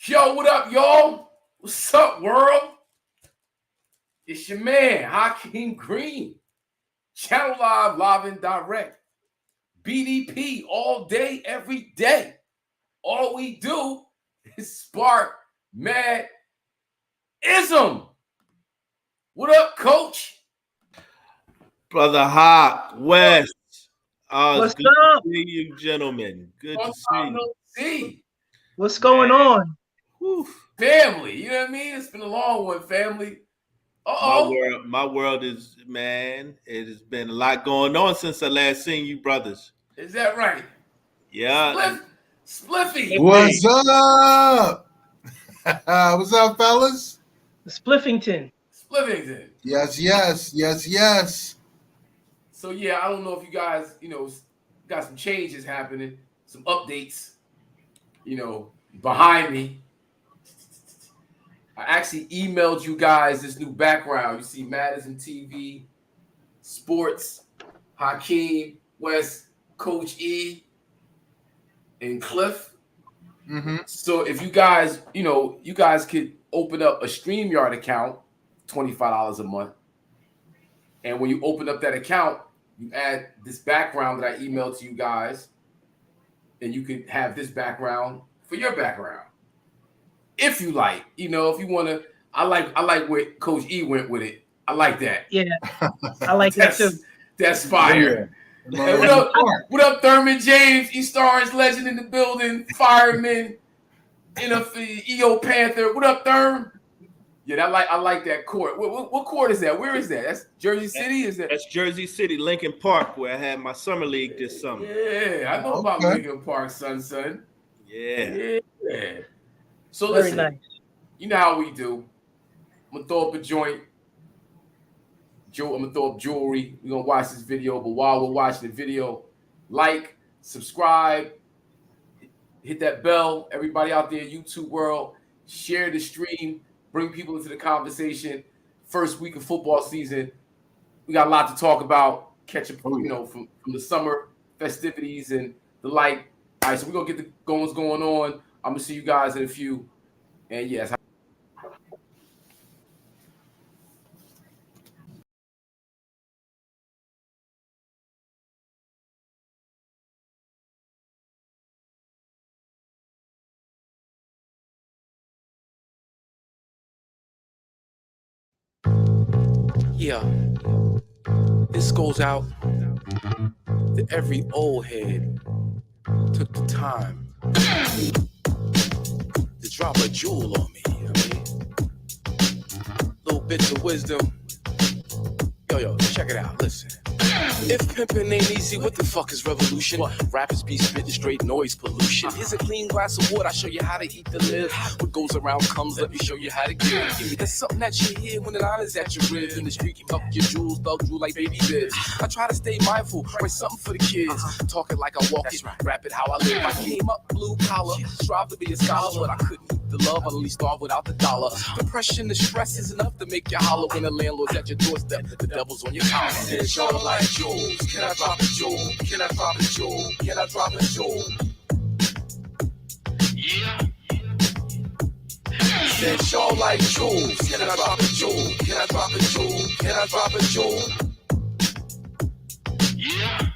Yo, what up, y'all? What's up, world? It's your man, Hakim Green. Channel Live, live and direct. BDP all day, every day. All we do is spark mad ism. What up, coach? Brother Hawk, West. What's It's good up? to see you, gentlemen. Good to see you. What's going on? Whew. Family, you know what I mean? It's been a long one, family. My world is, man, it has been a lot going on since I last seen you brothers. Is that right? Yeah. Spliffy. What's up? What's up, fellas? Spliffington. Yes. So yeah, I don't know if you guys, got some changes happening, some updates, behind me. I actually emailed you guys this new background. You see Madison TV, Sports, Hakim, West, Coach E, and Cliff. Mm-hmm. So if you guys, you guys could open up a StreamYard account, $25 a month. And when you open up that account, you add this background that I emailed to you guys, and you can have this background for your background. If you like, if you want to, I like where Coach E went with it. I like that. Yeah, I like that too. That's fire. Yeah. Hey, what up, Thurman James, E-Stars legend in the building, fireman, EO Panther. What up, Thurman? Yeah, I like that court. What court is that? Where is that? That's Jersey City? Is that? That's Jersey City, Lincoln Park, where I had my summer league this summer. Yeah, I know about Lincoln Park, son. Yeah. So Very listen, nice. you know how we do. I'm gonna throw up a joint. I'm gonna throw up jewelry. We're gonna watch this video, but while we're watching the video, like, subscribe, hit that bell. Everybody out there, YouTube world, share the stream, bring people into the conversation. First week of football season, we got a lot to talk about. Catch up, from the summer festivities and the like. All right, so we're gonna get the what's going on. I'm gonna see you guys in a few. And yes. Yeah. This goes out to every old head who took the time to drop a jewel on me. Little bits of wisdom. Yo, check it out. Listen. If pimpin' ain't easy, what the fuck is revolution? Rappers be spitting straight noise pollution. Here's a clean glass of water, I show you how to eat the live. What goes around comes, let me show you how to give. That's something that you hear when an honor's at your ribs. In the street, you fuck your jewels, thug drool like baby bibs. I try to stay mindful, write something for the kids. Talking like I walk it, rap it how I live. I came up blue collar, strive to be a scholar, but I couldn't eat the love, I only starve without the dollar. Depression, the stress is enough to make you holler when the landlord's at your doorstep. The devil's on your counter. It's all like jewels. Can I drop a jewel? Can I drop a jewel? Can I drop a jewel? Yeah. Said y'all like jewels. Can I drop a jewel? Can I drop a jewel? Can I drop a jewel? Yeah.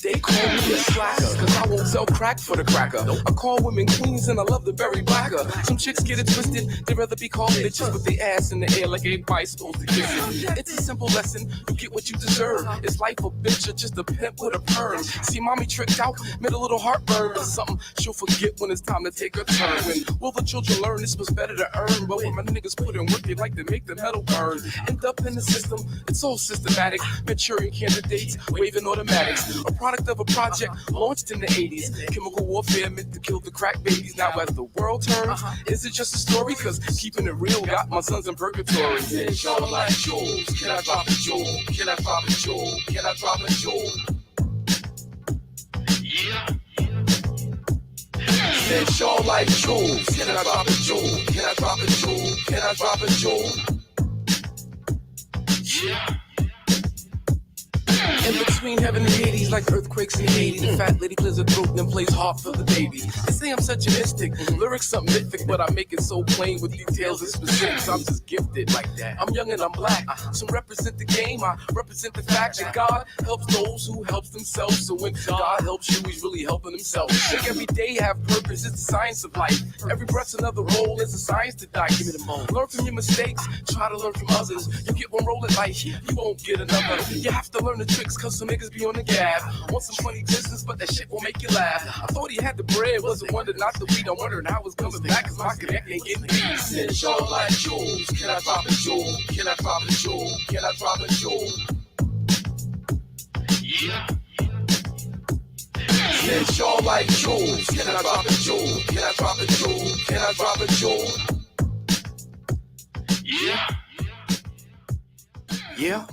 They call me a slacker, cause I won't sell crack for the cracker. I call women queens and I love the berry blacker. Some chicks get it twisted, they'd rather be called bitches with their ass in the air like everybody's supposed to kiss it. It's a simple lesson, you get what you deserve. It's life a bitch or just a pimp with a perm. See mommy tricked out, made a little heartburn. Something she'll forget when it's time to take her turn. When will the children learn this was better to earn? But when my niggas put in work, they like to make the metal burn. End up in the system, it's all systematic. Maturing candidates, waving automatics. A product of a project launched in the 80s. Chemical warfare meant to kill the crack babies. Now as the world turns, is it just a story? Cause keeping it real got my sons in purgatory. It's all like jewels. Can I drop a jewel? Can I drop a jewel? Can I drop a jewel? Yeah. It's all like jewels. Can I drop a jewel? Can I drop a jewel? Can I drop a jewel? Yeah. In between heaven and Hades, like earthquakes in Haiti, the fat lady clears her throat and plays harp for the baby. They say I'm such a mystic, lyrics some mythic, but I make it so plain with details and specifics. I'm just gifted like that. I'm young and I'm black, so represent the game. I represent the fact that God helps those who helps themselves. So when God helps you, He's really helping Himself. Make every day have purpose. It's the science of life. Every breath's another roll. It's a science to die. Give me the moment. Learn from your mistakes. Try to learn from others. You get one roll at life, you won't get another. You have to learn the tricks, cause some niggas be on the gab. Want some funny business, but that shit won't make you laugh. I thought he had the bread, wasn't wondering not the weed. I'm wondering how it's coming back, cause my connect ain't getting beat. Said y'all like jewels, can I drop a jewel? Can I drop a jewel? Can I drop a jewel? Yeah. Said y'all like jewels, can I drop a jewel? Can I drop a jewel? Can I drop a jewel? Yeah. Yeah.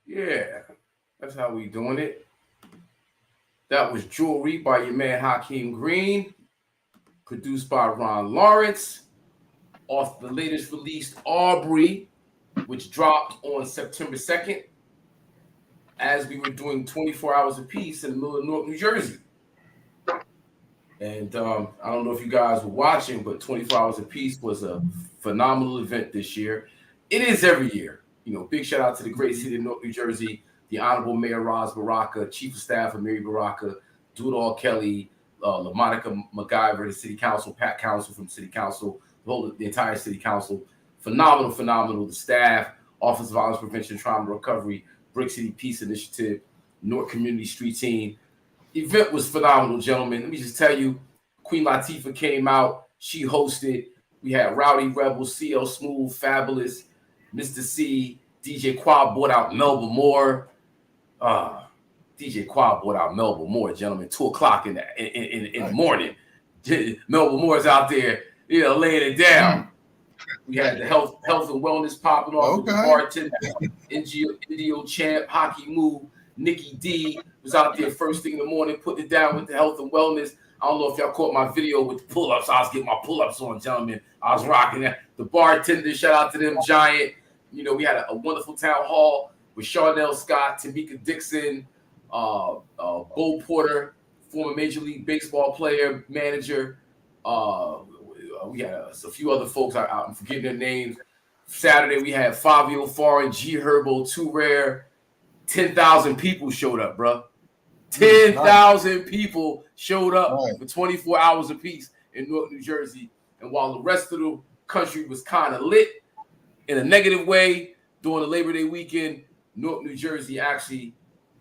Yeah, that's how we doing it. That was Jewelry by your man Hakim Green, produced by Ron Lawrence, off the latest release Aubrey, which dropped on September 2nd, as we were doing 24 hours apiece in the middle of Newark, New Jersey. And I don't know if you guys were watching, but 24 hours apiece was a phenomenal event this year. It is every year. You know, big shout out to the great city of Newark, New Jersey, the Honorable Mayor Roz Baraka, Chief of Staff of Mary Baraka, Dudall Kelly, LaMonica MacGyver, the City Council, Pat Council from City Council, the entire City Council. Phenomenal. The staff, Office of Violence Prevention, Trauma Recovery, Brick City Peace Initiative, Newark Community Street Team. Event was phenomenal, gentlemen. Let me just tell you, Queen Latifah came out. She hosted. We had Rowdy Rebel, CL Smooth, Fabulous, Mr. C, DJ Quad brought out Melba Moore. DJ Quad brought out Melba Moore, gentlemen. 2:00 in the morning. Melba Moore's out there, laying it down. We had the health and wellness popping off with the bartender, Indio Champ, Hockey Move, Nikki D was out there first thing in the morning, putting it down with the health and wellness. I don't know if y'all caught my video with the pull-ups. I was getting my pull-ups on, gentlemen. I was rocking that. The bartender, shout out to them, Giant. We had a wonderful town hall with Charnel Scott, Tamika Dixon, Bo Porter, former Major League Baseball player, manager. We had a few other folks. I'm forgetting their names. Saturday, we had Fabio Foreign, G Herbo, Too Rare. 10,000 people showed up, bro. 10,000 people showed up for 24 hours apiece in Newark, New Jersey. And while the rest of the country was kind of lit in a negative way during the Labor Day weekend, Newark, New Jersey actually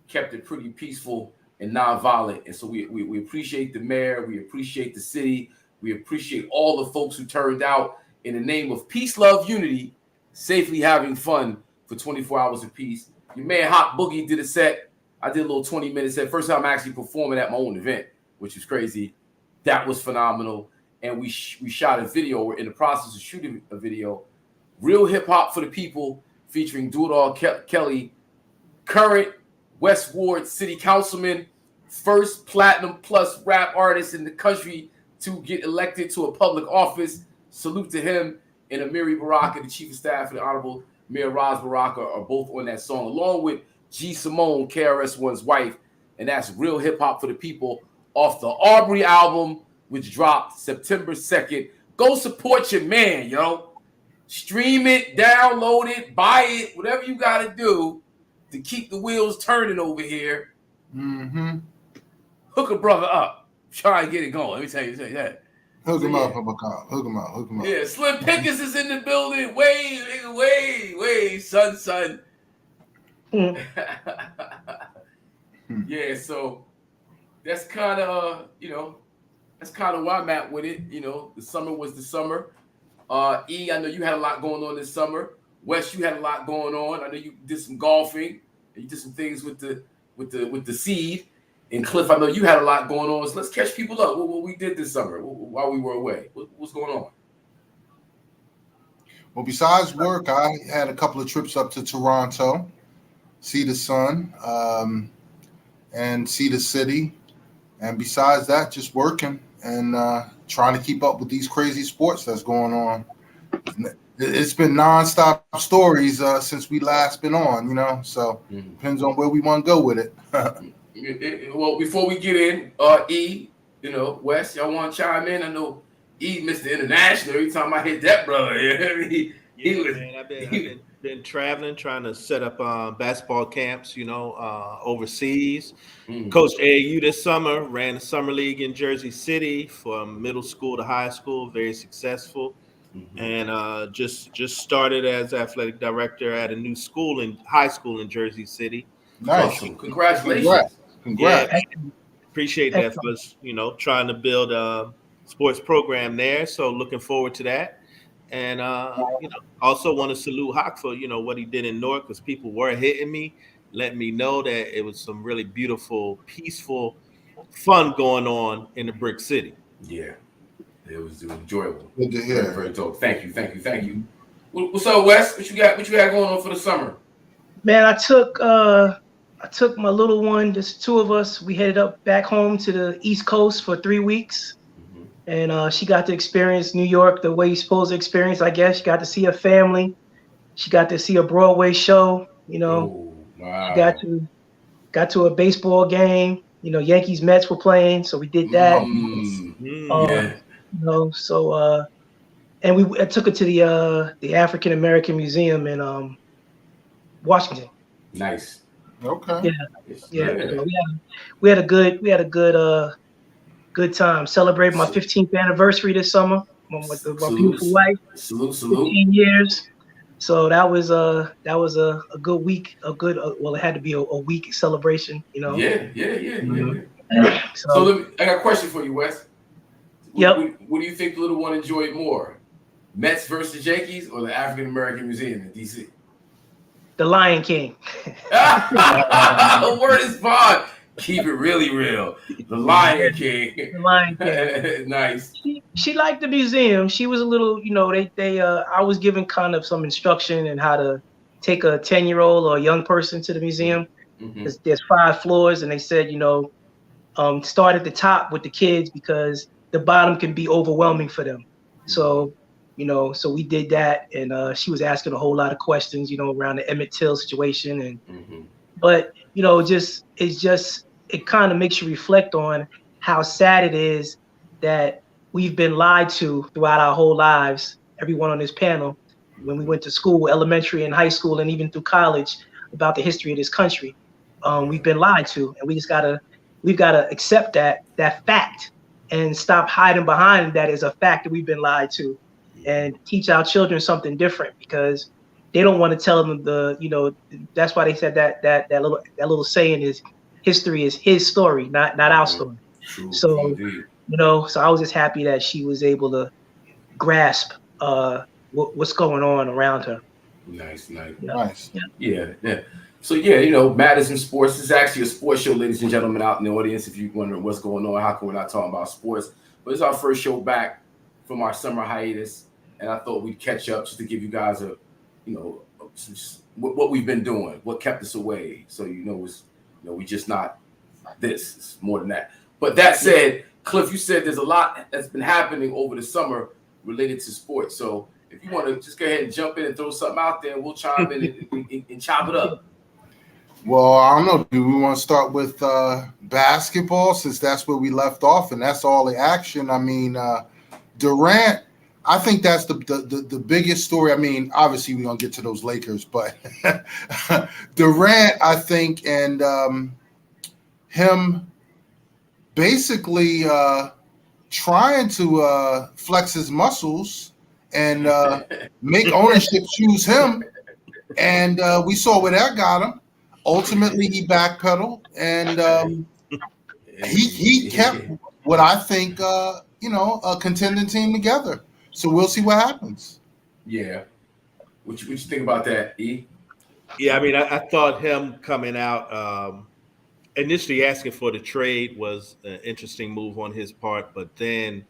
kept it pretty peaceful and nonviolent. And so we appreciate the mayor. We appreciate the city. We appreciate all the folks who turned out in the name of peace, love, unity, safely having fun for 24 hours apiece. Your man Hot Boogie did a set. I did a little 20-minute set. First time actually performing at my own event, which is crazy. That was phenomenal. And we shot a video. We're in the process of shooting a video. Real hip hop for the people, featuring Dudall Kelly, current West Ward City Councilman, first Platinum Plus rap artist in the country to get elected to a public office. Salute to him. And Amiri Baraka, the Chief of Staff of the Honorable Mayor Roz Baraka, are both on that song, along with G Simone, KRS-One's wife. And that's Real Hip Hop for the People off the Aubrey album, which dropped September 2nd. Go support your man, yo. Stream it, download it, buy it, whatever you got to do to keep the wheels turning over here. Mm-hmm. Hook a brother up. Try and get it going. Let me tell you that. Hook him up, Hook him up. Yeah, Slim Pickens is in the building. Way, son. Yeah, so that's kind of, that's kind of where I'm at with it. The summer was the summer. E, I know you had a lot going on this summer. Wes, you had a lot going on. I know you did some golfing. And you did some things with the seed. And Cliff, I know you had a lot going on. So let's catch people up. What we did this summer while we were away. What's going on? Well, besides work, I had a couple of trips up to Toronto, see the sun, and see the city. And besides that, just working and trying to keep up with these crazy sports that's going on. it's been nonstop stories since we last been on, you know. So depends on where we want to go with it. Well, before we get in, E, you know, Wes, y'all want to chime in? I know E, Mr. International. Every time I hit that brother, Man, I've been traveling, trying to set up basketball camps, you know, overseas. Coached AAU this summer, ran the summer league in Jersey City from middle school to high school, very successful. And just started as athletic director at a new high school in Jersey City. Nice. Awesome. Congratulations. Congrats. Yeah, appreciate that for us, you know, trying to build a sports program there. So looking forward to that. And you know, also want to salute Hawk for, you know, what he did in Newark, because people were hitting me, letting me know that it was some really beautiful, peaceful fun going on in the Brick City. Yeah, it was enjoyable. Good to hear. Very, very dope. Thank you. What's up, Wes? What you got going on for the summer? Man, I took my little one, just two of us. We headed up back home to the East Coast for 3 weeks. And she got to experience New York the way you're supposed to experience, I guess. She got to see her family. She got to see a Broadway show, you know. Oh, wow. She got to a baseball game. You know, Yankees Mets were playing, so we did that. Yeah. You know, so and I took her to the African American Museum in Washington. Nice. Okay. Yeah. So we had a good time. Celebrated my 15th anniversary this summer with my beautiful wife. Salute. 15 years. So that was a good week. Well, it had to be a week celebration, you know. Yeah. So I got a question for you, Wes. Yep. What do you think the little one enjoyed more, Mets versus Yankees, or the African American Museum in DC? The Lion King. Word is bond. Keep it really real. The Lion King. The Lion King. Nice. She liked the museum. She was a little, you know, I was given kind of some instruction in how to take a 10-year-old or a young person to the museum. There's 5 floors, and they said, you know, start at the top with the kids because the bottom can be overwhelming for them. So, you know, so we did that, and she was asking a whole lot of questions, you know, around the Emmett Till situation, and but you know, it kind of makes you reflect on how sad it is that we've been lied to throughout our whole lives. Everyone on this panel, when we went to school, elementary and high school, and even through college, about the history of this country, we've been lied to, and we've got to accept that fact and stop hiding behind that as a fact that we've been lied to, and teach our children something different, because they don't want to tell them that's why they said that little saying is history is his story, not our story. True, so indeed. you know, so I was just happy that she was able to grasp what's going on around her. Nice. Yeah. So you know, Madison Sports is actually a sports show, ladies and gentlemen, out in the audience. If you're wondering what's going on, how come we're not talking about sports? But it's our first show back from our summer hiatus, and I thought we'd catch up just to give you guys what we've been doing, what kept us away. So we just not this. It's more than that. But that said, Cliff, you said there's a lot that's been happening over the summer related to sports. So if you want to just go ahead and jump in and throw something out there, we'll chime in and chop it up. Well, I don't know. Do we want to start with basketball, since that's where we left off and that's all the action? I mean, Durant, I think that's the biggest story. I mean, obviously we're going to get to those Lakers, but Durant, I think, and him basically trying to flex his muscles and make ownership choose him. And we saw where that got him. Ultimately, he backpedaled, and he kept what I think, a contending team together. So we'll see what happens. Yeah. What you think about that, E? Yeah, I mean, I thought him coming out initially asking for the trade was an interesting move on his part, but then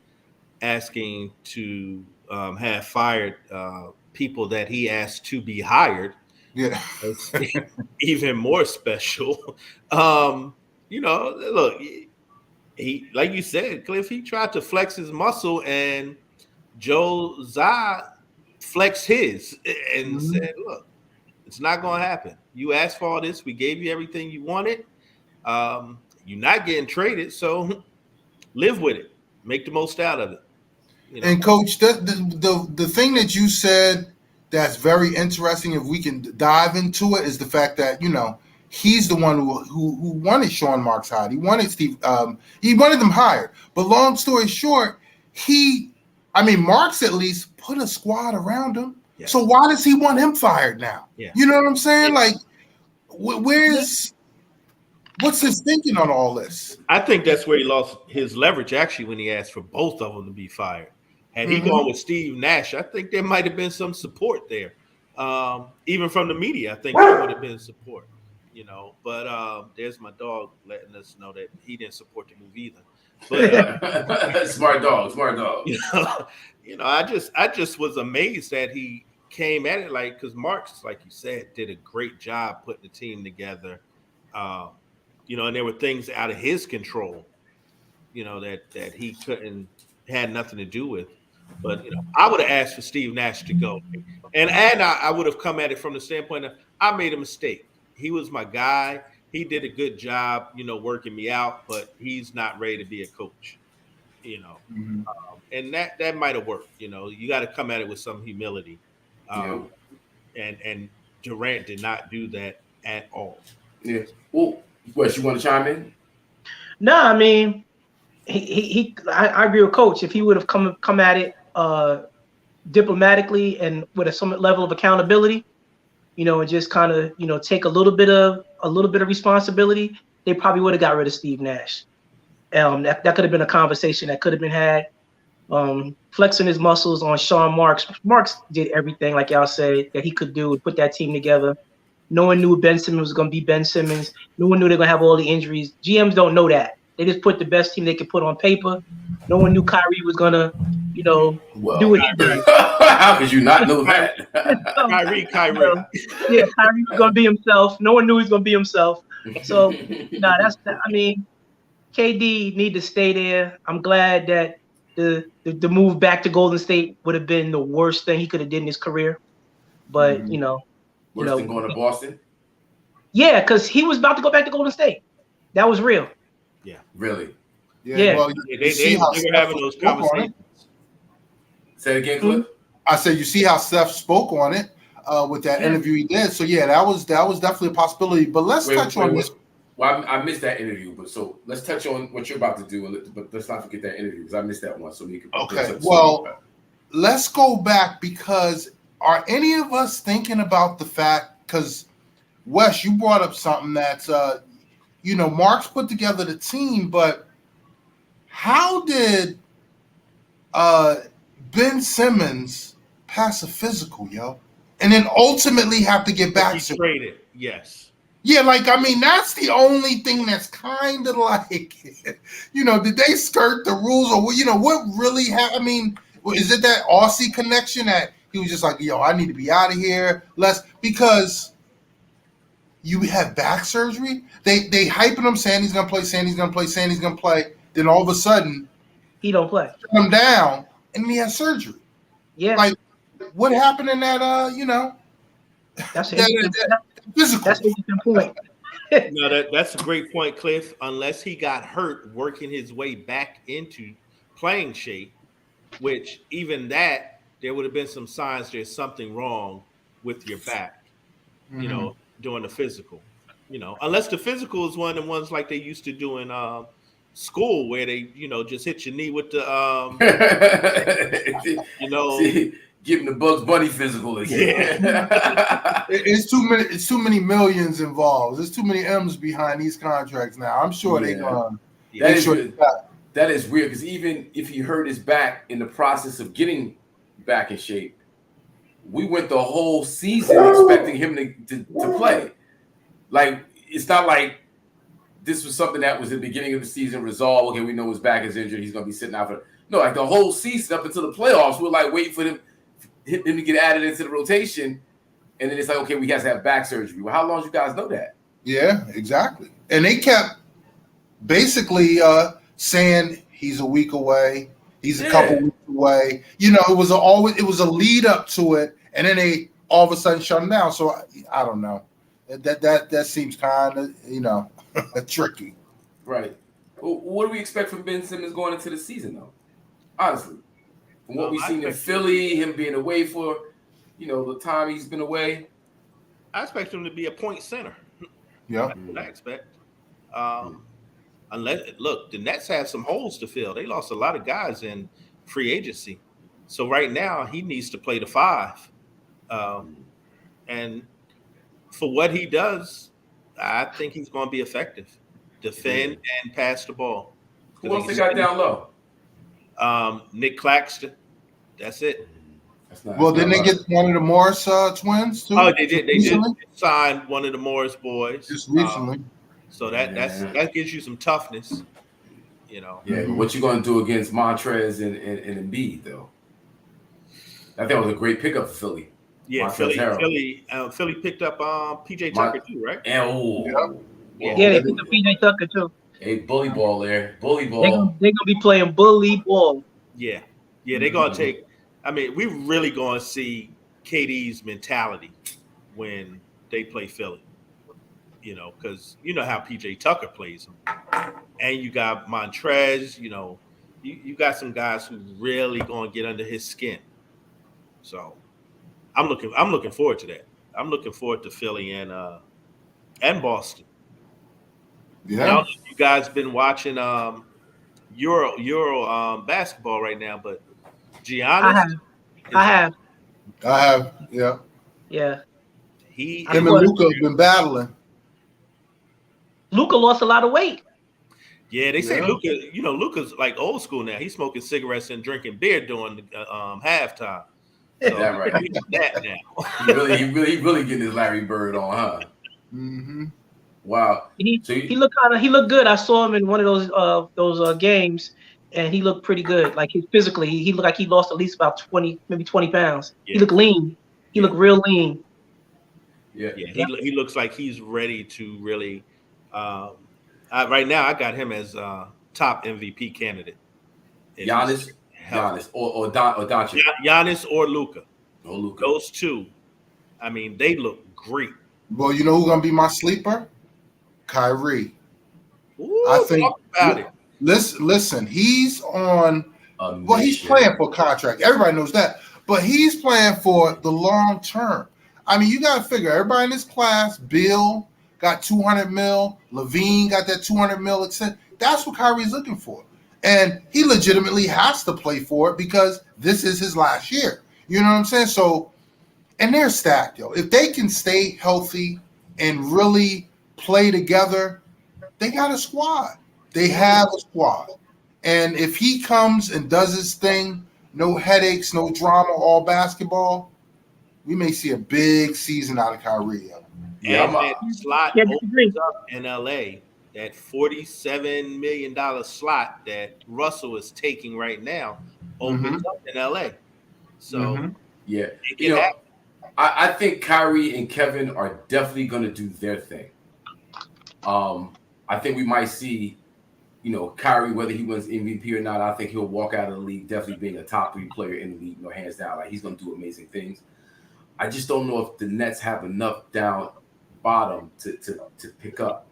asking to have fired people that he asked to be hired. Yeah, it's even more special. Look, he, like you said, Cliff, he tried to flex his muscle, and Joe Tsai flexed his and said, look, it's not going to happen. You asked for all this. We gave you everything you wanted. You're not getting traded, so live with it. Make the most out of it. You know? And Coach, the thing that you said that's very interesting, if we can dive into it, is the fact that, you know, he's the one who wanted Sean Marks hired. He wanted he wanted them hired. But long story short, Marks at least put a squad around him. Yeah. So why does he want him fired now? Yeah. You know what I'm saying? Yeah. Like, what's his thinking on all this? I think that's where he lost his leverage, actually, when he asked for both of them to be fired. Had he gone with Steve Nash, I think there might have been some support there. Even from the media, I think there would have been support, you know. But there's my dog letting us know that he didn't support the move either. But smart dog. You know, I just was amazed that he came at it because Marks, like you said, did a great job putting the team together. You know, and there were things out of his control, you know, that he had nothing to do with. But, you know, I would have asked for Steve Nash to go. And I would have come at it from the standpoint of I made a mistake. He was my guy. He did a good job, you know, working me out, but he's not ready to be a coach, you know. And that might have worked, you know. You got to come at it with some humility. And Durant did not do that at all. Yeah. Well, Wes, you want to chime in? No, I mean, I agree with Coach. If he would have come at it diplomatically and with some level of accountability, you know, and just kind of, you know, take a little bit of responsibility, they probably would have got rid of Steve Nash. That could have been a conversation that could have been had. Flexing his muscles on Sean Marks. Marks did everything, like y'all said, that he could do to put that team together. No one knew Ben Simmons was going to be Ben Simmons. No one knew they're going to have all the injuries. GMs don't know that. They just put the best team they could put on paper. No one knew Kyrie was going to, you know, do what he did. How could you not know that? Kyrie. Yeah, Kyrie was going to be himself. No one knew he was going to be himself. So, KD need to stay there. I'm glad that the move back to Golden State would have been the worst thing he could have did in his career. But, you know. Worse than going to Boston? Yeah, because he was about to go back to Golden State. That was real. Yeah. Really? Yeah. Well, they were having those conversations. Say it again, Cliff? I said, you see how Steph spoke on it with that interview he did. So, yeah, that was definitely a possibility. But let's touch on this. Well, I missed that interview, but so let's touch on what you're about to do, but let's not forget that interview because I missed that one. So we can. Okay. Well, let's go back because are any of us thinking about the fact? Because Wes, you brought up something that's, you know, Marks put together the team, but how did Ben Simmons pass a physical, yo, and then ultimately have to get back to traded? Yes. Yeah, like, I mean, that's the only thing that's kind of like, you know, did they skirt the rules or, you know, what really happened? I mean, is it that Aussie connection that he was just like, yo, I need to be out of here? Because you had back surgery. They hyping him, saying he's going to play. Then all of a sudden, he don't play. Turn him down, and he has surgery. Yeah. Like, what happened in that, you know? That's physical. That's an interesting point. No, that's a great point, Cliff. Unless he got hurt working his way back into playing shape, which even that, there would have been some signs there's something wrong with your back, you know, doing the physical. You know, unless the physical is one of the ones like they used to do in school where they, you know, just hit your knee with the, you know. Giving the Bugs Bunny physical again. Yeah. It's too many millions involved. There's too many M's behind these contracts now. I'm sure they that is weird because even if he hurt his back in the process of getting back in shape, we went the whole season expecting him to play. Like, it's not like this was something that was at the beginning of the season resolved. Okay, we know his back is injured. He's going to be sitting out for no, like the whole season up until the playoffs. We're like waiting for him to get added into the rotation, and then it's like, okay, we guys have back surgery. Well, how long do you guys know that? Yeah, exactly. And they kept basically saying he's a week away, he's a couple weeks way. You know, it was a lead up to it, and then they all of a sudden shut them down. So I don't know. That seems kind of tricky. Right. What do we expect from Ben Simmons going into the season, though? Honestly, from what we've seen in Philly, him being away for, the time he's been away. I expect him to be a point center. Yeah. That's what I expect. Unless, look, the Nets have some holes to fill. They lost a lot of guys in free agency. So right now he needs to play the 5. And for what he does, I think he's going to be effective. Defend and pass the ball. Who else they got down low? Nick Claxton. That's it. Well, didn't they get one of the Morris twins too? Oh, they did. They did sign one of the Morris boys just recently. So that gives you some toughness, Yeah, but what you going to do against Montrez and Embiid though? I think it was a great pickup for Philly. Yeah, Montrez Philly picked up PJ Tucker too, right? And they picked up PJ Tucker too. Hey, bully ball there. Bully ball. They're gonna be playing bully ball. Yeah, they're gonna take. I mean, we're really gonna see KD's mentality when they play Philly. Because you know how PJ Tucker plays him, and you got Montrez. You got some guys who really gonna get under his skin. So, I'm looking forward to that. I'm looking forward to Philly and Boston. Yeah. I don't know if you guys been watching Euro basketball right now, but Giannis. I have. Yeah. Yeah. Him and Luka have been battling. Luka lost a lot of weight. Yeah, they say Luka's like old school now. He's smoking cigarettes and drinking beer during the halftime. So that right? That now. he really getting his Larry Bird on, huh? Mm-hmm. Wow. He looked good. I saw him in one of those games, and he looked pretty good. Like physically, he looked like he lost at least about 20 pounds. Yeah. He looked lean. He looked real lean. Yeah. He looks like he's ready to really. Right now, I got him as top MVP candidate. Giannis or Doncic. Giannis or Luka. Oh, Luka. Those two. I mean, they look great. Well, you know who's gonna be my sleeper? Kyrie. Ooh, I think. Talk about it. Listen. He's on. Well, he's playing for a contract. Everybody knows that, but he's playing for the long term. I mean, you got to figure everybody in this class. Bill got $200 million. Levine got that $200 million. That's what Kyrie's looking for, and he legitimately has to play for it because this is his last year. You know what I'm saying? So, and they're stacked, yo. If they can stay healthy and really play together, they got a squad. They have a squad, and if he comes and does his thing, no headaches, no drama, all basketball, we may see a big season out of Kyrie. Yeah, that slot opens up in LA. That $47 million slot that Russell is taking right now opens up in LA. So yeah, I think Kyrie and Kevin are definitely going to do their thing. I think we might see, Kyrie, whether he wins MVP or not, I think he'll walk out of the league definitely being a top 3 player in the league, hands down. Like, he's going to do amazing things. I just don't know if the Nets have enough down bottom to pick up.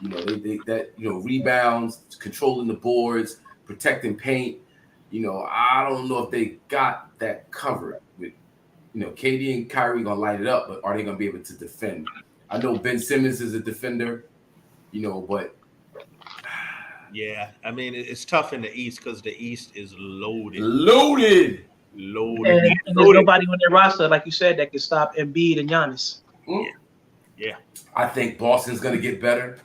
Rebounds, controlling the boards, protecting paint. I don't know if they got that covered with, KD and Kyrie gonna light it up, but are they gonna be able to defend? I know Ben Simmons is a defender, but yeah, I mean it's tough in the East because the East is loaded. And there's nobody on their roster, like you said, that can stop Embiid and Giannis. Yeah. I think Boston's gonna get better.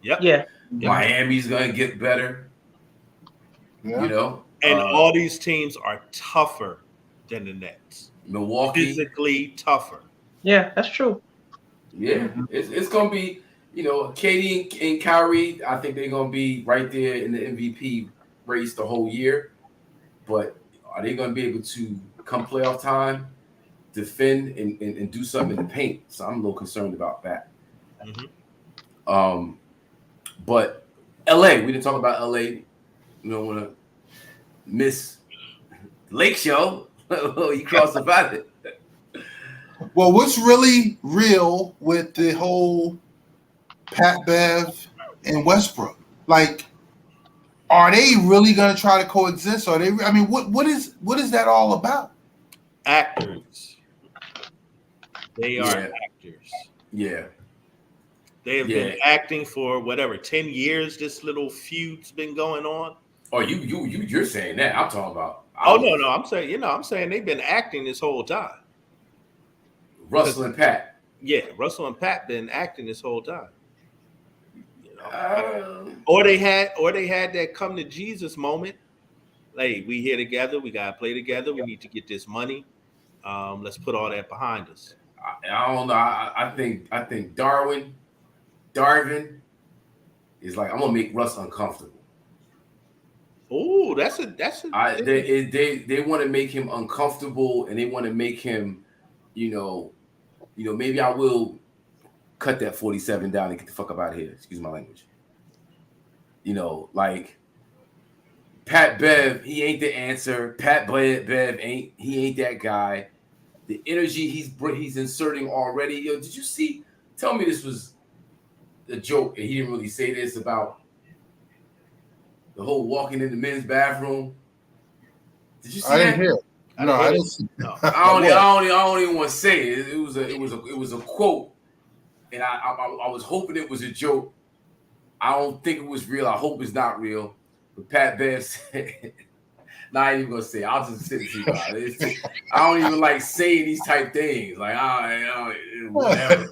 Yep. Yeah. Miami's gonna get better. Yeah. And all these teams are tougher than the Nets. Milwaukee, physically tougher. Yeah, that's true. Yeah, it's gonna be, KD and Kyrie. I think they're gonna be right there in the MVP race the whole year. But are they gonna be able to come playoff time, defend and do something in the paint? So I'm a little concerned about that. But LA, we didn't talk about LA. We don't want to miss Lake Show. You crossed about it. Well, what's really real with the whole Pat Bev and Westbrook? Like, are they really going to try to coexist? Are they? I mean, what is that all about? Actors. They are actors. Yeah. They have been acting for whatever 10 years. This little feud's been going on. Oh, you're saying that? I'm talking about. No. I'm saying they've been acting this whole time. Russell and Pat. Yeah, Russell and Pat been acting this whole time. You know, or they had that come to Jesus moment. Like, we here together, we gotta play together. We need to get this money. Let's put all that behind us. I don't know. I think Darvin is like, I'm gonna make Russ uncomfortable. Oh, that's a. They want to make him uncomfortable, and they want to make him, maybe I will cut that 47 down and get the fuck up out of here. Excuse my language. Like Pat Bev, he ain't the answer. Pat Bev ain't that guy. The energy he's inserting already. Yo, did you see? Tell me this was a joke, and he didn't really say this about the whole walking in the men's bathroom. Did you see that? I didn't hear. No, I didn't see. No. I don't even want to say it. It was a quote, and I was hoping it was a joke. I don't think it was real. I hope it's not real. But Pat Bev said, I ain't even gonna say it. I'll just sit and see about it. I don't even like saying these type things. Like, whatever.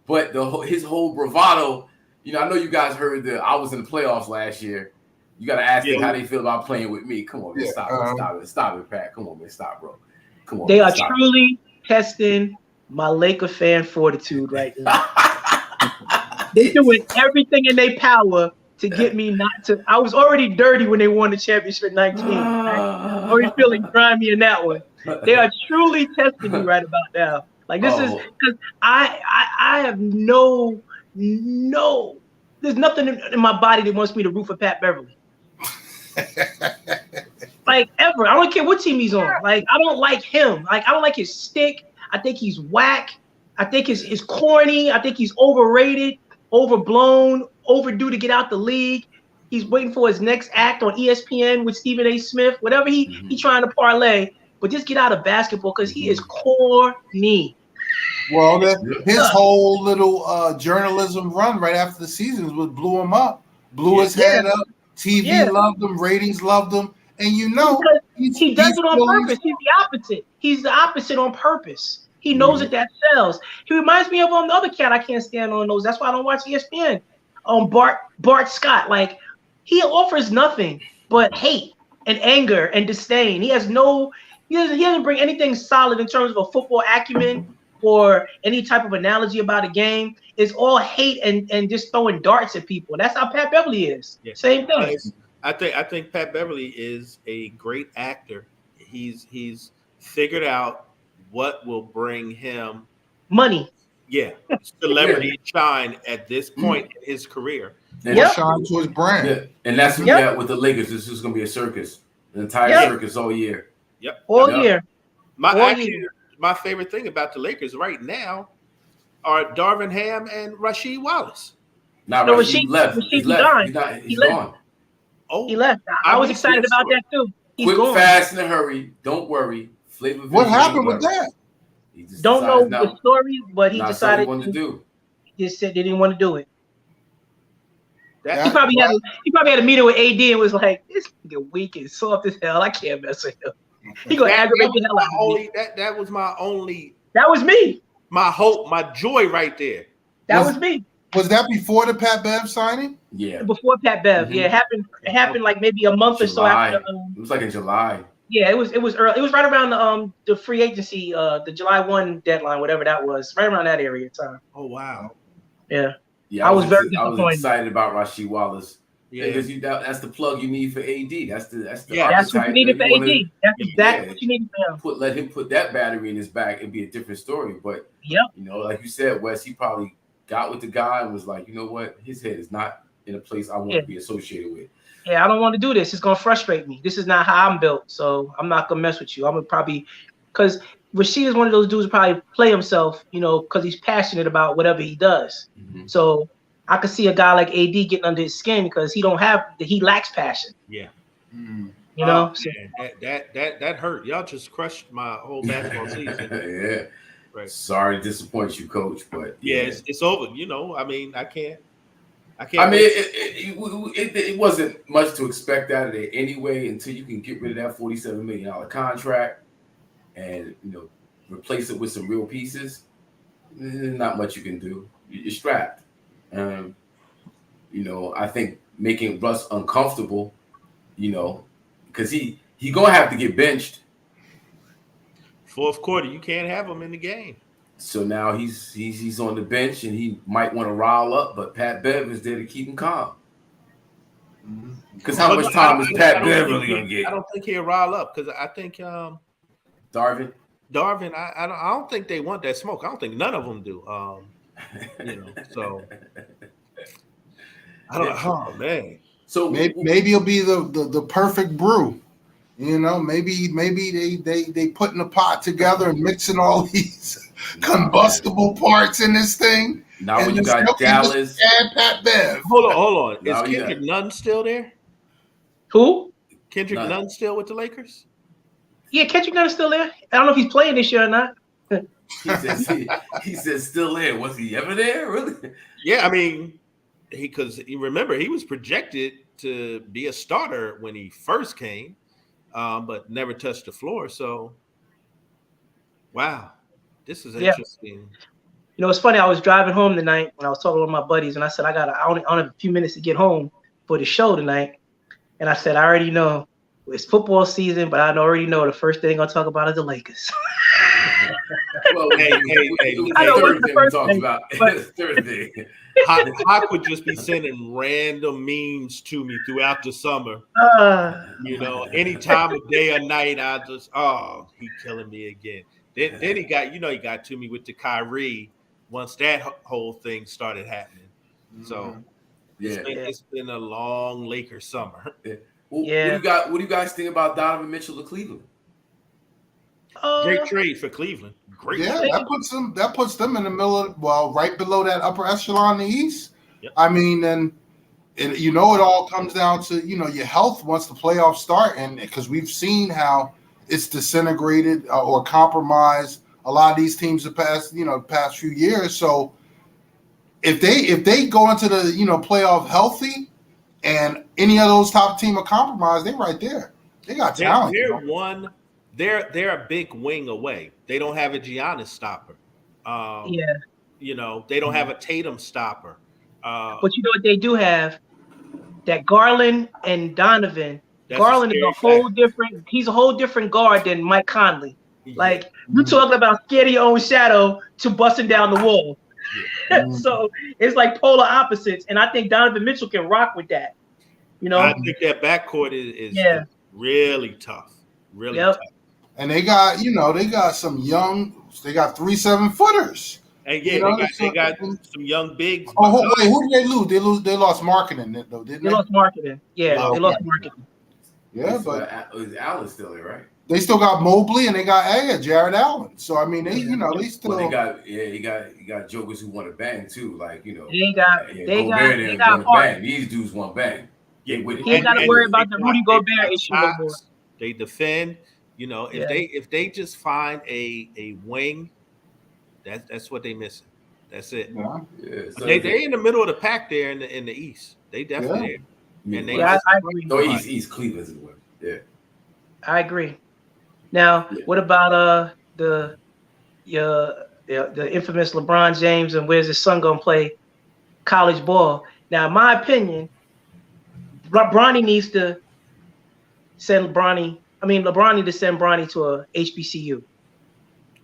But his whole bravado, I know you guys heard that I was in the playoffs last year. You got to ask them how they feel about playing with me. Come on, man, stop it, Pat. Come on, man, stop, bro. Come on. They are truly testing my Laker fan fortitude right now. They're doing everything in their power to get me not to. I was already dirty when they won the championship in 19. Right? Already feeling grimy in that one. They are truly testing me right about now. Like, this is because I have no. There's nothing in my body that wants me to root for Pat Beverly. Like, ever. I don't care what team he's on. Like, I don't like him. Like, I don't like his stick. I think he's whack. I think it's corny. I think he's overrated, overblown, overdue to get out the league. He's waiting for his next act on ESPN with Stephen A. Smith, whatever he trying to parlay. But just get out of basketball because he is corny. Well, his whole little journalism run right after the season was what blew him up, blew his head up. TV loved him, ratings loved him, and he does it on purpose. He's the opposite. He's the opposite on purpose. He knows that sells. He reminds me of the other cat I can't stand on those. That's why I don't watch ESPN. Bart Scott. Like, he offers nothing but hate and anger and disdain. He doesn't bring anything solid in terms of a football acumen or any type of analogy about a game. It's all hate and just throwing darts at people. That's how Pat Beverly is. Yeah. Same thing. I think Pat Beverly is a great actor. He's figured out what will bring him money. Yeah, celebrity shine at this point in his career. And shine to his brand. Yeah. And that's what we got with the Lakers. This is going to be a circus, an entire circus all year. Yep, all year. My favorite thing about the Lakers right now are Darvin Ham and Rasheed Wallace. Now Rasheed left. He's left. He's gone. Oh, he left. I was excited about that too. He's quick, gone. Fast, in a hurry. Don't worry. What happened with that? Don't know the story, but he decided to do. He just said they didn't want to do it. He probably had a meeting with AD and was like, "This nigga weak and soft as hell. I can't mess with him. He gonna aggravate the hell out of me." That was my only. That was me. My hope, my joy, right there. That was me. Was that before the Pat Bev signing? Yeah. Before Pat Bev. Yeah, it happened like maybe a month or so after. It was like in July. Yeah, it was early. It was right around the free agency, the July 1 deadline, whatever that was. Right around that area time. Oh wow. Yeah. Yeah, I was excited about Rasheed Wallace. Yeah, because that's the plug you need for AD. That's what you needed for AD. That's exactly what you needed for him. Let him put that battery in his back and be a different story. But like you said, Wes, he probably got with the guy and was like, you know what, his head is not in a place I want to be associated with. Yeah, I don't want to do this. It's gonna frustrate me. This is not how I'm built, so I'm not gonna mess with you. I'm gonna probably because Rasheed is one of those dudes who probably play himself, because he's passionate about whatever he does. Mhm. So I could see a guy like AD getting under his skin because he lacks passion. Yeah. So, Man, that hurt. Y'all just crushed my whole basketball season. Yeah. Right. Sorry to disappoint you, Coach, but yeah, it's over. I mean, I can't. I mean, it wasn't much to expect out of it anyway until you can get rid of that $47 million contract and replace it with some real pieces. Not much you can do. You're strapped. I think making Russ uncomfortable, because he gonna have to get benched. Fourth quarter, you can't have him in the game. So now he's on the bench and he might want to rile up, but Pat Bev is there to keep him calm. Because how much time is Pat Bev really gonna get? I don't think he'll rile up because I think Darvin, I don't think they want that smoke. I don't think none of them do. So I don't. Oh man. So maybe it'll be the perfect brew. Maybe they putting the pot together and mixing all these combustible parts in this thing. Now when you got Dallas and Pat Bev. Hold on. Is Kendrick Nunn still there? Who? Kendrick Nunn still with the Lakers? Yeah, Kendrick Nunn is still there. I don't know if he's playing this year or not. He says still there. Was he ever there? Really? Yeah, I mean, because remember he was projected to be a starter when he first came. But never touched the floor. So, wow, this is interesting. It's funny. I was driving home tonight when I was talking with my buddies, and I said, I only have a few minutes to get home for the show tonight. And I said, I already know it's football season, but I already know the first thing I'm going to talk about is the Lakers. Well, hey, I know what's the first thing, Thursday. Hawk would just be sending random memes to me throughout the summer. Any time of day or night, he killing me again. Then he got to me with the Kyrie once that whole thing started happening. So it's been a long Lakers summer. What do you guys think about Donovan Mitchell to Cleveland? Great trade for Cleveland. Great. Yeah, trade. that puts them in the middle of, right below that upper echelon in the East. Yep. I mean, and it all comes down to your health once the playoffs start, and because we've seen how it's disintegrated or compromised a lot of these teams the past few years. So if they go into the playoff healthy, and any of those top team are compromised, they're right there. They got talent. They're a big wing away. They don't have a Giannis stopper. They don't have a Tatum stopper. But you know what they do have? That Garland and Donovan. Garland is he's a whole different guard than Mike Conley. Yeah. Like you're talking about scared of your own shadow to busting down the wall. Yeah. So it's like polar opposites. And I think Donovan Mitchell can rock with that. I think that backcourt is really tough. Really tough. And they got, some they got 3 7-footers. And they got some young bigs. Oh, wait, who did they lose? They lost marketing, though, didn't they? They lost marketing. Yeah, they lost marketing. Yeah, but Allen's still there, right? They still got Mobley and they got Jared Allen. So I mean, they still. Well, you got jokers who want to bang too, like They got bang. These dudes want bang. Get with it. He ain't got to worry about the Rudy Gobert issue no more. They defend. If they just find a wing, that's what they missing. That's it. Yeah. So they in the middle of the pack there in the East. They definitely there. And I agree. No, East Cleveland's in the way. Yeah. I agree. Now, what about the infamous LeBron James and where's his son gonna play college ball? Now, in my opinion, Bronny needs to send LeBron needs to send Bronny to a HBCU.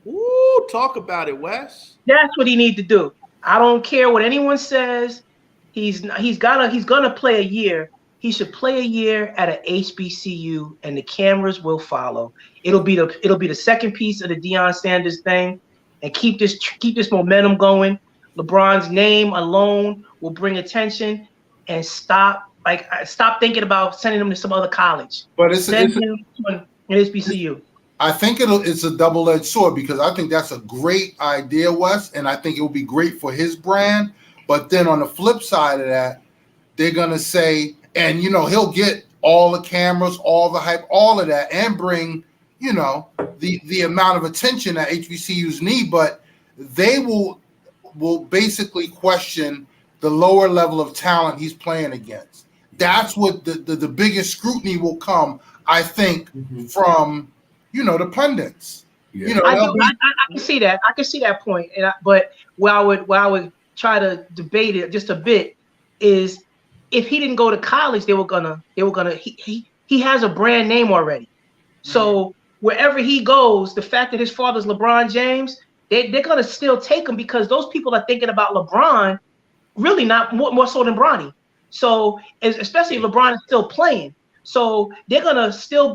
Ooh, talk about it, Wes. That's what he needs to do. I don't care what anyone says. He's gonna play a year. He should play a year at an HBCU, and the cameras will follow. It'll be the second piece of the Deion Sanders thing, and keep this momentum going. LeBron's name alone will bring attention, and stop Like, stop thinking about sending him to some other college. But Send him to an HBCU. I think it's a double-edged sword because I think that's a great idea, Wes, and I think it will be great for his brand. But then on the flip side of that, they're gonna say, and he'll get all the cameras, all the hype, all of that, and bring the amount of attention that HBCUs need. But they will basically question the lower level of talent he's playing against. That's what the biggest scrutiny will come, I think, from the pundits. Yeah. I can see that. I can see that point. But where I would try to debate it just a bit is if he didn't go to college, they were gonna he has a brand name already. So wherever he goes, the fact that his father's LeBron James, they're gonna still take him because those people are thinking about LeBron, really not more so than Bronny. So especially if LeBron is still playing. So they're gonna it's still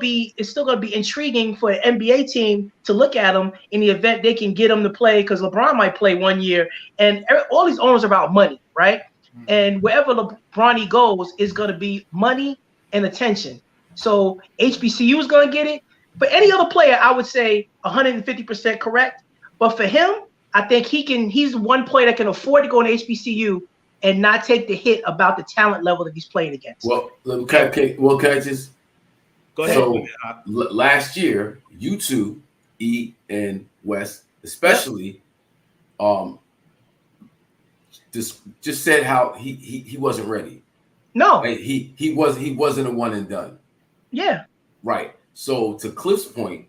gonna be intriguing for an NBA team to look at him in the event they can get him to play, because LeBron might play 1 year, and all these owners are about money, right? And wherever LeBron goes is gonna be money and attention. So HBCU is gonna get it. For any other player, I would say 150% correct. But for him, I think he's one player that can afford to go in HBCU and not take the hit about the talent level that he's playing against. Well, can I just go ahead? So last year, you two, E and Wes, especially, just said how he wasn't ready. No, Like, he wasn't a one and done. Yeah. Right. So to Cliff's point,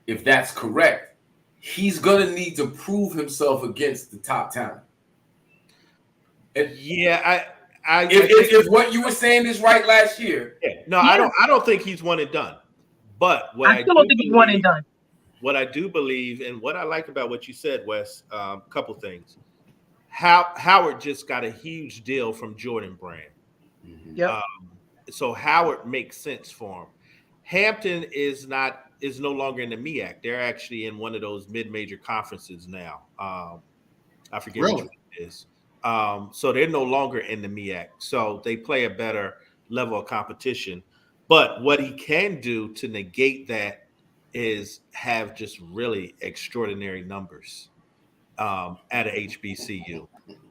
if that's correct, he's gonna need to prove himself against the top talent. And if what you were saying is right last year, I don't think he's one and done. But I still don't think he's one and done. What I do believe, and what I like about what you said, Wes, a couple things. Howard just got a huge deal from Jordan Brand. Yep. So Howard makes sense for him. Hampton is no longer in the MEAC. They're actually in one of those mid-major conferences now. I forget which one it is. So they're no longer in the MEAC. So they play a better level of competition. But what he can do to negate that is have just really extraordinary numbers at a HBCU.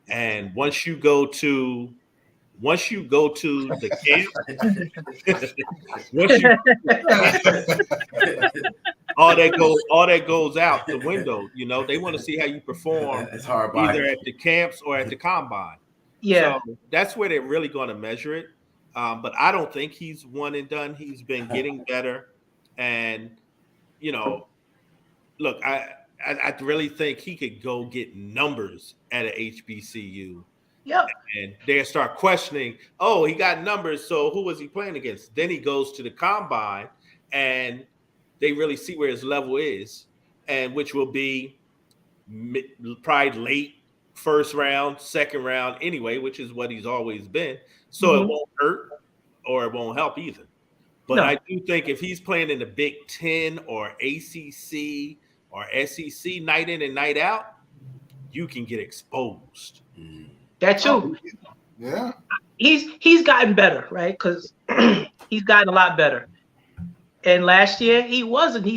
And once you go to the camp, all that goes out the window. They want to see how you perform either at the camps or at the combine. Yeah, so that's where they're really going to measure it. But I don't think he's one and done. He's been getting better, and look, I really think he could go get numbers at a HBCU. Yep. And they start questioning, oh, he got numbers, so who was he playing against? Then he goes to the combine, and they really see where his level is, and which will be probably late first round, second round anyway, which is what he's always been. So it won't hurt or it won't help either. But I do think if he's playing in the Big Ten or ACC or SEC night in and night out, you can get exposed. That too. Yeah. He's gotten better, right? Because he's gotten a lot better. And last year he's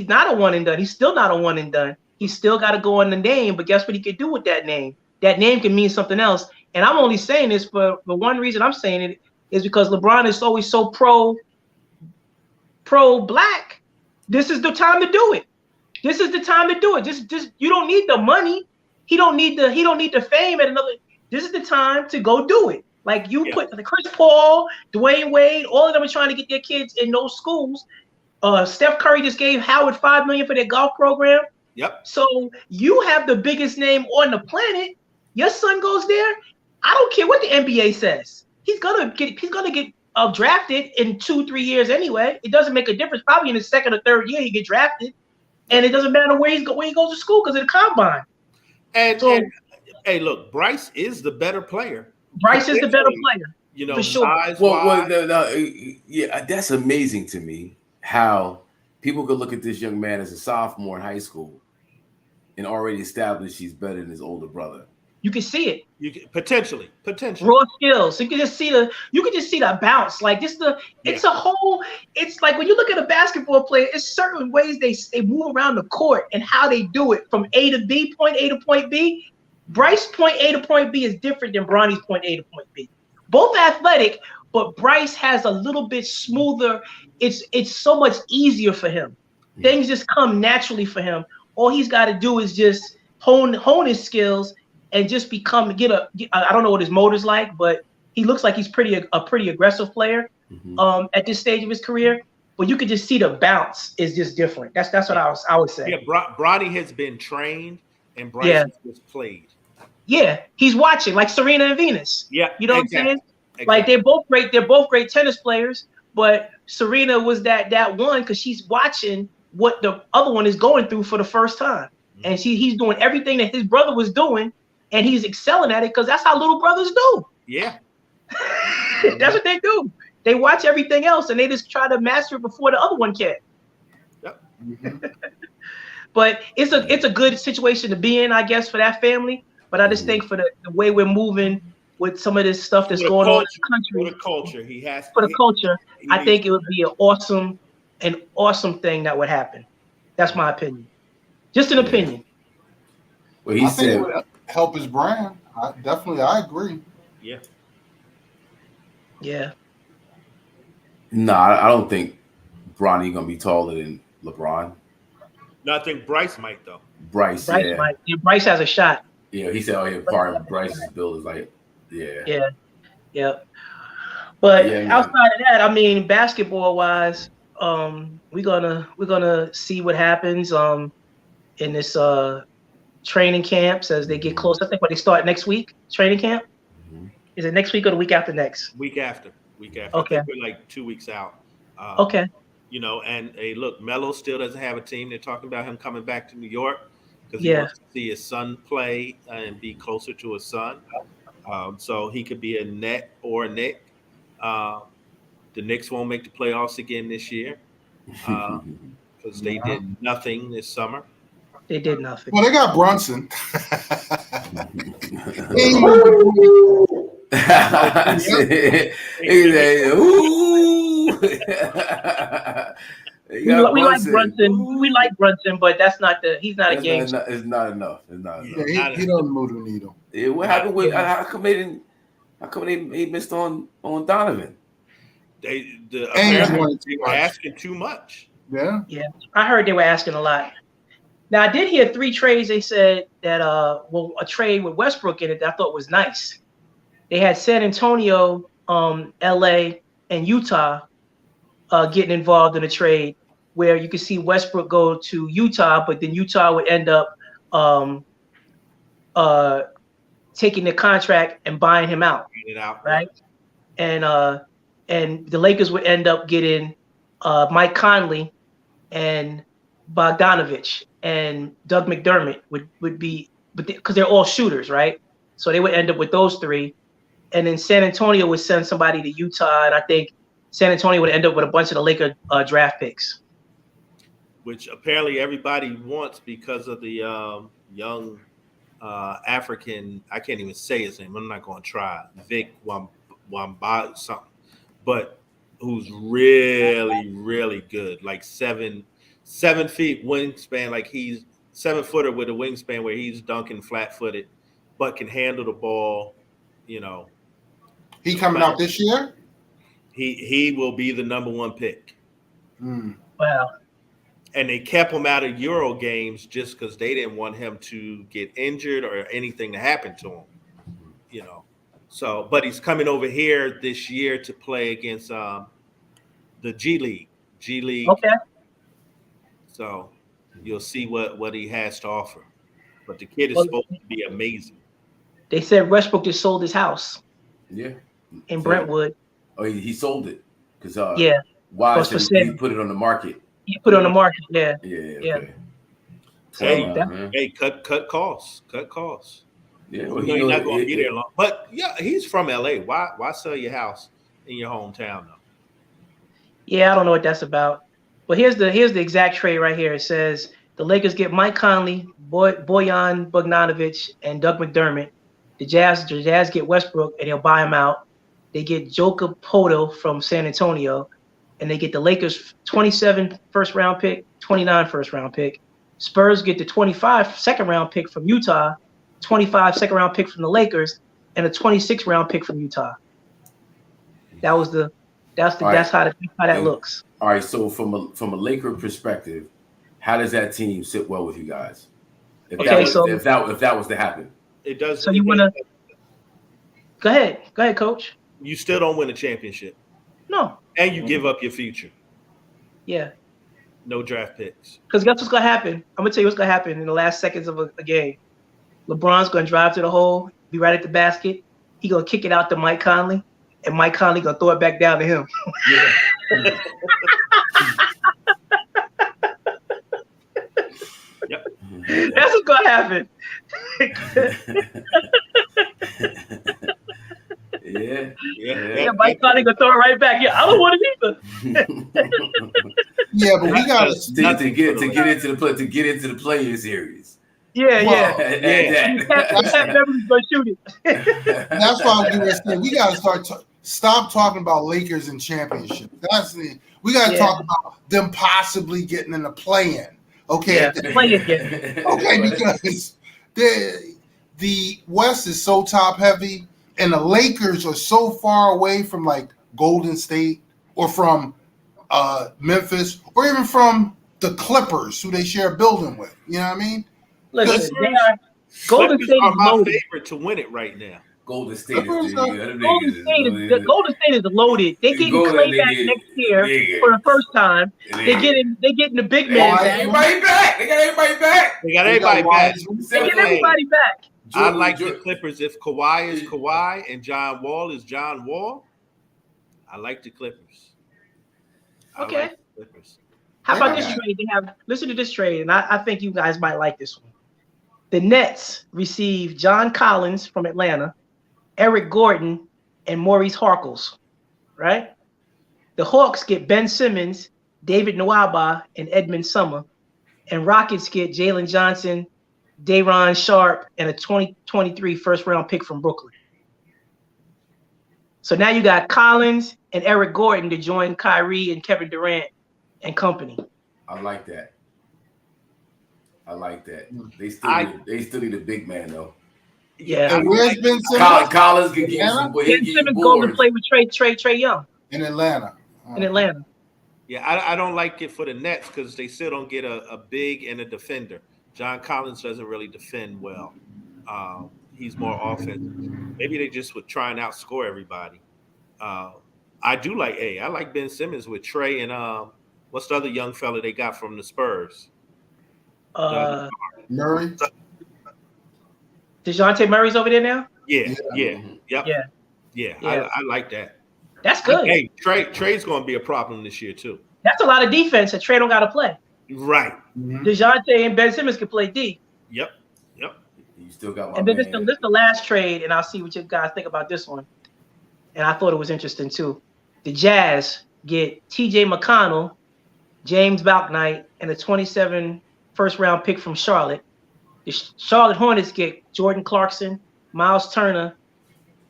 not a one and done. He's still not a one and done. He's still got to go on the name. But guess what he could do with that name? That name can mean something else. And I'm only saying this for the one reason I'm saying it is because LeBron is always so pro-black. This is the time to do it. This is the time to do it. Just you don't need the money. He don't need the fame at another. This is the time to go do it. Like you put the Chris Paul, Dwayne Wade, all of them are trying to get their kids in those schools. Steph Curry just gave Howard $5 million for their golf program. Yep. So you have the biggest name on the planet. Your son goes there. I don't care what the NBA says. He's gonna get drafted in 2-3 years anyway. It doesn't make a difference. Probably in his second or third year he get drafted, and it doesn't matter where he goes to school because of the combine. And hey, look, Bryce is the better player. Bryce is the better player, for sure. Yeah, that's amazing to me how people could look at this young man as a sophomore in high school and already establish he's better than his older brother. You can see it. You can, potentially. Raw skills. So you can just see the bounce. Like it's it's like when you look at a basketball player, it's certain ways they move around the court and how they do it from A to B, point A to point B. Bryce point A to point B is different than Bronny's point A to point B. Both athletic, but Bryce has a little bit smoother. It's so much easier for him. Things just come naturally for him. All he's got to do is just hone his skills and just I don't know what his motor's like, but he looks like he's a pretty aggressive player at this stage of his career. But you could just see the bounce is just different. That's what I would say. Yeah, Bronny has been trained and Bryce has just played. Yeah, he's watching like Serena and Venus. Yeah, you know what I'm saying? Exactly. Like they're both great. They're both great tennis players, but Serena was that one because she's watching what the other one is going through for the first time, and he's doing everything that his brother was doing, and he's excelling at it because that's how little brothers do. Yeah, that's what they do. They watch everything else and they just try to master it before the other one can. Yep. But it's a good situation to be in, I guess, for that family. But I just think for the way we're moving with some of this stuff that's going on in the country, for the culture, I think it would be an awesome thing that would happen. That's my opinion. Just an opinion. Well, he said it would help his brand. I agree. Yeah. Yeah. No, I don't think Bronny gonna be taller than LeBron. No, I think Bryce might though. Bryce might. Yeah, Bryce has a shot. Yeah, he said, "Oh yeah, part of Bryce's build is like, yeah." But outside of that, I mean, basketball wise, we're gonna see what happens in this training camps as they get close. I think when they start next week, training camp. Is it next week or the week after next? Week after. Okay. I think we're like 2 weeks out. Okay. You know, and hey, look, Melo still doesn't have a team. They're talking about him coming back to New York because he wants to see his son play and be closer to his son. So he could be a Net or a Knick. The Knicks won't make the playoffs again this year because they did nothing this summer. They did nothing. Well, they got Brunson. We like Brunson. We like Brunson, but he's not a game. It's not enough. It's not enough. He doesn't move the needle. Yeah, what happened with how come they missed on Donovan? They were asking too much. Yeah. Yeah. I heard they were asking a lot. Now I did hear 3 trades. They said that a trade with Westbrook in it that I thought was nice. They had San Antonio, LA, and Utah getting involved in a trade where you could see Westbrook go to Utah, but then Utah would end up taking the contract and buying him out. Right? And the Lakers would end up getting Mike Conley and Bogdanovich, and Doug McDermott would be, because they're all shooters, right? So they would end up with those 3. And then San Antonio would send somebody to Utah, and I think San Antonio would end up with a bunch of the Laker draft picks. Which apparently everybody wants because of the young African, I can't even say his name, I'm not going to try, Vic Wamba something, but who's really, really good, like 7 feet wingspan, like he's 7-footer with a wingspan where he's dunking flat-footed, but can handle the ball, you know. He coming out this year? He will be the number 1 pick. Wow. And they kept him out of Euro games just because they didn't want him to get injured or anything to happen to him, you know. So, but he's coming over here this year to play against the G League. Okay. So you'll see what he has to offer. But the kid is supposed to be amazing. They said Westbrook just sold his house. Yeah. In Brentwood. Oh, he sold it because why he put it on the market? He put it on the market. Yeah. Okay. Hey, cut costs. Cut costs. Yeah, well, he's not going to be there long. But yeah, he's from LA. Why sell your house in your hometown though? Yeah, I don't know what that's about. But here's the exact trade right here. It says the Lakers get Mike Conley, Bojan Bogdanovic, and Doug McDermott The Jazz get Westbrook and they'll buy him out. They get Joker Poto from San Antonio, and they get the Lakers 27 first round pick, 29 first round pick. Spurs get the 25 second round pick from Utah, 25 second round pick from the Lakers, and a 26 round pick from Utah. That's how that looks. All right, so from a Laker perspective, how does that team sit well with you guys? If that was to happen, it does. So you want to go ahead, Coach. You still don't win a championship. No. And you give up your future. Yeah. No draft picks. Because guess what's gonna happen? I'm gonna tell you what's gonna happen in the last seconds of a game. LeBron's gonna drive to the hole, be right at the basket. He gonna kick it out to Mike Conley, and Mike Conley gonna throw it back down to him. Yeah. Yep. That's what's gonna happen. Yeah. Mike Conley gonna throw it right back. Yeah, I don't want it either. Yeah, but we got to get into the play-in series. Yeah. That Beverly's gonna shoot it. That's why I'm saying we got to stop talking about Lakers and championships. We got to talk about them possibly getting in the play-in. Okay, yeah, the play-in game. Okay, because the West is so top heavy, and the Lakers are so far away from like Golden State or from Memphis or even from the Clippers, who they share a building with. You know what I mean? Listen, Golden State are my favorite to win it right now. Golden State is loaded. They getting Clay back next year for the first time. They getting the big man. Everybody back. They got everybody back. I like the Clippers if Kawhi is Kawhi and John Wall is John Wall. I like the Clippers. Okay. Like the Clippers. How about this trade? Listen to this trade, and I think you guys might like this one. The Nets receive John Collins from Atlanta, Eric Gordon, and Maurice Harkless, right? The Hawks get Ben Simmons, David Nwaba, and Edmund Summer, and Rockets get Jalen Johnson, Day'Ron Sharp, and a 2023 first-round pick from Brooklyn. So now you got Collins and Eric Gordon to join Kyrie and Kevin Durant and company. I like that. They still need a big man though. Yeah. And where's Ben Simmons? Collins can get some. Ben Simmons going to play with Trey Young in Atlanta. Yeah, I don't like it for the Nets because they still don't get a big and a defender. John Collins doesn't really defend well. He's more offensive. Maybe they just would try and outscore everybody. I do like I like Ben Simmons with Trey and what's the other young fella they got from the Spurs? Murray. DeJounte Murray's over there now? Yeah. I like that. That's good. Hey, Trey's going to be a problem this year too. That's a lot of defense that Trey don't got to play. Right. DeJounte and Ben Simmons can play D. Yep. You still got my and then man. this the last trade, and I'll see what you guys think about this one. And I thought it was interesting too. The Jazz get T.J. McConnell, James Bouknight, and a 27 first-round pick from Charlotte. The Charlotte Hornets get Jordan Clarkson, Miles Turner,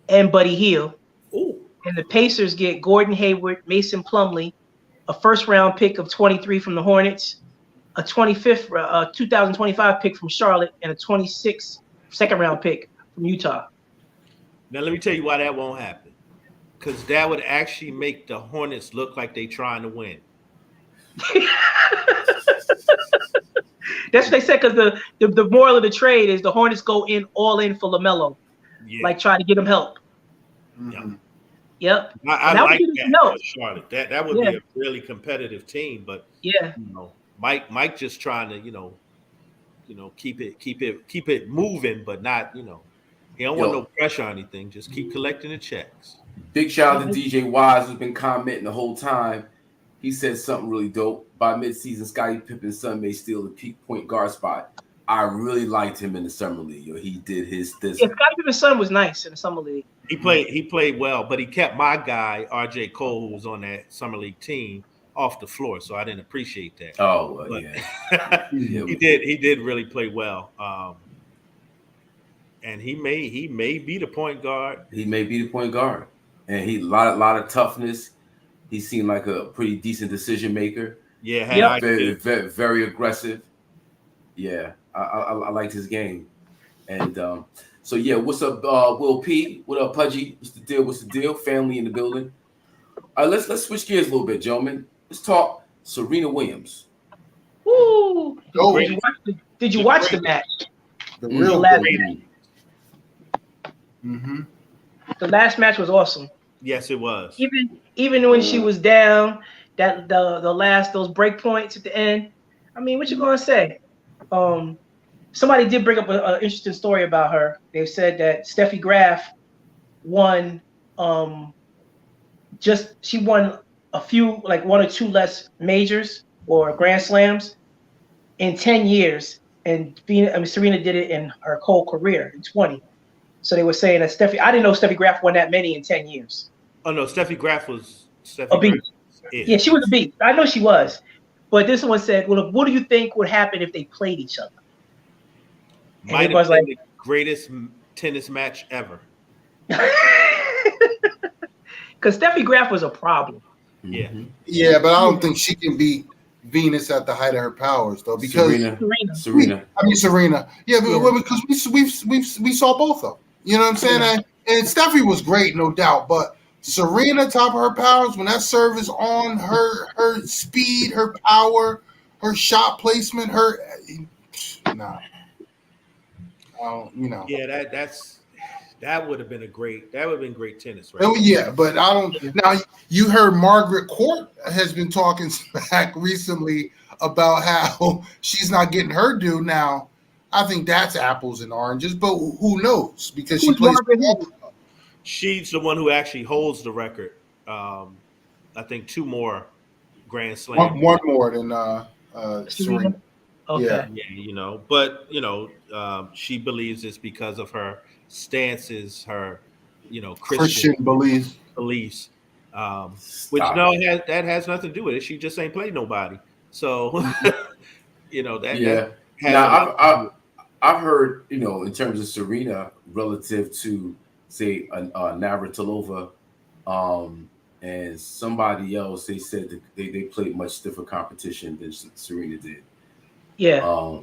and Buddy Hield. Ooh. And the Pacers get Gordon Hayward, Mason Plumlee, a first-round pick of 23 from the Hornets, a 2025 pick from Charlotte, and a 26 second-round pick from Utah. Now, let me tell you why that won't happen. Because that would actually make the Hornets look like they're trying to win. That's what they said, because the moral of the trade is the Hornets go all in for LaMelo. Yeah. Like try to get him help. Mm-hmm. Yep. I like that for Charlotte. That would be a really competitive team, but Mike just trying to keep it moving, but not he don't want no pressure or anything. Just keep collecting the checks. Big shout out to DJ Wise, who's been commenting the whole time. He said something really dope. By midseason, Scottie Pippen's son may steal the peak point guard spot. I really liked him in the summer league. He did his this. Yeah, Scottie Pippen's son was nice in the summer league. He played well, but he kept my guy RJ Cole, who was on that summer league team, off the floor. So I didn't appreciate that. Oh, well, yeah. He did really play well. and he may be the point guard. He may be the point guard, and he lot of toughness. He seemed like a pretty decent decision maker. Yeah, had very aggressive. Yeah, I liked his game, and so yeah. What's up, Will P? What up, Pudgy? What's the deal? What's the deal? Family in the building. All right, let's switch gears a little bit, gentlemen. Let's talk Serena Williams. Woo! Oh, Did you watch the match? the real last great. match. Mm-hmm. The last match was awesome. Yes, it was. Even when she was down, that the last those break points at the end. I mean, what you gonna say? Somebody did bring up an interesting story about her. They said that Steffi Graf won. She won a few, like 1 or 2 less majors or Grand Slams in 10 years, and Serena did it in her whole career in 20. So they were saying that I didn't know Steffi Graf won that many in 10 years. Oh no, Steffi Graf was A beast. Yeah, she was a beast. I know she was. But this one said, well, what do you think would happen if they played each other? Might have been the greatest tennis match ever. Because Steffi Graf was a problem. Yeah. Yeah, but I don't think she can beat Venus at the height of her powers, though. Because Serena. Serena. Yeah, because we saw both of them. You know what I'm saying? And Steffi was great, no doubt. But Serena, top of her powers, when that serve is on, her speed, her power, her shot placement, Yeah, that would have been great tennis, right? Oh yeah, but I don't. Now you heard Margaret Court has been talking back recently about how she's not getting her due. Now I think that's apples and oranges, but who knows? Because she plays. She's the one who actually holds the record. I think 2 more Grand Slams. One more than Serena. Okay. Yeah, but she believes it's because of her stances, her Christian beliefs. Which that has nothing to do with it. She just ain't played nobody. So that. Now I've heard in terms of Serena relative to say Navratilova, and somebody else. They said that they played much stiffer competition than Serena did. Yeah.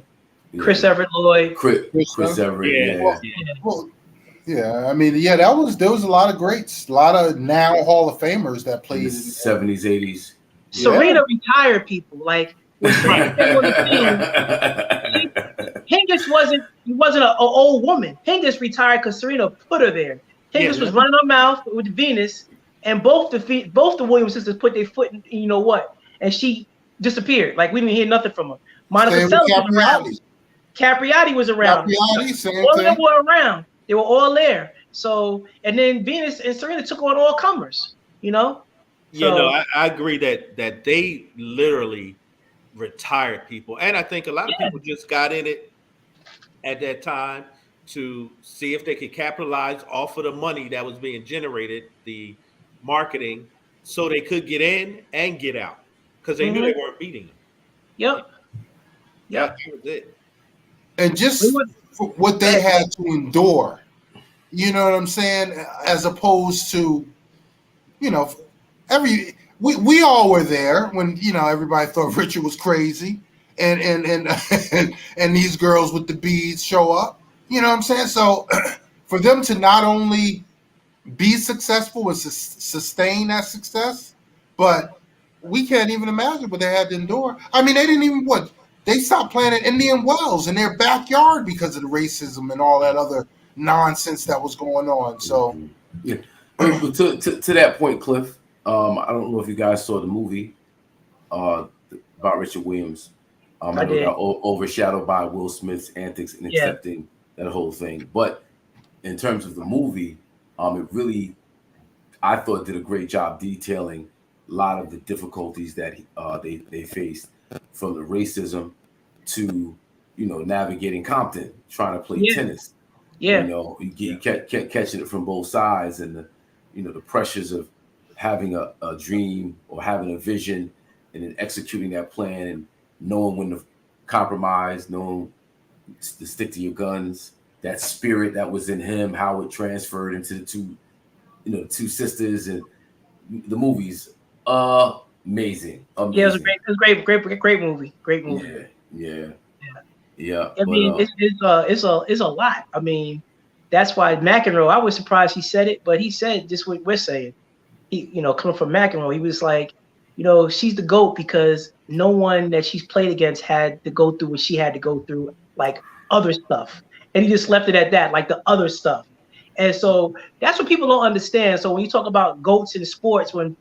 Chris Everett Lloyd. Chris Everett. Yeah. Well, yeah, I mean, there was a lot of greats, a lot of now Hall of Famers that played in the 70s, 80s. Serena retired people. Like when Serena came on the team, Hingis wasn't an old woman. Hingis retired because Serena put her there. Hingis was running her mouth with Venus, and both the Williams sisters put their foot in, and she disappeared. Like we didn't hear nothing from her. Monica Seles was around. Capriati was around. All of them were around. They were all there. So, and then Venus and Serena took on all comers, I agree that they literally retired people. And I think a lot of people just got in it at that time to see if they could capitalize off of the money that was being generated, the marketing, so they could get in and get out because they knew they weren't beating them. Yep. That was it. And just what they had to endure, you know what I'm saying? As opposed to, we all were there when everybody thought Richard was crazy, and these girls with the beads show up. You know what I'm saying? So for them to not only be successful and sustain that success, but we can't even imagine what they had to endure. I mean, they didn't even they stopped playing at Indian Wells in their backyard because of the racism and all that other nonsense that was going on. So, yeah. To that point, Cliff, I don't know if you guys saw the movie about Richard Williams. I did. Got overshadowed by Will Smith's antics in accepting that whole thing. But in terms of the movie, it really, I thought, did a great job detailing a lot of the difficulties that they faced, from the racism to navigating Compton, trying to play tennis. Yeah, you kept catching it from both sides, and the pressures of having a dream or having a vision and then executing that plan and knowing when to compromise, knowing to stick to your guns, that spirit that was in him, how it transferred into the two sisters and the movies. Amazing. Yeah, it was great movie. Great movie. Yeah. I mean, it's a lot. I mean, that's why McEnroe. I was surprised he said it, but he said just what we're saying. He, coming from McEnroe, he was like, she's the GOAT because no one that she's played against had to go through what she had to go through, like other stuff. And he just left it at that, like the other stuff. And so that's what people don't understand. So when you talk about GOATs in sports, when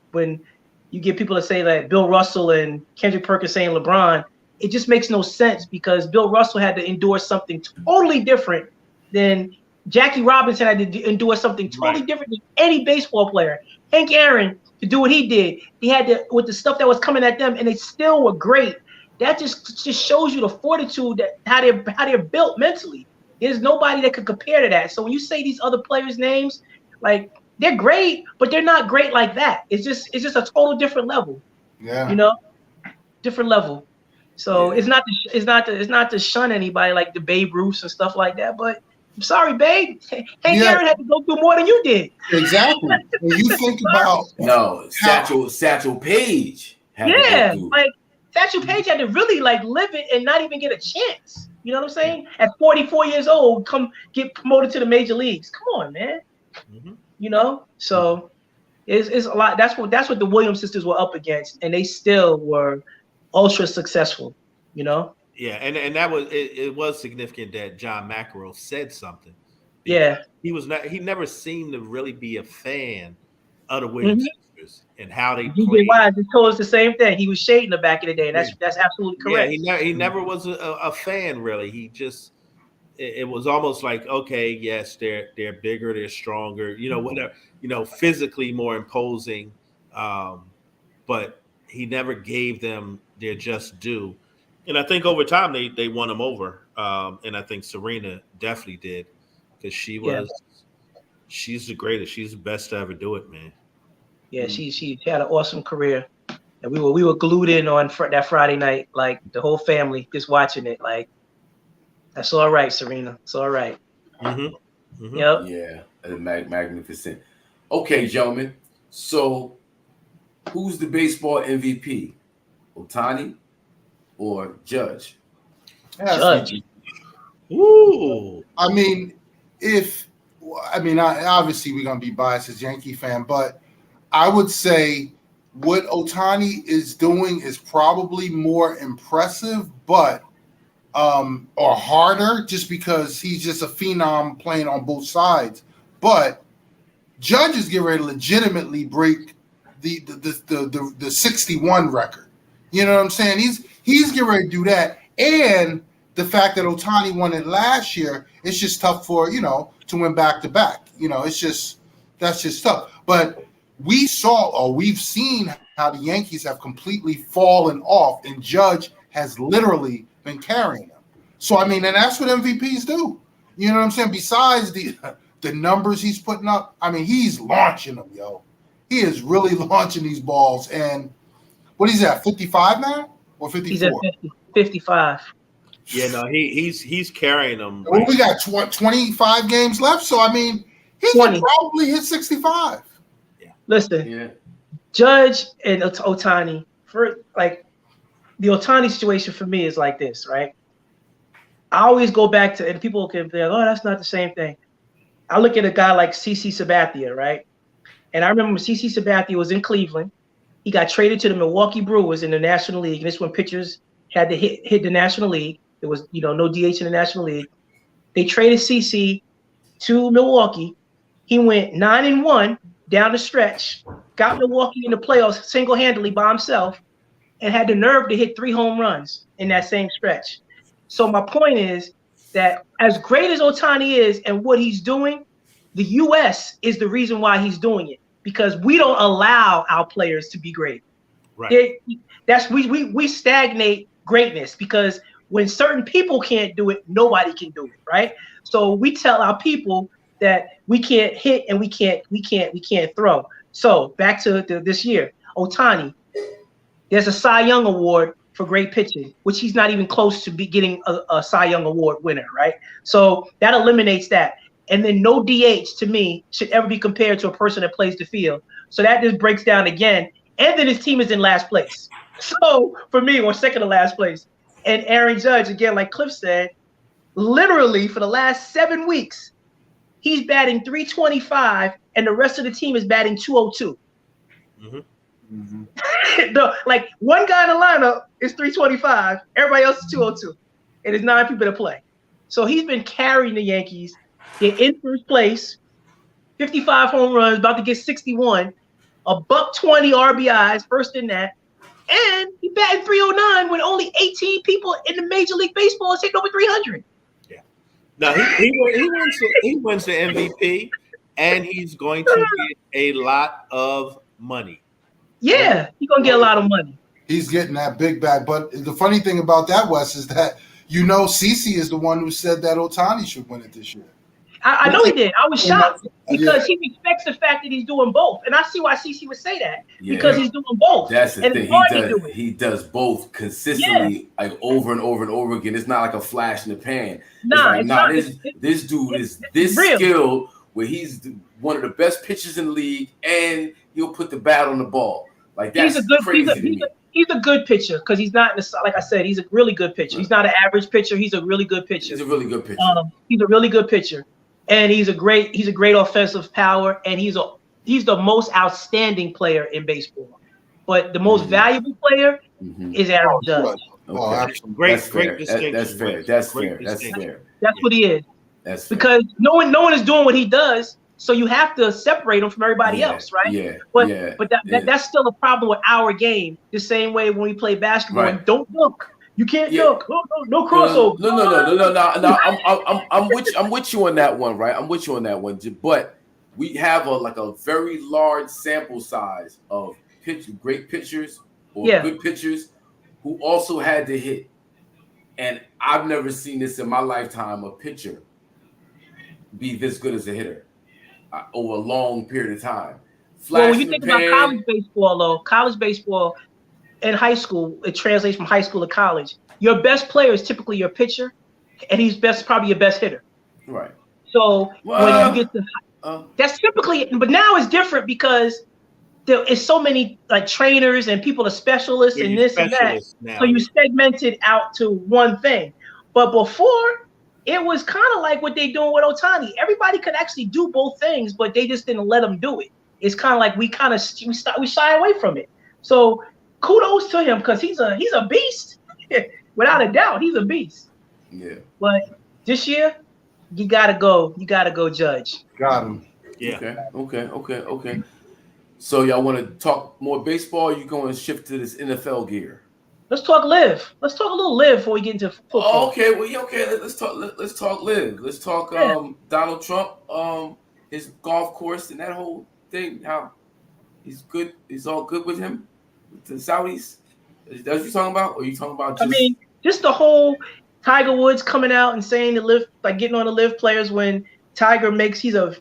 you get people to say that Bill Russell and Kendrick Perkins saying LeBron, it just makes no sense because Bill Russell had to endure something totally different than Jackie Robinson had to endure something totally different than any baseball player. Hank Aaron, to do what he did, he had to, with the stuff that was coming at them, and they still were great. That just shows you the fortitude that how they're built mentally. There's nobody that could compare to that. So when you say these other players' names, like they're great, but they're not great like that. It's just a total different level. Yeah. Different level. So it's not to shun anybody like the Babe Ruths and stuff like that. But I'm sorry, Babe. Hank Aaron had to go through more than you did. Exactly. When you think about Satchel Paige had to go through. Like Satchel Paige had to really like live it and not even get a chance. You know what I'm saying? At 44 years old, come get promoted to the major leagues. Come on, man. Mm-hmm. So it's a lot. That's what the Williams sisters were up against, and they still were ultra successful. Yeah, and that was it was significant that John McEnroe said something. Yeah, he never seemed to really be a fan of the Williams sisters and how they played. Wise just told us the same thing. He was shading her back in the day, and that's absolutely correct. Yeah, he never was a fan really. He just it was almost like, okay, yes, they're bigger, they're stronger, whatever, physically more imposing, but he never gave them their just due. And I think over time they won him over. And I think Serena definitely did because she's the greatest. She's the best to ever do it, man. Yeah, she had an awesome career. And we were glued in on that Friday night, like the whole family just watching it. Like, that's all right, Serena. It's all right. Mm-hmm. Mm-hmm. Yep. Yeah, magnificent. Okay, gentlemen. So who's the baseball MVP? Ohtani or Judge? Judge. Ooh. Obviously we're gonna be biased as Yankee fan, but I would say what Ohtani is doing is probably more impressive, but or harder, just because he's just a phenom playing on both sides. But Judge is getting ready to legitimately break the 61 record. You know what I'm saying? He's getting ready to do that, and the fact that Ohtani won it last year, it's just tough for to win back to back. That's just tough. But we've seen how the Yankees have completely fallen off, and Judge has literally been carrying them. So and that's what MVPs do. You know what I'm saying? Besides the numbers he's putting up, he's launching them, yo. He is really launching these balls. And what is that? 55 now or 54? He's at 55. Yeah, no, he's carrying them. Well, we got 25 games left, so he can probably hit 65. Yeah. Listen, Judge and Ohtani, for like the Ohtani situation for me is like this, right? I always go back to, and people can be like, oh, that's not the same thing. I look at a guy like CC Sabathia, right? And I remember when CC Sabathia was in Cleveland, he got traded to the Milwaukee Brewers in the National League. And this when pitchers had to hit the National League. There was, no DH in the National League. They traded CC to Milwaukee. He went 9-1 down the stretch, got Milwaukee in the playoffs single-handedly by himself, and had the nerve to hit 3 home runs in that same stretch. So my point is that as great as Ohtani is and what he's doing, the U.S. is the reason why he's doing it, because we don't allow our players to be great. Right. We stagnate greatness because when certain people can't do it, nobody can do it, right? So we tell our people that we can't hit and we can't throw. So back to this year, Ohtani, there's a Cy Young Award for great pitching, which he's not even close to be getting a Cy Young Award winner, right? So that eliminates that. And then no DH to me should ever be compared to a person that plays the field. So that just breaks down again. And then his team is in last place. So for me, or second to last place. And Aaron Judge, again, like Cliff said, literally for the last 7 weeks, he's batting 325 and the rest of the team is batting 202. Mm-hmm. No, like one guy in the lineup is 325, everybody else is 202, and there's 9 people to play. So he's been carrying the Yankees. They're in first place, 55 home runs, about to get 61, a $120 RBIs, first in that, and he batted 309 when only 18 people in the Major League Baseball is hitting over 300. Yeah, no, he wins the MVP, and he's going to get a lot of money. Yeah, he's gonna get a lot of money. He's getting that big bag. But the funny thing about that, Wes, is that CeCe is the one who said that Ohtani should win it this year. I know he did. I was shocked because he respects the fact that he's doing both, and I see why CeCe would say that because he's doing both. That's the and thing. He does both consistently, like over and over and over again. It's not like a flash in the pan. This dude is this skilled where he's one of the best pitchers in the league, and he'll put the bat on the ball. Like that's crazy. He's a good pitcher because he's not like I said. He's a really good pitcher. He's not an average pitcher. He's a really good pitcher. He's a really good pitcher. He's a really good pitcher. And he's a great offensive power, and he's the most outstanding player in baseball. But the most valuable player is Aaron Judge. Okay. Great distinction. That's fair. That's fair. That's what he is. That's fair. Because no one is doing what he does, so you have to separate him from everybody else, right? Yeah. But that's still a problem with our game. The same way when we play basketball, and don't dunk. You can't dunk. No crossover. No. I'm with you on that one, right? I'm with you on that one. But we have a very large sample size of great pitchers or good pitchers who also had to hit. And I've never seen this in my lifetime, a pitcher be this good as a hitter over a long period of time. Well, when you think about college baseball in high school, it translates from high school to college. Your best player is typically your pitcher, and he's probably your best hitter. Right. So when you get that's typically, but now it's different because there is so many like trainers and people are specialists and this and that. Now. So you segment it out to one thing. But before, it was kind of like what they're doing with Ohtani. Everybody could actually do both things, but they just didn't let them do it. It's kind of like we shy away from it. So kudos to him because he's a beast. Without a doubt, he's a beast. Yeah. But this year, you gotta go Judge. Got him. Yeah. Okay. So y'all want to talk more baseball? Or you going to shift to this NFL gear? Let's talk live. Let's talk a little live before we get into football. Oh, okay. Well, okay. Let's talk live. Let's talk Donald Trump, his golf course and that whole thing. How he's good. He's all good with him. With the Saudis. Is that what you're talking about? Or are you talking about just the whole Tiger Woods coming out and saying getting on the live players when Tiger he's a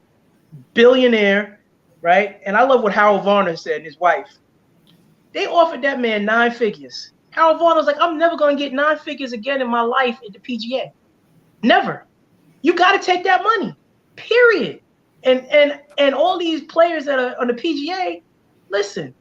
billionaire, right? And I love what Harold Varner said and his wife. They offered that man 9 figures. Harold Varner was like, I'm never going to get 9 figures again in my life at the PGA. Never. You got to take that money, period. And all these players that are on the PGA, listen,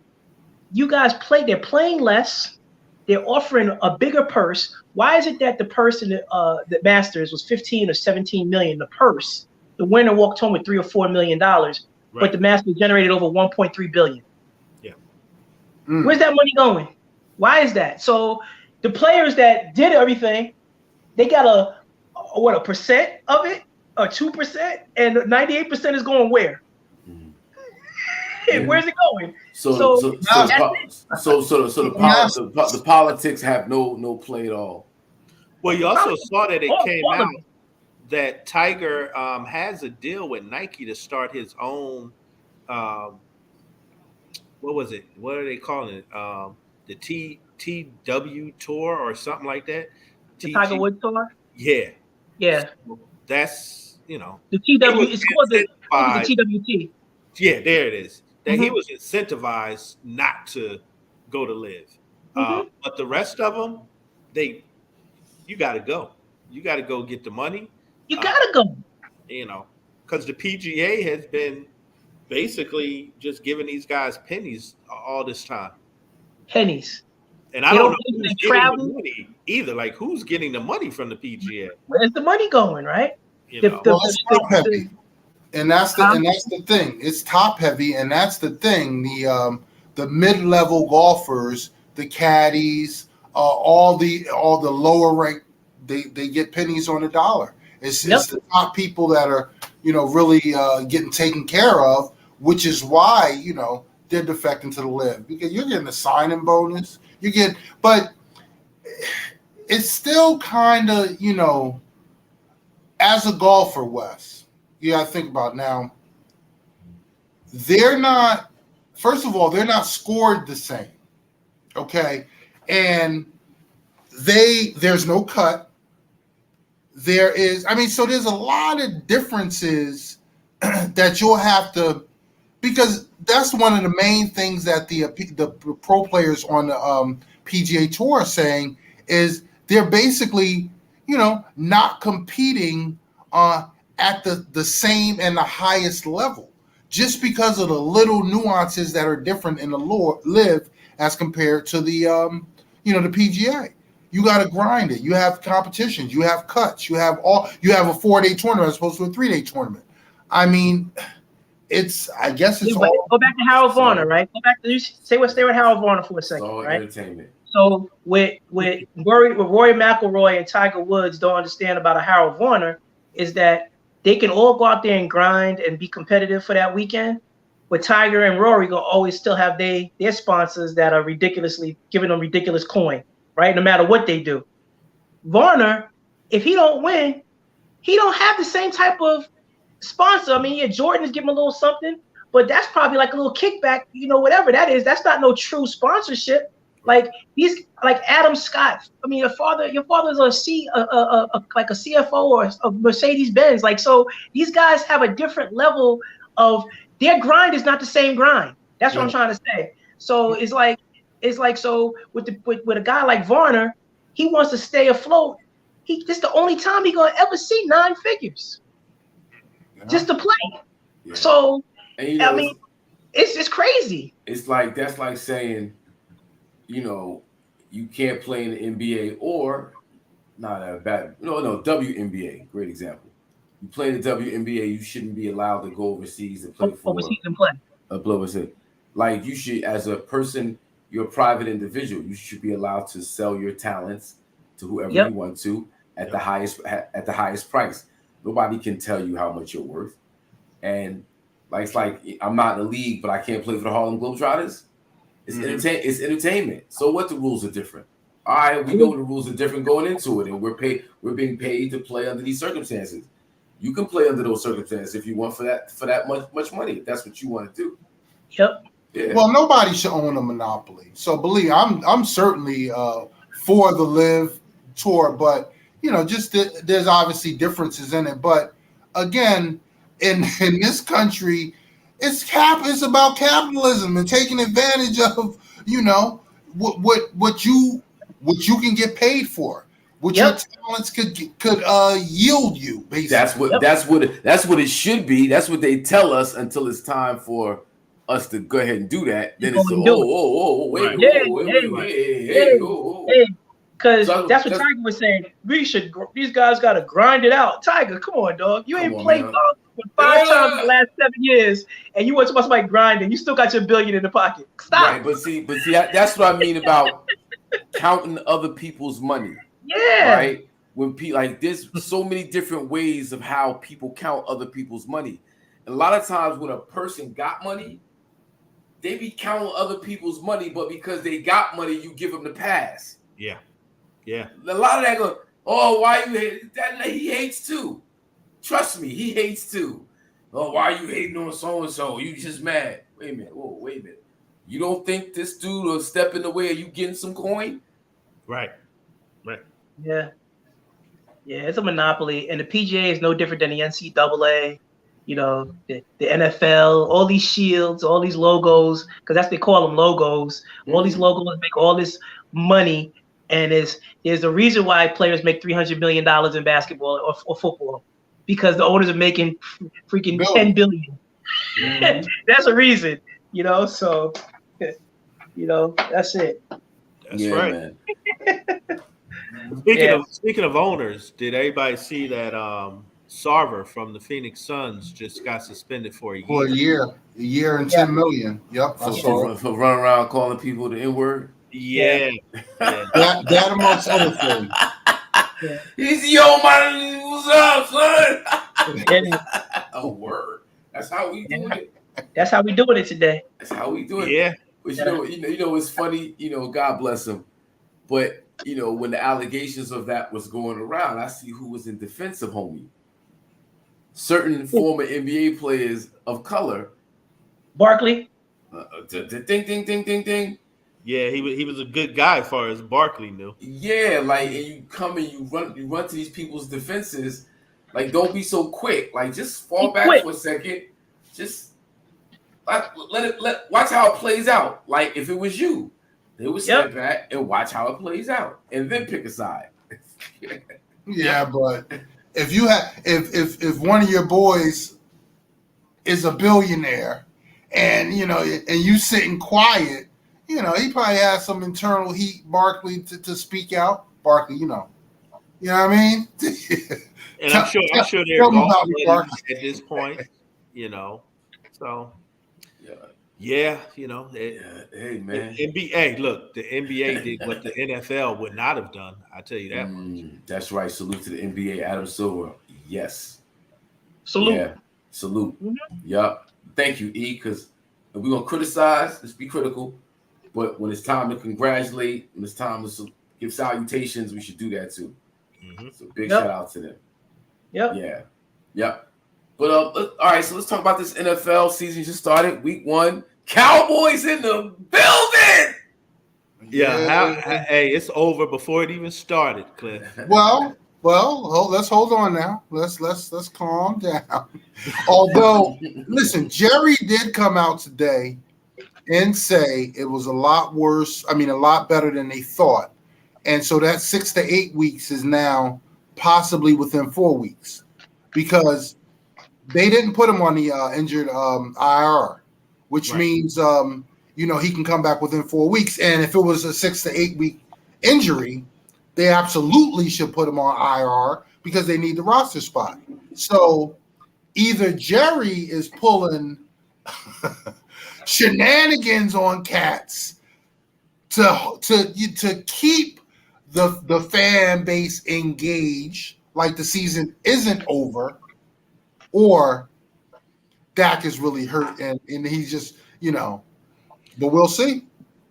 you guys they're playing less. They're offering a bigger purse. Why is it that the purse in the Masters was 15 or 17 million? The purse, the winner walked home with $3 or $4 million, but the Masters generated over 1.3 billion. Yeah. Where's that money going? Why is that? So the players that did everything, they got a percent of it, or 2%, and 98% is going where? Where's it going? So the politics have no play at all. Well, you also saw that it came out that Tiger has a deal with Nike to start his own. What was it? What are they calling it? The TW Tour or something like that. The Tiger Woods Tour. Yeah. So that's the TW. It's called the TWT. Yeah, there it is. That he was incentivized not to go to live. But the rest of them, you got to go. You got to go get the money. You gotta go. You know, because the PGA has been basically just giving these guys pennies all this time. Pennies. And I don't know who's getting the money either. Like, who's getting the money from the PGA? Where's the money going, right? It's top heavy, and that's the thing. It's top heavy, and that's the thing. The mid-level golfers, the caddies, all the lower rank, they get pennies on the dollar. It's the top people that are really getting taken care of, which is why they're defecting to the live, because you're getting a signing bonus. But it's still kind of, as a golfer, Wes, you got to think about now, they're not scored the same. Okay. And there's no cut. So there's a lot of differences that you'll have to, because that's one of the main things that the pro players on the PGA Tour are saying is they're basically, not competing at the same and the highest level, just because of the little nuances that are different in the live as compared to the the PGA. You got to grind it. You have competitions. You have cuts. You have a 4-day tournament as opposed to a 3-day tournament. I mean, I guess it's all. Go back to Harold Varner, right? Go back to stay with Harold Varner for a second, right? Entertainment. So with Rory McIlroy and Tiger Woods don't understand about a Harold Varner is that they can all go out there and grind and be competitive for that weekend, but Tiger and Rory gonna always still have their sponsors that are ridiculously giving them ridiculous coin, right? No matter what they do. Varner, if he don't win, he don't have the same type of sponsor. I mean, yeah, Jordan is giving him a little something, but that's probably like a little kickback, whatever that is. That's not no true sponsorship. Like he's like Adam Scott. I mean, your father's like a CFO or a Mercedes Benz. Like, so these guys have a different level of their grind is not the same grind. That's what I'm trying to say. So it's like so with a guy like Varner, he wants to stay afloat. This is the only time he gonna ever see 9 figures. Just to play. Yeah. So I mean, it's just crazy. It's like that's like saying, you can't play in the NBA or WNBA. Great example. You play in the WNBA, you shouldn't be allowed to go overseas and play overseas. Like you should, as a person, you're a private individual. You should be allowed to sell your talents to whoever you want to at the highest price. Nobody can tell you how much you're worth. And it's like I'm not in the league, but I can't play for the Harlem Globetrotters. It's it's entertainment. So what? The rules are different. All right, we know the rules are different going into it, and we're being paid to play under these circumstances. You can play under those circumstances if you want for that much money, if that's what you want to do. Yep. Yeah. Well, nobody should own a monopoly. So believe me, I'm certainly for the live tour, but there's obviously differences in it. But again, in this country, it's about capitalism and taking advantage of what you can get paid for, what your talents could yield you. Basically, that's what it should be. That's what they tell us until it's time for us to go ahead and do that. Then it's wait. Because that's what Tiger was saying. These guys got to grind it out. Tiger, come on, dog. You ain't played golf for 5 times in the last 7 years, and you want somebody grinding. You still got your $1 billion in the pocket. Stop. Right, but see, that's what I mean about counting other people's money. Yeah. Right. When there's so many different ways of how people count other people's money. And a lot of times when a person got money, they be counting other people's money, but because they got money, you give them the pass. Yeah. Yeah. A lot of that go, oh, why you hate that? He hates too. Trust me, he hates too. Oh, why you hating on so-and-so? You just mad. Wait a minute. You don't think this dude will step in the way of you getting some coin? Right. Yeah. Yeah, it's a monopoly. And the PGA is no different than the NCAA, the NFL, all these shields, all these logos, because that's what they call them, logos. All these logos make all this money, and there's a reason why players make $300 million in basketball or football, because the owners are making freaking $10 billion. Mhm. That's a reason, So, that's it. That's Yeah, right. man. Speaking of owners, did everybody see that Sarver from the Phoenix Suns just got suspended for a For year? a year and Yeah. 10 million. Yep, I saw it. For running around calling people the N word. Yeah. That amongst other things. Yeah. He's yo man, what's up, son? Yeah. A word. That's how we doing it. That's how we doing it today. That's how we do it. Yeah. But it's funny. God bless him. But when the allegations of that was going around, I see who was in defense of homie. Certain former NBA players of color. Barkley. Ding, ding, ding, ding, ding. Yeah, he was a good guy as far as Barkley knew. Yeah, like, and you come and you run to these people's defenses. Like, don't be so quick. Like, just fall back for a second. Just watch how it plays out. Like, if it was you, they would step back and watch how it plays out, and then pick a side. Yeah, but if one of your boys is a billionaire, and you sitting quiet, he probably has some internal heat, Barkley, to speak out. Barkley, you know what I mean? And I'm sure they're golf buddies at this point, So yeah, Hey man, NBA. Look, the NBA did what the NFL would not have done. I tell you that much. That's right. Salute to the NBA, Adam Silver. Yes. Salute. Yeah. Salute. Mm-hmm. Yup. Thank you, E. Because if we're gonna criticize, let's be critical. But when it's time to congratulate, when it's time to give salutations, we should do that too. Mm-hmm. So big shout out to them. Yep. Yeah. Yep. But all right, so let's talk about this NFL season just started, week 1. Cowboys in the building. Yeah. Hey, it's over before it even started, Cliff. Well, let's hold on now. Let's calm down. Although, listen, Jerry did come out today and say it was a lot worse. I mean, a lot better than they thought. And so that 6 to 8 weeks is now possibly within 4 weeks, because they didn't put him on the injured IR, which means he can come back within 4 weeks. And if it was a 6 to 8 week injury, they absolutely should put him on IR because they need the roster spot. So either Jerry is pulling shenanigans on cats to keep the fan base engaged, like the season isn't over, or Dak is really hurt and he's just, but we'll see.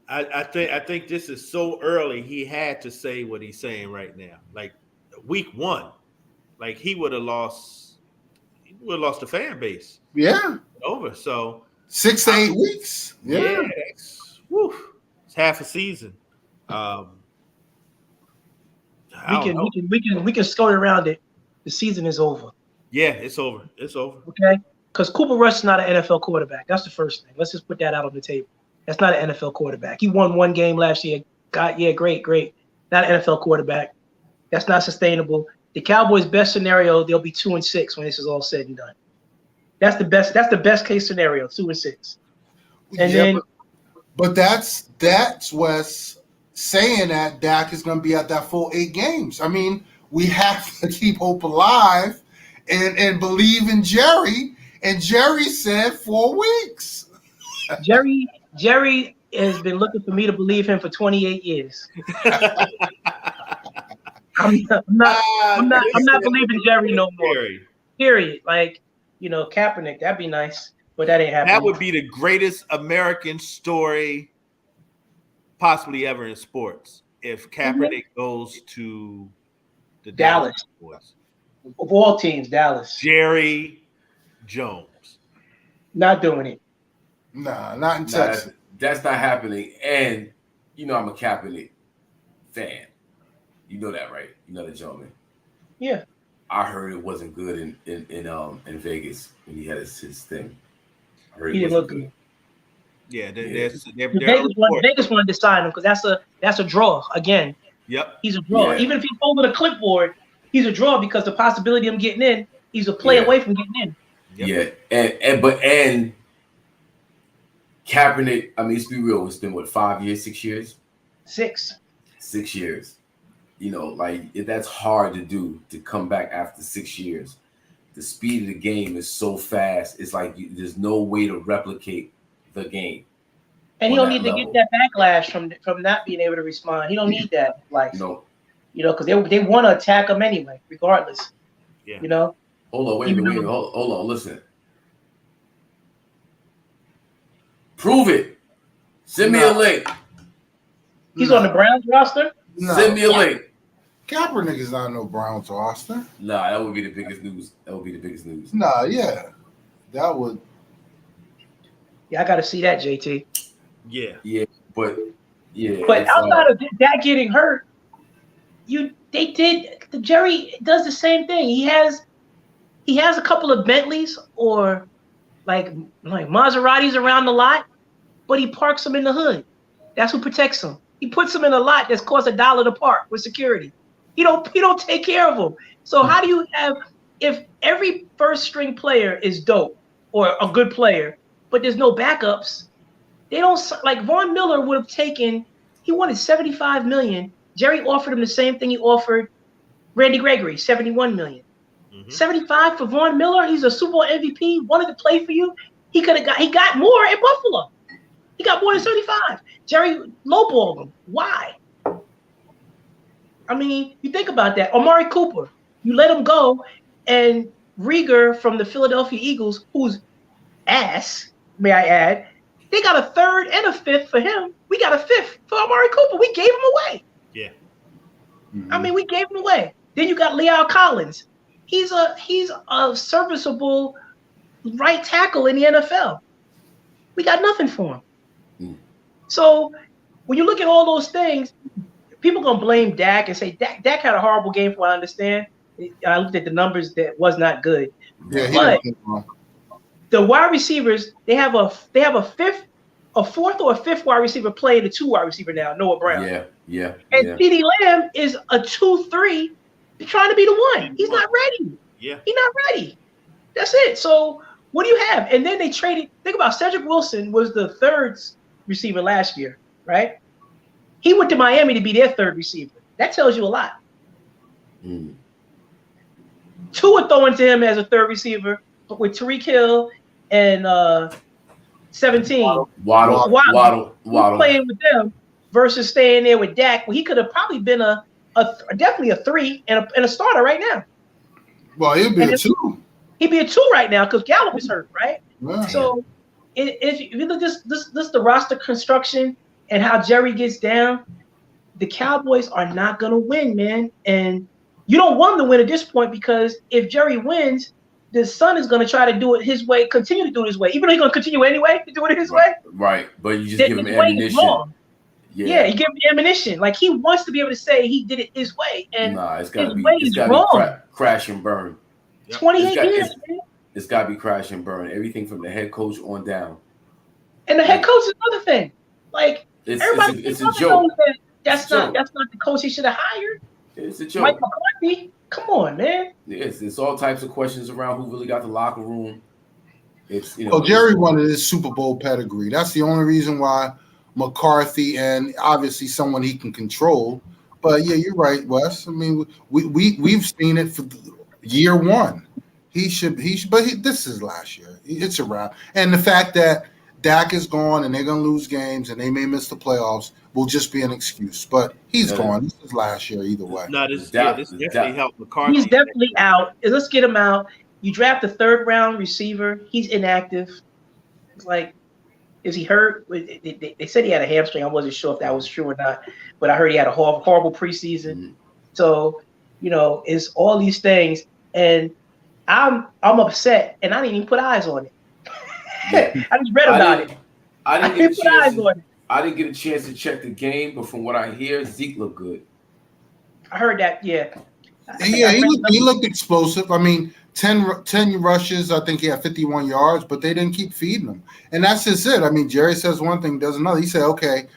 I think this is so early. He had to say what he's saying right now. Like week 1, like he would have lost the fan base. Yeah. Over. So 6 to 8 weeks. Yeah. It's half a season. We can skirt around it. The season is over. Yeah, it's over. It's over. Okay, because Cooper Rush is not an NFL quarterback. That's the first thing. Let's just put that out on the table. That's not an NFL quarterback. He won 1 game last year. Great. Not an NFL quarterback. That's not sustainable. The Cowboys' best scenario, they'll be 2-6 when this is all said and done. That's the best. That's the best case scenario, 2-6. And but that's Wes saying that Dak is going to be at that full 8 games. I mean, we have to keep hope alive and believe in Jerry. And Jerry said 4 weeks. Jerry has been looking for me to believe him for 28 years. I'm not believing Jerry no more. Period. Like, Kaepernick, that'd be nice, but that ain't happening. That would be the greatest American story possibly ever in sports if Kaepernick goes to the Dallas Cowboys. Of all teams, Dallas. Jerry Jones. Not doing it. Nah, not in Texas. That's not happening. And I'm a Kaepernick fan. You know that, right? You know the gentleman. Yeah. I heard it wasn't good in Vegas when he had his thing. I heard he didn't look good. Yeah, Vegas wanted to sign him because that's a draw again. Yep, he's a draw. Even if he's holding a clipboard, he's a draw because the possibility of him getting in, he's a play away from getting in. Yep. Yeah, and Kaepernick. I mean, let's be real. It's been what, 5 years, 6 years? 6 years. You know, like that's hard to do, to come back after 6 years. The speed of the game is so fast. It's like there's no way to replicate the game. And he don't need to get that backlash from not being able to respond. He don't need that. Like, no. You know, because they want to attack him anyway, regardless. Yeah. You know? Hold on, wait a minute. Hold on, listen. Prove it. Send me a link. He's on the Browns roster? No. Send me a link. Kaepernick is not no Browns roster. Nah, that would be the biggest news. Nah, yeah. That would. Yeah, I got to see that, JT. Yeah. Yeah, but outside of that getting hurt, Jerry does the same thing. He has a couple of Bentleys or like Maseratis around the lot, but he parks them in the hood. That's who protects him. He puts them in a lot that's cost $1 to park with security. He don't take care of them. So how do you have, if every first string player is dope or a good player, but there's no backups? They don't, like Von Miller would have taken. He wanted $75 million. Jerry offered him the same thing he offered Randy Gregory, $71 million. 75 for Von Miller. He's a Super Bowl MVP. Wanted to play for you. He got more in Buffalo. He got more than 75. Jerry lowballed him. Why? I mean, you think about that. Amari Cooper, you let him go, and Rieger from the Philadelphia Eagles, who's ass, may I add, they got a third and a fifth for him. We got a fifth for Amari Cooper. We gave him away. Yeah. I mean, we gave him away. Then you got La'el Collins. He's a serviceable right tackle in the NFL. We got nothing for him. So when you look at all those things, people gonna blame Dak and say Dak had a horrible game. From what I understand, I looked at the numbers, that was not good. Yeah, but the wide receivers, they have a fourth or a fifth wide receiver playing the 2 wide receiver now, Noah Brown. Yeah. And CeeDee Lamb is a 2-3, trying to be the 1. He's not ready. Yeah. He's not ready. That's it. So what do you have? And then they traded. Think about Cedric Wilson was the 3rd receiver last year, right? He went to Miami to be their 3rd receiver. That tells you a lot. Tua throwing to him as a 3rd receiver with Tyreek Hill and 17. Waddle playing with them versus staying there with Dak. Well, he could have probably been definitely a 3 and a starter right now. Well, he'd be a 2. He'd be a 2 right now because Gallup is hurt, right? Yeah. So if you look at this the roster construction and how Jerry gets down, the Cowboys are not gonna win, man. And you don't want them to win at this point because if Jerry wins, the son is gonna try to do it his way, continue to do it his way, even though he's gonna continue anyway to do it his way. Right, but you just give him ammunition. Yeah, you give him ammunition. Like he wants to be able to say he did it his way, and it's gotta be crash and burn. 28 years, man. It's gotta be crash and burn. Everything from the head coach on down. And the head coach is another thing. Like it's a joke. That's not the coach he should have hired. It's a joke. Mike McCarthy, come on, man. It's all types of questions around who really got the locker room. It's Jerry wanted his Super Bowl pedigree. That's the only reason why McCarthy, and obviously someone he can control. But yeah, you're right, Wes. I mean, we've seen it for year 1. He should, but this is last year. It's a wrap. And the fact that Dak is gone and they're gonna lose games and they may miss the playoffs will just be an excuse. But he's gone. This is last year either way. No, this definitely helped McCarthy. He's definitely out. Let's get him out. You draft a 3rd round receiver. He's inactive. It's like, is he hurt? They said he had a hamstring. I wasn't sure if that was true or not, but I heard he had a horrible preseason. So, it's all these things, and I'm upset, and I didn't even put eyes on it. I just read about it. I didn't get a chance to check the game, but from what I hear, Zeke looked good. I heard that. Yeah. Yeah, he looked explosive. I mean, 10 rushes. I think he had 51 yards, but they didn't keep feeding him. And that's just it. I mean, Jerry says one thing, does another. He said, okay,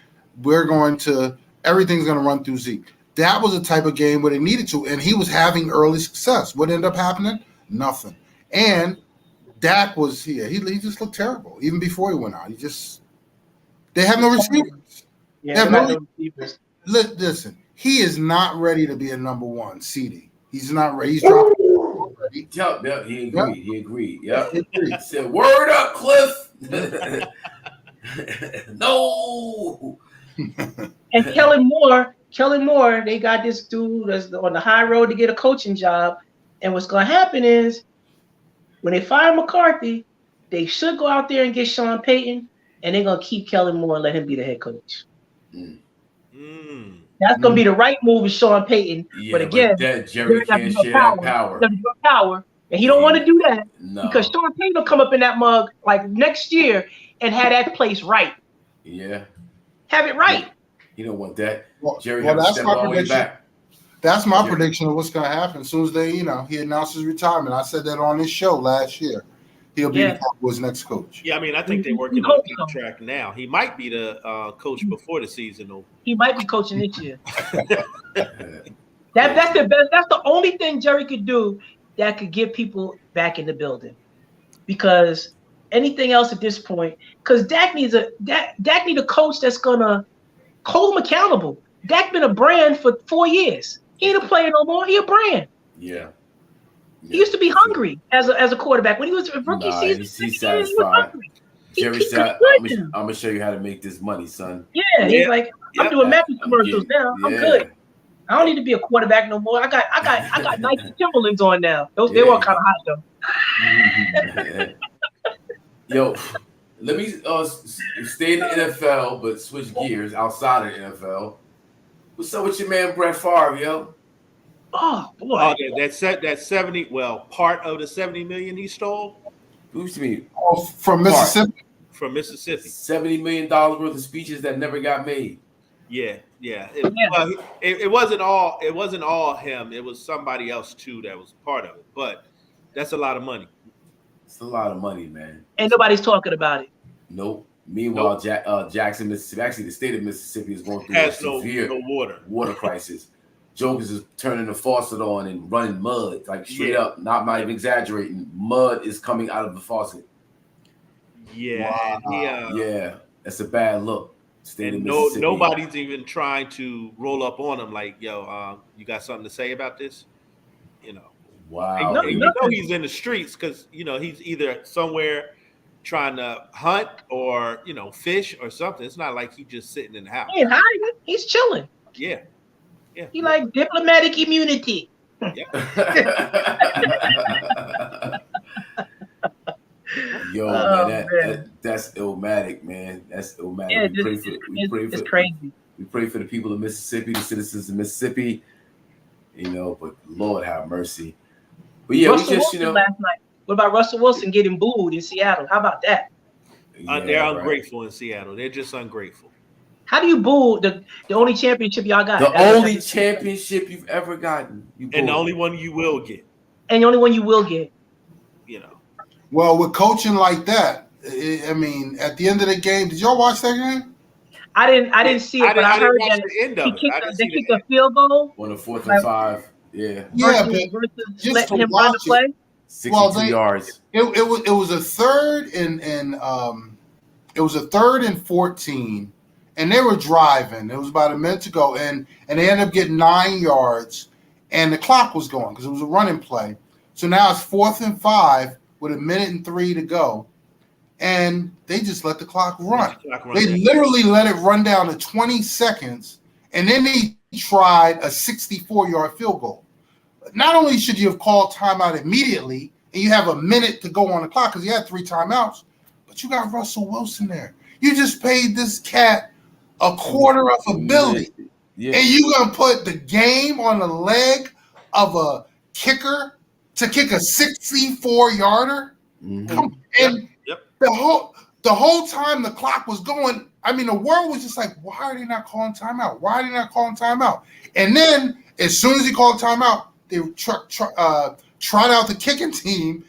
everything's going to run through Zeke. That was a type of game where they needed to, and he was having early success. What ended up happening? Nothing. And Dak was here. He just looked terrible, even before he went out. They have no receivers. Yeah, they have no receivers. Listen, he is not ready to be a number one CD. He's not ready. He's dropping already. Yep, he agreed. He agreed. Yep. He said, "Word up, Cliff." No. And Kellen Moore, they got this dude that's on the high road to get a coaching job. And what's going to happen is when they fire McCarthy, they should go out there and get Sean Payton, and they're going to keep Kellen Moore and let him be the head coach. That's going to be the right move with Sean Payton. Yeah, but again, Jerry can't share that power. And he don't want to do that No. because Sean Payton will come up in that mug like next year and have that place right. Yeah. Have it right. He don't want that. Jerry well, has to step all the way back. That's my prediction of what's going to happen. As soon as he announced his retirement. I said that on this show last year. He'll be the Cowboys' next coach. Yeah, I mean, I think they're working on a contract now. He might be the coach before the season over. He might be coaching this year. That's the best. That's the only thing Jerry could do that could get people back in the building. Because anything else at this point, because Dak needs a coach that's gonna hold him accountable. Dak been a brand for 4 years. He ain't a player no more. He a brand. Yeah. He used to be hungry as a quarterback when he was a rookie season. He's satisfied. Jerry said, "I'm gonna show you how to make this money, son." Yeah, he's like, I'm doing Matthew commercials now. I'm good. I don't need to be a quarterback no more. I got Nike Timberlands on now. They were kind of hot though. Yo, let me stay in the NFL, but switch gears outside of the NFL. What's up with your man Brett Favre, yo? Oh boy, that 70. Well, part of the 70 million he stole. Who's to me? From Mississippi. From Mississippi. $70 million worth of speeches that never got made. Yeah. It wasn't all him. It was somebody else too that was part of it. But that's a lot of money. It's a lot of money, man. Ain't nobody's talking about it. Nope. Meanwhile, Jackson, Mississippi, actually the state of Mississippi is going through a severe water crisis. Jokers is turning the faucet on and running mud, like straight up, not even exaggerating. Mud is coming out of the faucet. Yeah. Wow. Yeah, that's a bad look. And nobody's even trying to roll up on him like, yo, you got something to say about this? Wow. You know he's in the streets because, he's either somewhere trying to hunt or, fish or something. It's not like he's just sitting in the house. He ain't hiding. He's chilling. Yeah. He like diplomatic immunity. Yo, man, that's illmatic, man. That's illmatic. Yeah, It's crazy. We pray for the people of Mississippi, the citizens of Mississippi. But Lord have mercy. But yeah, Russell Wilson last night. What about Russell Wilson getting booed in Seattle? How about that? They're ungrateful in Seattle. They're just ungrateful. How do you boo the only championship y'all got? The only championship you've ever gotten. And the only one you will get. And the only one you will get. Well, with coaching like that, I mean, at the end of the game, did y'all watch that game? I didn't see it, but I heard that they kicked a field goal on the 4th and 5. Yeah. Yeah, versus just letting to him run the watch play. 62 yards. It was a third and 14, and they were driving. It was about a minute to go, and they ended up getting 9 yards, and the clock was going because it was a running play. So now it's 4th and 5 with a minute and 3 to go, and they just let the clock run. They literally let it run down to 20 seconds, and then they tried a 64-yard field goal. Not only should you have called timeout immediately, and you have a minute to go on the clock because you had 3 timeouts, but you got Russell Wilson there. You just paid this cat $250 million, and you gonna put the game on the leg of a kicker to kick a 64-yarder? Mm-hmm. The whole time the clock was going, I mean, the world was just like, why are they not calling timeout? Why are they not calling timeout? And then as soon as he called timeout, they trot out the kicking team,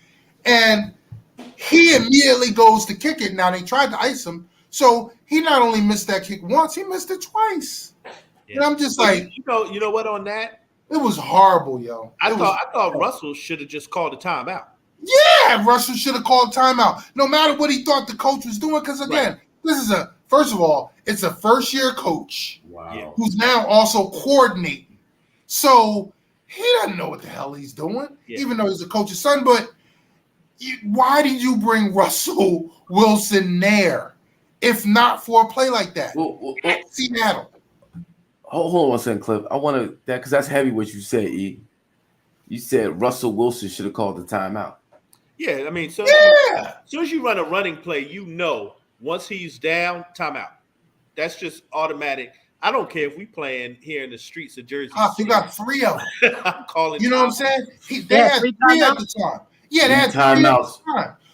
and he immediately goes to kick it. Now they tried to ice him, so he not only missed that kick once, he missed it twice. Yeah. And I'm just like, you know what? On that, it was horrible, yo. I thought Russell should have just called a timeout. Yeah, Russell should have called timeout, no matter what he thought the coach was doing. Because again, this is first of all, it's a first-year coach who's now also coordinating. So he doesn't know what the hell he's doing, even though he's a coach's son. But why did you bring Russell Wilson there, if not for a play like that? Seattle. Hold on one second, Cliff. I want to that because that's heavy what you said, E. You said Russell Wilson should have called the timeout. Yeah, I mean, as soon as you run a running play, you know once he's down, timeout. That's just automatic. I don't care if we playing here in the streets of Jersey. You got 3 of them. I'm calling. You know what I'm saying? They had 3 at the time. Yeah, they had 3 timeouts.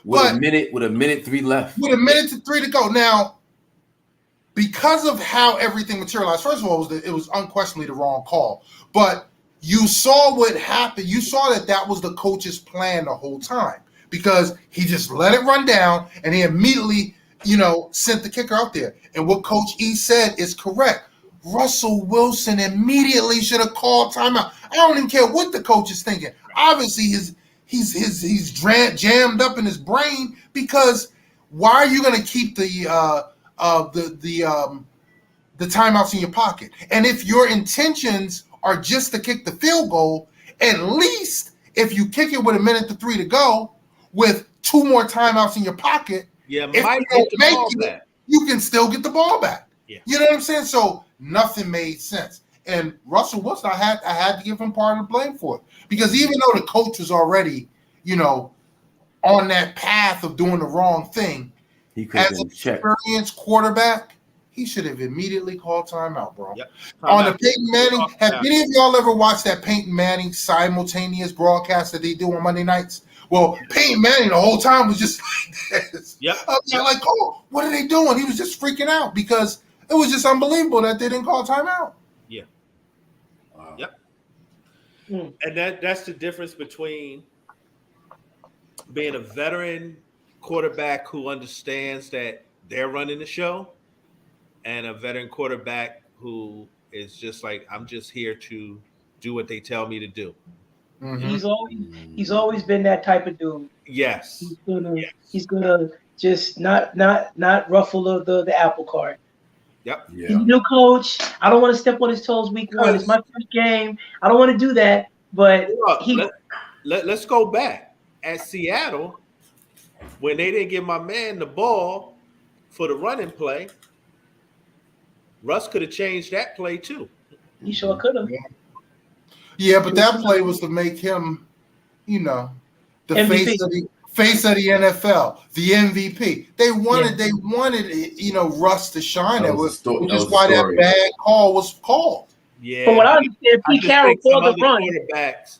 With a minute 3 left. With a minute to 3 to go. Now, because of how everything materialized, first of all, it was unquestionably the wrong call. But you saw what happened. You saw that was the coach's plan the whole time, because he just let it run down and he immediately, sent the kicker out there. And what Coach E said is correct. Russell Wilson immediately should have called timeout. I don't even care what the coach is thinking. Obviously, he's jammed up in his brain, because why are you going to keep the timeouts in your pocket? And if your intentions are just to kick the field goal, at least if you kick it with a minute to 3 to go, with 2 more timeouts in your pocket, if you don't make it, you can still get the ball back. Yeah. You know what I'm saying? So nothing made sense. And Russell Wilson, I had to give him part of the blame for it, because even though the coach was already, on that path of doing the wrong thing, as an experienced quarterback, he should have immediately called timeout, bro. Yep. On the Peyton Manning, have any of y'all ever watched that Peyton Manning simultaneous broadcast that they do on Monday nights? Well, Peyton Manning the whole time was just like this. Yep. Like, oh, what are they doing? He was just freaking out, because it was just unbelievable that they didn't call timeout. Yeah. Wow. Yep. And that's the difference between being a veteran quarterback who understands that they're running the show, and a veteran quarterback who is just like, I'm just here to do what they tell me to do. Mm-hmm. He's always been that type of dude. Yes. He's gonna just not ruffle the apple cart. Yep. Yeah. He's a new coach. I don't want to step on his toes week 1. It's my first game. I don't want to do that. But let's go back at Seattle when they didn't give my man the ball for the running play. Russ could have changed that play too. He sure could have. Yeah, but that play was to make him, the face of the NFL, the MVP. They wanted, Russ to shine. Which is why that bad call was called. Yeah. From what I understand, Pete Carroll called the run. Quarterbacks,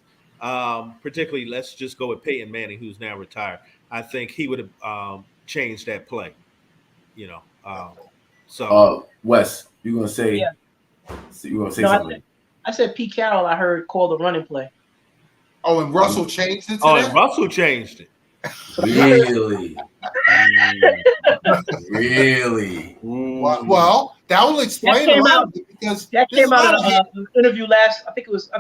particularly, let's just go with Peyton Manning, who's now retired. I think he would have changed that play. Wes, you're gonna say? Yeah. You gonna say something? I said Pete Carroll. I heard call the running play. Oh, and Russell changed it. And Russell changed it. Really? Really? Well, that will explain a lot, because that came out of an interview last. I think it was.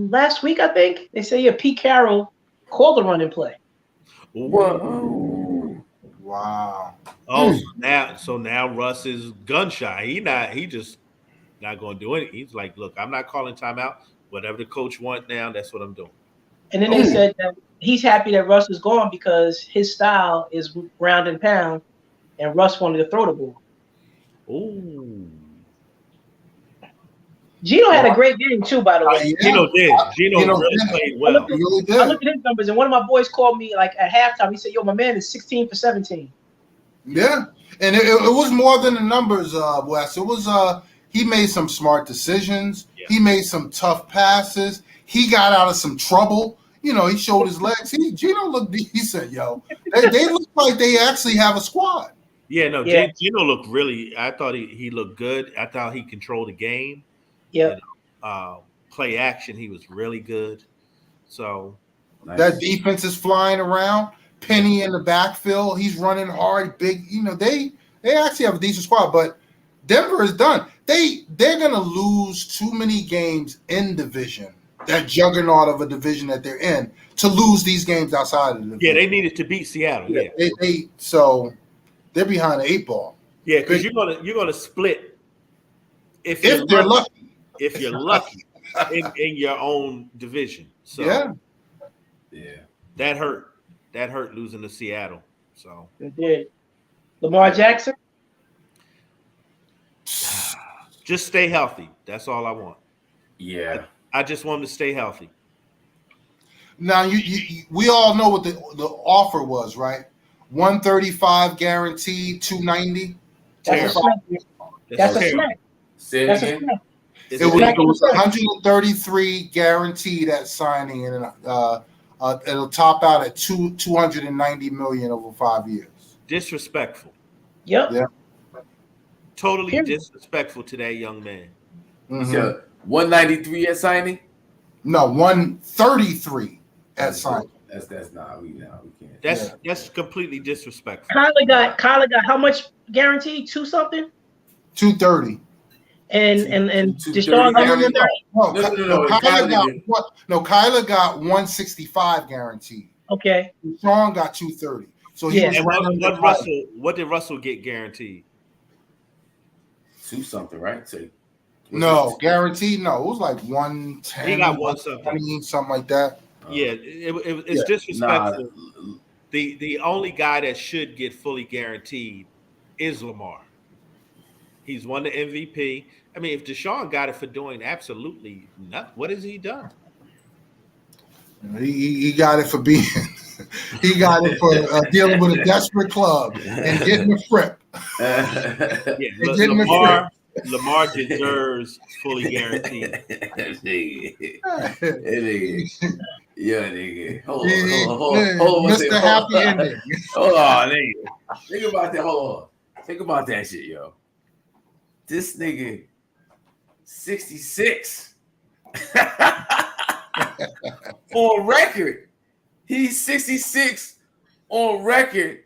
Last week, I think they say Pete Carroll called the running play. Whoa. Wow. Oh, so now Russ is gun shy. He just not going to do it. He's like, look, I'm not calling timeout. Whatever the coach wants now, that's what I'm doing. And then they said that he's happy that Russ is gone because his style is ground and pound, and Russ wanted to throw the ball. Ooh. Gino had a great game too, by the way. Gino did. Gino really played well. I looked at his numbers, and one of my boys called me like at halftime. He said, "Yo, my man is 16 for 17." Yeah, and it was more than the numbers, Wes. It was he made some smart decisions. Yeah. He made some tough passes. He got out of some trouble. He showed his legs. Gino looked decent, yo. They look like they actually have a squad. Yeah, no, yeah. Gino looked really. I thought he looked good. I thought he controlled the game. Yeah. play action, he was really good. So Nice. That defense is flying around. Penny in the backfield. He's running hard, big. They actually have a decent squad, but Denver is done. They're gonna lose too many games in division, that juggernaut of a division that they're in, to lose these games outside of the division. yeah, they needed to beat Seattle. Yeah, So they're behind the 8 ball. yeah, because you're gonna split if They're lucky. if you're lucky in your own division. So Yeah. that hurt. That hurt losing to Seattle. So It did. Lamar Jackson. just stay healthy. That's all I want. Yeah. I just want him to stay healthy. Now we all know what the offer was, right? 135 guaranteed, 290. That's a Terrible. smack. That's a terrible. smack. Say it That's a again. smack. It's It was terrible. 133 guaranteed at signing, and it'll top out at 290 million over 5 years. Disrespectful. Yep. Yeah. Totally Period. disrespectful to that young man. Mhm. So 193 at signing. No, 133 at signing. That's not we can't. That's completely disrespectful. Kyler got how much guaranteed? 2 something? 230. And Deshaun got 130. Kyler got 165 guaranteed. Okay. Sean got 230. So he Yeah. was And right under Kyler. what did Russell get guaranteed? 2 something, right? So No, guaranteed. No, it was like 110. He got 1 something. 120, something like that. Yeah, it's disrespectful. Nah, The only guy that should get fully guaranteed is Lamar. He's won the MVP. I mean, if Deshaun got it for doing absolutely nothing, what has he done? He got it for being. He got it for dealing with a desperate club and getting the frip. Yeah, Lamar deserves fully guaranteed. Yeah, nigga. Hold on. Mr. Happy Ending. Hold on, nigga. Think about that. Hold on. Think about that shit, yo. This nigga, 66. On record. He's 66 on record.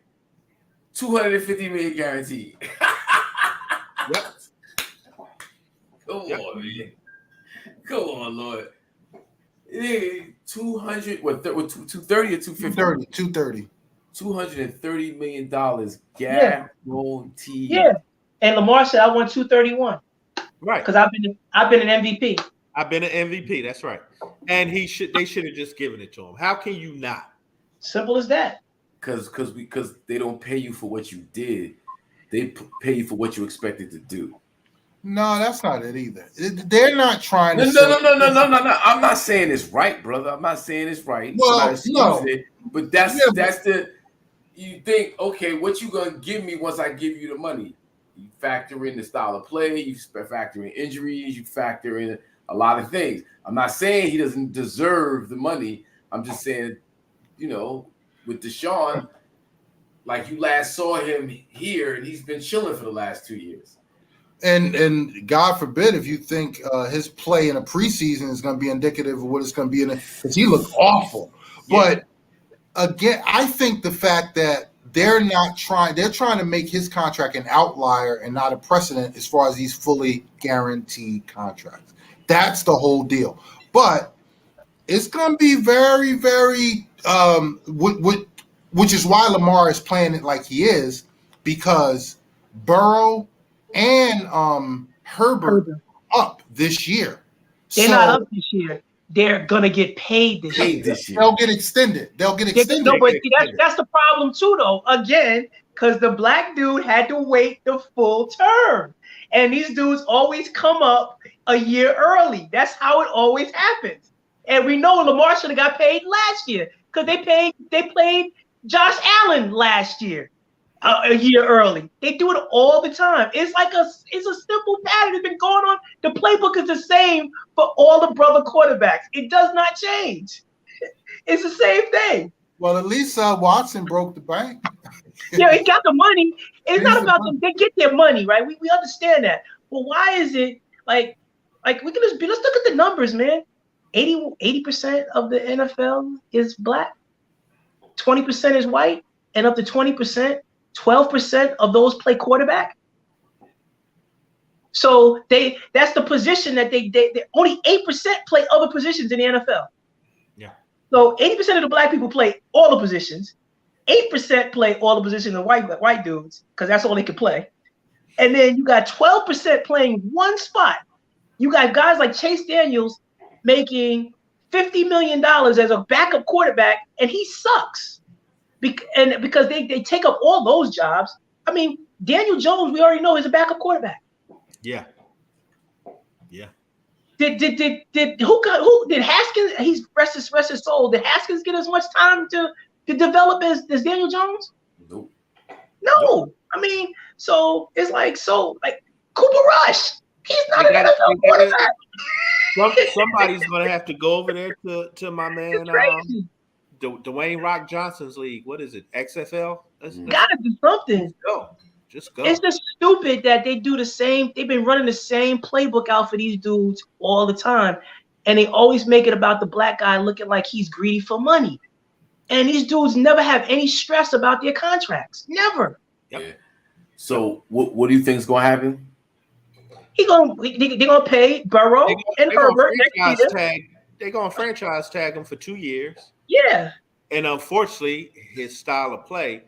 250 million guaranteed. Yep. Come on, man. Come on, Lord. 200, what, 230 or 250? 230. $230 million guaranteed. Yeah. And Lamar said, I want 231. Right. Because I've been an MVP. I've been an MVP. That's right. And they should have just given it to him. How can you not? Simple as that. Because they don't pay you for what you did. They pay you for what you expected to do. No, that's not it either. They're not trying to. No. I'm not saying it's right, brother. I'm not saying it's right. Well, no. But that's the. You think, okay, what you gonna give me once I give you the money? You factor in the style of play. You factor in injuries. You factor in a lot of things. I'm not saying he doesn't deserve the money. I'm just saying, with Deshaun, like you last saw him here, and he's been chilling for the last 2 years. And God forbid if you think his play in a preseason is going to be indicative of what it's going to be because he looked awful. Yeah. But again, I think the fact that they're trying to make his contract an outlier and not a precedent as far as these fully guaranteed contracts. That's the whole deal. But it's going to be very, very, which is why Lamar is playing it like he is, because Burrow and Herbert up this year. They're not up this year. They're gonna get paid this year. They'll get extended. No, but that's the problem too, though. Again, because the black dude had to wait the full term, and these dudes always come up a year early. That's how it always happens. And we know Lamar should have got paid last year because they played Josh Allen last year. A year early. They do it all the time. It's a simple pattern. It's been going on. The playbook is the same for all the brother quarterbacks. It does not change. It's the same thing. Well, at least Watson broke the bank. Yeah, he got the money. It's not about them. They get their money, right? We understand that. But why is it like Like let's look at the numbers, man. 80% of the NFL is black, 20% is white, and up to 20%, 12% of those play quarterback. So that's the position that they only 8% play other positions in the NFL. Yeah. So 80% of the black people play all the positions. 8% play all the positions of white dudes because that's all they can play. And then you got 12% playing one spot. You got guys like Chase Daniels making $50 million as a backup quarterback, and he sucks. Because they take up all those jobs. I mean, Daniel Jones, we already know, is a backup quarterback. Yeah. Yeah. Did Haskins? He's rest his soul. Did Haskins get as much time to develop as Daniel Jones? Nope. No. I mean, so it's like Cooper Rush. He's not an NFL quarterback. Somebody's gonna have to go over there to my man Dwayne Rock Johnson's league. What is it? XFL? Gotta do something. Just go. It's just stupid that they do the same. They've been running the same playbook out for these dudes all the time. And they always make it about the black guy looking like he's greedy for money. And these dudes never have any stress about their contracts. Never. Yep. Yeah. So what do you think is going to happen? They're gonna pay Burrow and Herbert next year. They're gonna franchise tag him for 2 years. Yeah. And unfortunately, his style of play,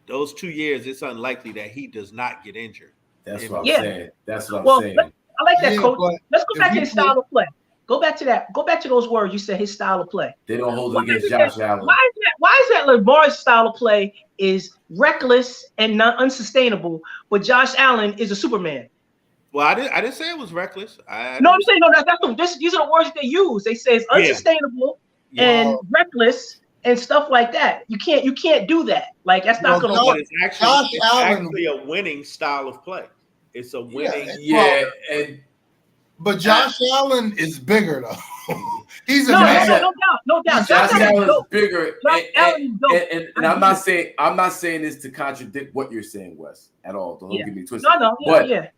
those 2 years, it's unlikely that he does not get injured. That's what I'm saying. That's what I'm saying. I like that, coach. Let's go back to his style of play. Go back to that. Go back to those words you said. His style of play. They don't hold it against Josh Allen. Why is that Lamar's style of play is reckless and not unsustainable, but Josh Allen is a Superman? Well, I didn't say it was reckless. I'm saying these are the words that they use. They say it's unsustainable and reckless and stuff like that. You can't do that. Like that's not going to work. It's actually a winning style of play. It's a winning. But Josh Allen is bigger though. He's a no doubt. Josh Allen is bigger, and I'm not saying this to contradict what you're saying, Wes, at all. Don't get me twisted.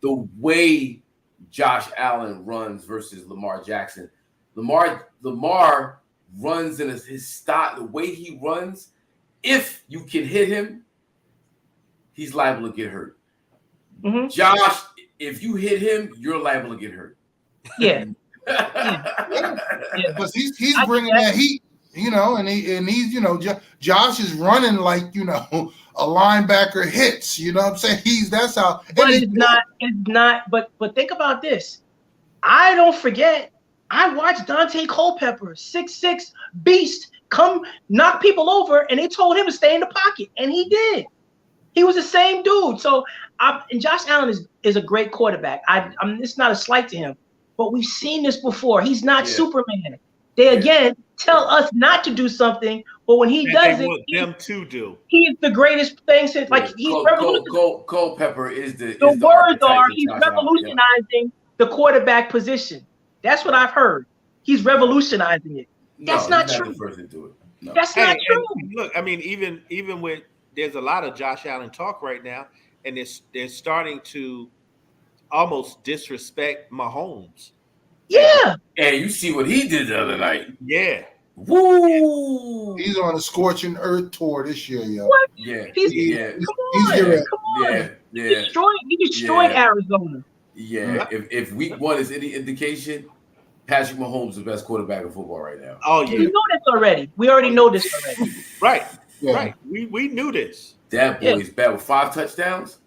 The way Josh Allen runs versus Lamar Jackson, Lamar runs in his style. The way he runs, if you can hit him, he's liable to get hurt. Mm-hmm. Josh, if you hit him, you're liable to get hurt. Yeah. Because he's bringing that heat, and he's Josh is running like a linebacker hits. You know what I'm saying? That's how. But it's not. But think about this. I don't forget. I watched Dante Culpepper, 6'6" beast, come knock people over, and they told him to stay in the pocket, and he did. He was the same dude. So, and Josh Allen is a great quarterback. It's not a slight to him. But we've seen this before. He's not Superman. They again tell us not to do something, but when he does it, them to do. He is the greatest thing since he's revolutionizing. Culpepper is the words are he's revolutionizing the quarterback position. That's what I've heard. He's revolutionizing it. That's not true. The first to do it. No. That's not true. Look, I mean, even with there's a lot of Josh Allen talk right now, and they're starting to almost disrespect Mahomes. Yeah. And you see what he did the other night. Yeah. Woo! He's on a scorching earth tour this year, yo. What? Yeah. Come on. He destroyed Arizona. Yeah. If week 1 is any indication, Patrick Mahomes is the best quarterback in football right now. Oh yeah. We know this already. We already know this already. Right. Yeah. Right. We knew this. That boy is bad with 5 touchdowns.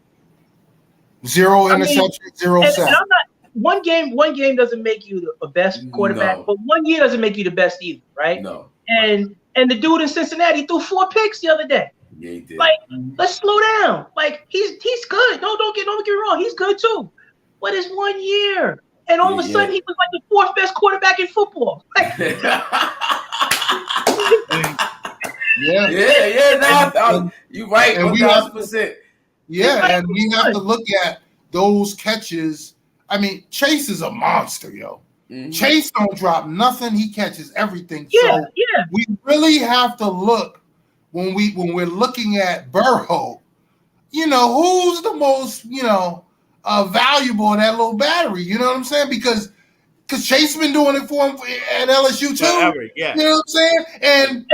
0 interceptions, 0 sacks. One game doesn't make you the best quarterback, but 1 year doesn't make you the best either, right? No. And the dude in Cincinnati threw 4 picks the other day. Yeah, he did. Like, let's slow down. Like, he's good. Don't get me wrong. He's good too. But it's 1 year, and all of a sudden he was like the 4th best quarterback in football. Like, No, you're right. 1,000%. Yeah, and we have to look at those catches. I mean, Chase is a monster, yo. Mm-hmm. Chase don't drop nothing; he catches everything. So we really have to look when we're looking at Burrow. Who's the most valuable in that little battery? You know what I'm saying? Because because Chase been doing it for him at LSU too. Forever, yeah. You know what I'm saying?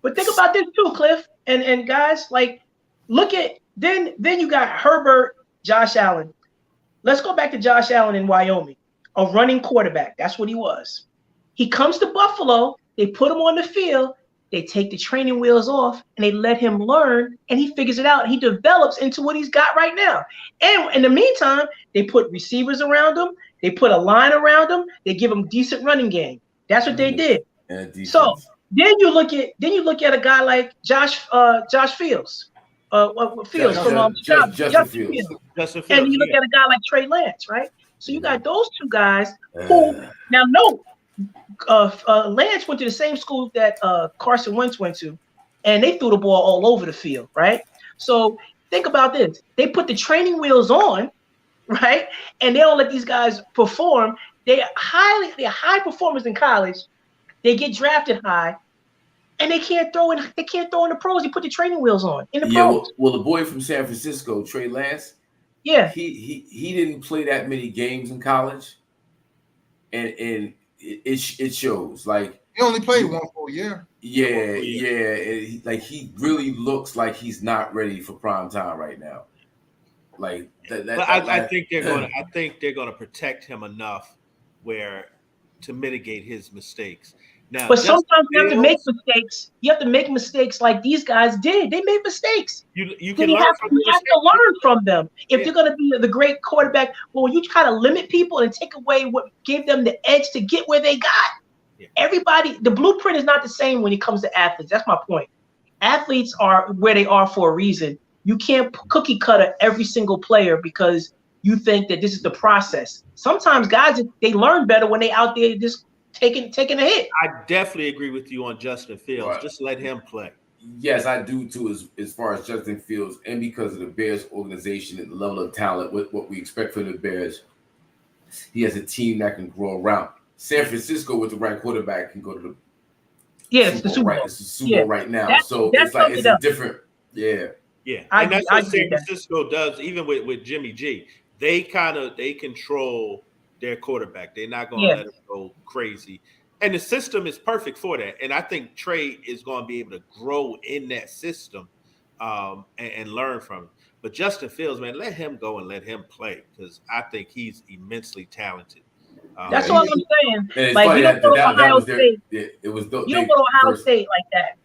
But think about this too, Cliff, and guys, like, look at then you got Herbert, Josh Allen. Let's go back to Josh Allen in Wyoming, a running quarterback. That's what he was. He comes to Buffalo. They put him on the field. They take the training wheels off, and they let him learn, and he figures it out. He develops into what he's got right now. And in the meantime, they put receivers around him. They put a line around him. They give him decent running game. That's what they did. So then you look at a guy like Josh Fields. Fields from Justin Fields. And you look at a guy like Trey Lance, right? So you got those two guys who now note. Lance went to the same school that Carson Wentz went to, and they threw the ball all over the field, right? So think about this. They put the training wheels on, right? And they don't let these guys perform. They're high performers in college. They get drafted high, and they can't throw in the pros. They put the training wheels on in the pros. Well, the boy from San Francisco, Trey Lance, he didn't play that many games in college, and it shows. Like, he only played one full year. Yeah. He really looks like he's not ready for prime time right now. Like I think they're gonna protect him enough to mitigate his mistakes. Now, but sometimes you have to make mistakes. You have to make mistakes like these guys did. They made mistakes. You have can to learn from them. If you're going to be the great quarterback, well, you try to limit people and take away what gave them the edge to get where they got. Yeah. Everybody, the blueprint is not the same when it comes to athletes. That's my point. Athletes are where they are for a reason. You can't cookie cutter every single player because you think that this is the process. Sometimes guys, they learn better when they out there just taking a hit. I definitely agree with you on Justin Fields. Right. Just let him play. Yes, I do too, as far as Justin Fields, and because of the Bears organization and the level of talent, what we expect from the Bears, he has a team that can grow around. San Francisco with the right quarterback can go to the Super Bowl right now. It's a different, Yeah, and that's what San Francisco does. Even with Jimmy G, they control their quarterback. They're not going to let him go crazy. And the system is perfect for that. And I think Trey is going to be able to grow in that system and learn from it. But Justin Fields, man, let him go and let him play because I think he's immensely talented. That's all I'm saying. Like, you don't go to Ohio State. You don't go to Ohio State like that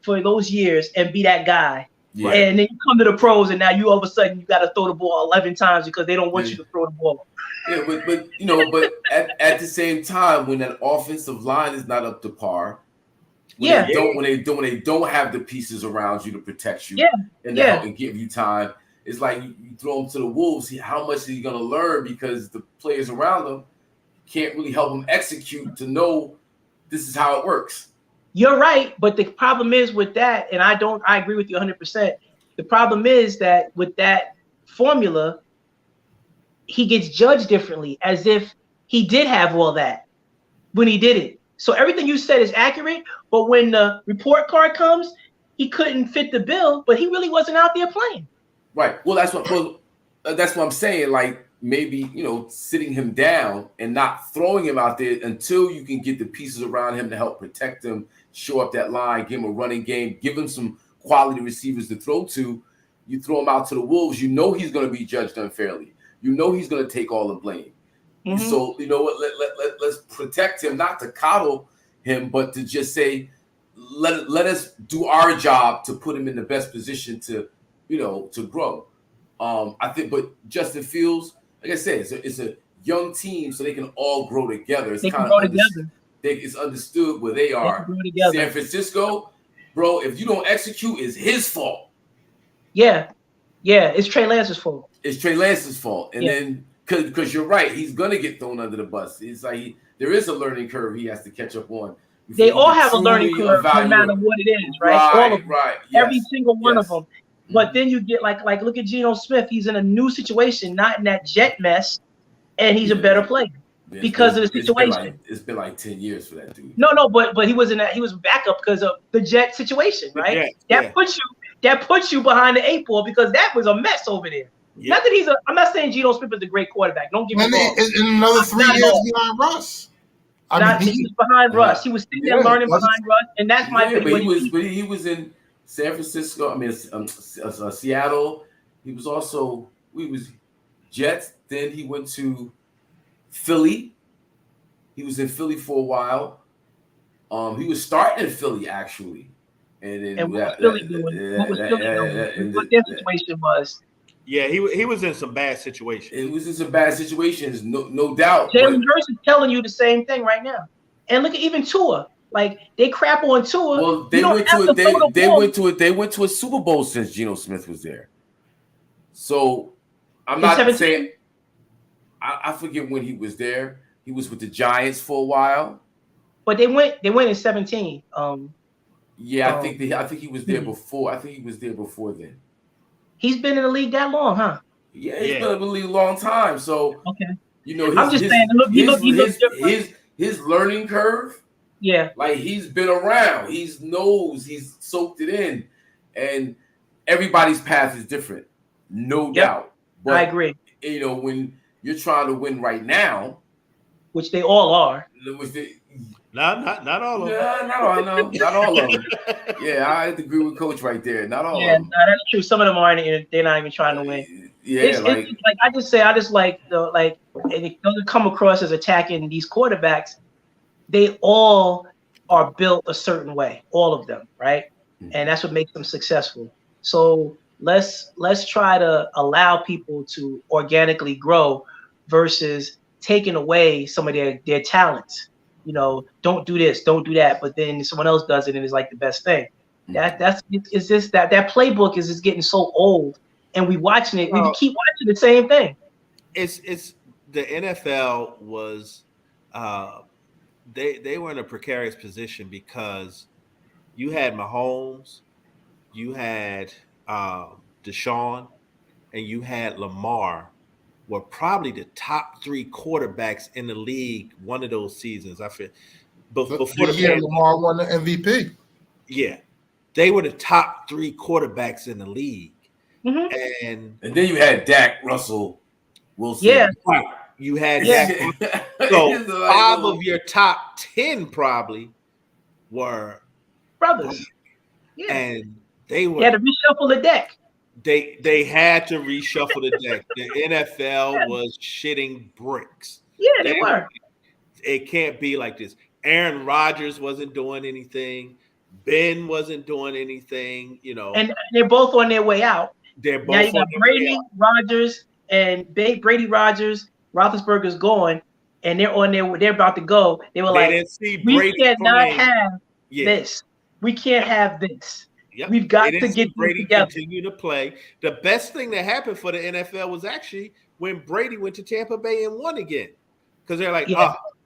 for those years and be that guy. Yeah. And then you come to the pros, and now you all of a sudden you got to throw the ball 11 times because they don't want you to throw the ball. Yeah, but at the same time, when that offensive line is not up to par, when they don't have the pieces around you to protect you and to help and give you time, it's like you throw them to the wolves. How much are you going to learn because the players around them can't really help them execute to know this is how it works. You're right, but the problem is with that, and I agree with you 100%. The problem is that with that formula, he gets judged differently, as if he did have all that when he did it. So everything you said is accurate, but when the report card comes, he couldn't fit the bill, but he really wasn't out there playing. Right. Well, that's what I'm saying. Like, maybe, sitting him down and not throwing him out there until you can get the pieces around him to help protect him, show up that line, give him a running game, give him some quality receivers to throw to. You throw him out to the wolves, he's going to be judged unfairly. He's going to take all the blame. Mm-hmm. So, you know what, let's protect him, not to coddle him, but to just say, let us do our job to put him in the best position to grow. I think, but Justin Fields, like I said, it's a young team, so they can all grow together. It's kind of it's understood where they are. San Francisco, bro, if you don't execute, it's his fault. Yeah, it's Trey Lance's fault. It's Trey Lance's fault, and then because you're right, he's gonna get thrown under the bus. It's like there is a learning curve he has to catch up on. They all have a learning curve, no matter what it is, right? All of them, every single one of them. But then you get like look at Geno Smith. He's in a new situation, not in that Jet mess, and he's a better player because of the situation. It's been like 10 years for that dude. No, but he was in that. He was backup because of the Jet situation, right? That puts you behind the 8 ball because that was a mess over there. Not that I'm not saying Geno Smith is a great quarterback. Don't get me wrong. In another 3 years behind Russ. He was behind Russ. He was sitting there learning behind Russ, and that's my opinion. But he was in San Francisco. I mean, Seattle. He was Jets. Then he went to Philly. He was in Philly for a while. He was starting in Philly actually, and what was Philly doing? What their situation was? Yeah, he was in some bad situations. It was in some bad situations, no doubt. Jalen Hurts is telling you the same thing right now. And look at even Tua. Like they crap on Tua. Well, they went to a Super Bowl since Geno Smith was there. So I'm not saying I forget when he was there. He was with the Giants for a while. But they went in 17. Yeah, I think he was there before. I think he was there before then. He's been in the league that long, huh? Yeah, he's been in the league a long time. So I'm just saying, his learning curve. Yeah, like he's been around. He's soaked it in, and everybody's path is different, no doubt. But I agree. When you're trying to win right now, which they all are. Not all of them. Not all of them. Yeah, I agree with Coach right there. Not all of them. Yeah, that's true. Some of them aren't. They're not even trying to win. Yeah, it's like I just like and it doesn't come across as attacking these quarterbacks. They all are built a certain way, all of them, right? And that's what makes them successful. So let's try to allow people to organically grow versus taking away some of their talents. Don't do this, don't do that, but then someone else does it and it's like the best thing. That playbook is just getting so old, and we watching it. We keep watching the same thing. It's the NFL was they were in a precarious position because you had Mahomes, you had Deshaun, and you had Lamar. Were probably the top 3 quarterbacks in the league one of those seasons. I feel before the year Lamar won the MVP. Yeah, they were the top 3 quarterbacks in the league, and then you had Dak, Russell, Wilson. Yeah, you had Dak. So 5 of your top 10 probably were brothers. Yeah, and they had to reshuffle the deck. They had to reshuffle the deck. The NFL was shitting bricks. Yeah, they were. It can't be like this. Aaron Rodgers wasn't doing anything. Ben wasn't doing anything. And they're both on their way out. They're both now you got Brady, Rodgers, and Brady, Rodgers. Roethlisberger's going, and they're about to go. They were we cannot have this. We can't have this. Yep. We've got to get Brady together. Continue to play. The best thing that happened for the NFL was actually when Brady went to Tampa Bay and won again, because they're like,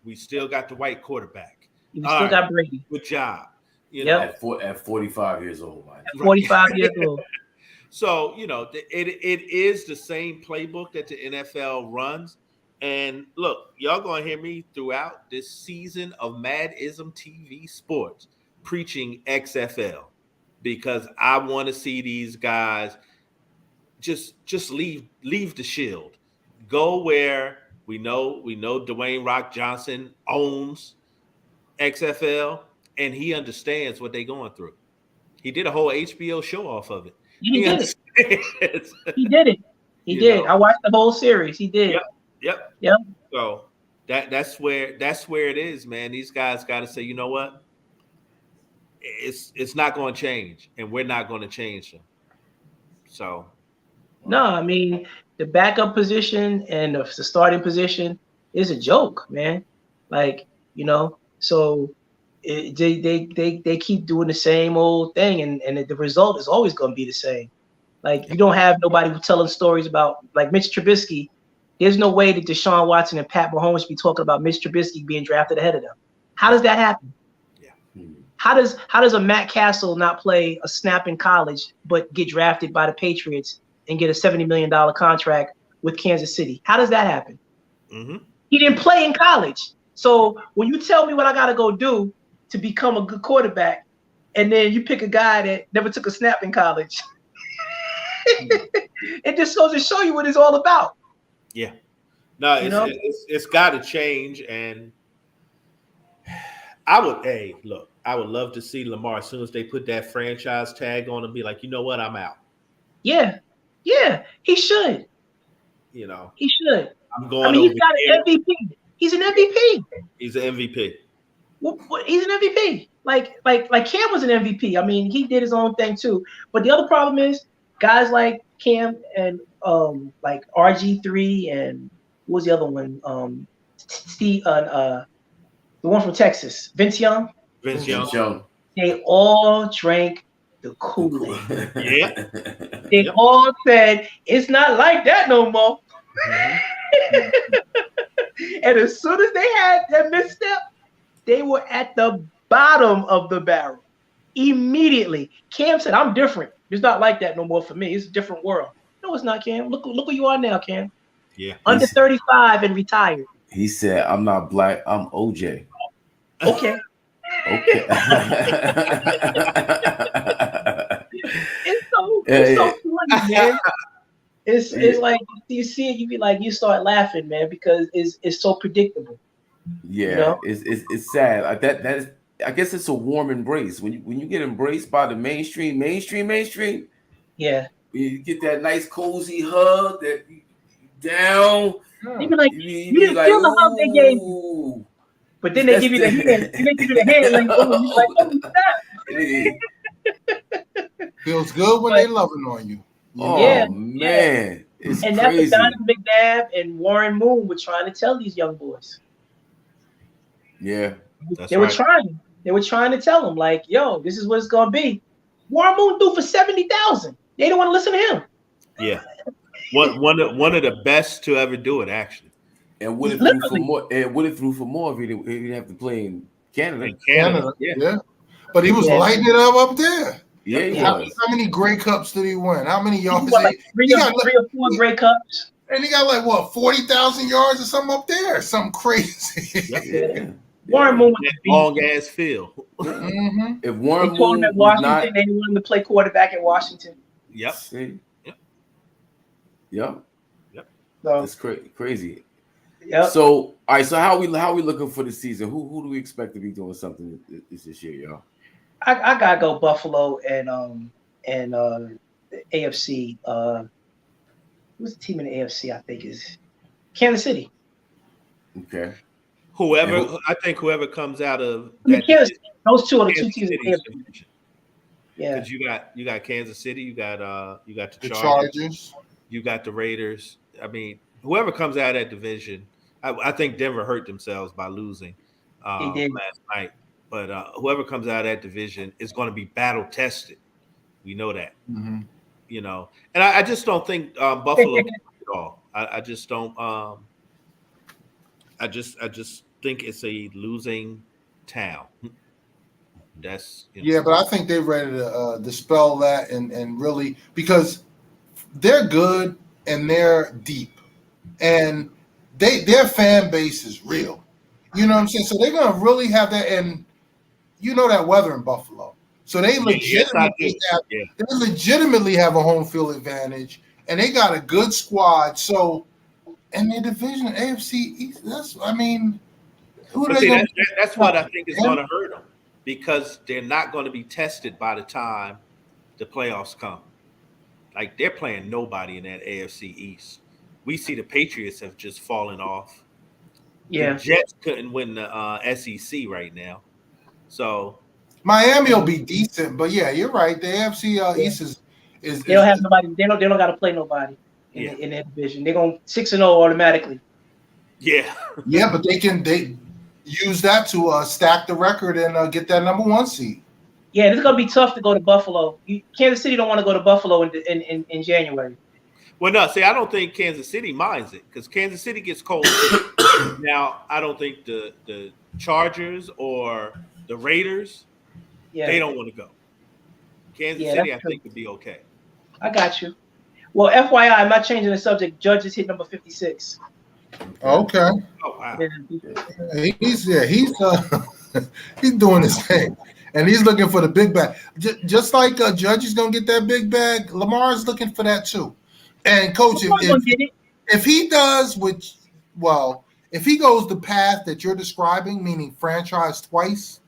we still got the white quarterback. We still got Brady. Good job. At 45 years old. Man. At 45 years old. So it is the same playbook that the NFL runs. And look, y'all gonna hear me throughout this season of Mad IZM TV Sports preaching XFL. Because I want to see these guys just leave the shield. Go where we know Dwayne Rock Johnson owns XFL, and he understands what they're going through. He did a whole HBO show off of it. He did it. He did it. He did. I watched the whole series. He did. Yep. So that's where it is, man. These guys got to say, you know what? It's not going to change, and we're not going to change them. So, no, I mean the backup position and the starting position is a joke, man. So they keep doing the same old thing, and the result is always going to be the same. Like you don't have nobody telling stories about like Mitch Trubisky. There's no way that Deshaun Watson and Pat Mahomes should be talking about Mitch Trubisky being drafted ahead of them. How does that happen? How does a Matt Castle not play a snap in college but get drafted by the Patriots and get a $70 million contract with Kansas City? How does that happen? Mm-hmm. He didn't play in college. So when you tell me what I got to go do to become a good quarterback, and then you pick a guy that never took a snap in college, It just goes to show you what it's all about. Yeah. No, You it's got to change, and I would love to see Lamar as soon as they put that franchise tag on him, be like, you know what, I'm out. Yeah, he should. You know, He should. I'm going I mean, over he's got here. an MVP. He's an MVP. He's an MVP. He's an MVP. Like Cam was an MVP. I mean, he did his own thing too. But the other problem is guys like Cam and like RG3 and what was the other one? Steve, the one from Texas, Vince Young. Vince Young. They all drank the Kool-Aid. Yeah. They all said it's not like that no more. And as soon as they had that misstep, they were at the bottom of the barrel immediately. Cam said, "I'm different. It's not like that no more for me. It's a different world." No, it's not, Cam. Look who you are now, Cam. Yeah. Under 35 and retired. He said, "I'm not black. I'm OJ." Okay. Okay. It's so funny, man. It's like you see it, you be like, you start laughing, man, because it's so predictable. Yeah, You know? it's sad. Like that is, I guess it's a warm embrace when you get embraced by the mainstream. Yeah. You get that nice cozy hug that down. You be like, you didn't feel the hug they gave you. But then they give you the hand. They give you the hand like, oh, you're like, oh, stop. Feels good when they loving on you. Oh Yeah, man, it's And crazy. that's what Donovan McNabb and Warren Moon were trying to tell these young boys. Yeah, That's They were right. trying. They were trying to tell them, like, yo, this is what it's gonna be. Warren Moon threw for 70,000. They didn't want to listen to him. Yeah. One of the best to ever do it, actually. and would have threw for more. And would have threw for more if he didn't have to play in Canada. In Canada. Yeah. But he was Yeah. lighting it up there. Yeah, he How was. many Grey Cups did he win? How many He yards? won like three He or got, four Grey Cups. and he got like what 40,000 yards or something up there, something crazy. Yeah. Warren Moon was That a beast. long ass field. Mm-hmm. If Warren They told him Moon at was Washington not, they didn't want him to play quarterback at Washington. Yep. See? Yep. Yep. So, That's crazy. yep. So, all right. So, how we looking for the season? Who do we expect to be doing something this year, y'all? I gotta go Buffalo and the AFC. Who's the team in the AFC? I think is Kansas City. Okay. I think whoever comes out of I mean, that Kansas, those two are the two Kansas teams in the City's AFC. division. Yeah. Because you got Kansas City, you got the The Chargers, Chargers. you got the Raiders. I mean, whoever comes out of that division, I think Denver hurt themselves by losing They did. last night. But whoever comes out of that division is going to be battle tested. We know that, Mm-hmm. you know. And I just don't think Buffalo can do it all. I just don't. I just think it's a losing town. That's Yeah, but I think they're ready to dispel that and really, because they're good and they're deep, and their fan base is real. You know what I'm saying? So they're gonna really have that, and you know that weather in Buffalo. So they legitimately have a home field advantage, and they got a good squad. So, and their division AFC East. That's what I think is going to hurt them, because they're not going to be tested by the time the playoffs come. Like, they're playing nobody in that AFC East. We see the Patriots have just fallen off. Yeah. The Jets couldn't win the SEC right now. So Miami will be decent, but yeah, you're right. The AFC East is They don't have nobody. They don't got to play nobody in that division. They're going 6-0 automatically. yeah. Yeah, but they use that to stack the record and get that number 1 seed. Yeah, it's gonna be tough to go to Buffalo. Kansas City don't want to go to Buffalo in January. Well, no, see, I don't think Kansas City minds it, because Kansas City gets cold. Now, I don't think the Chargers or the Raiders, Yeah, they don't want to go. Kansas City, I think, would be okay. I got you. Well, FYI, I'm not changing the subject. Judge has hit number 56. Okay, Oh, wow. he's he's doing his thing, and he's looking for the big bag. Just like Judge is gonna get that big bag, Lamar's looking for that too. And coach, Lamar gonna get it. if he does, if he goes the path that you're describing, meaning franchise twice,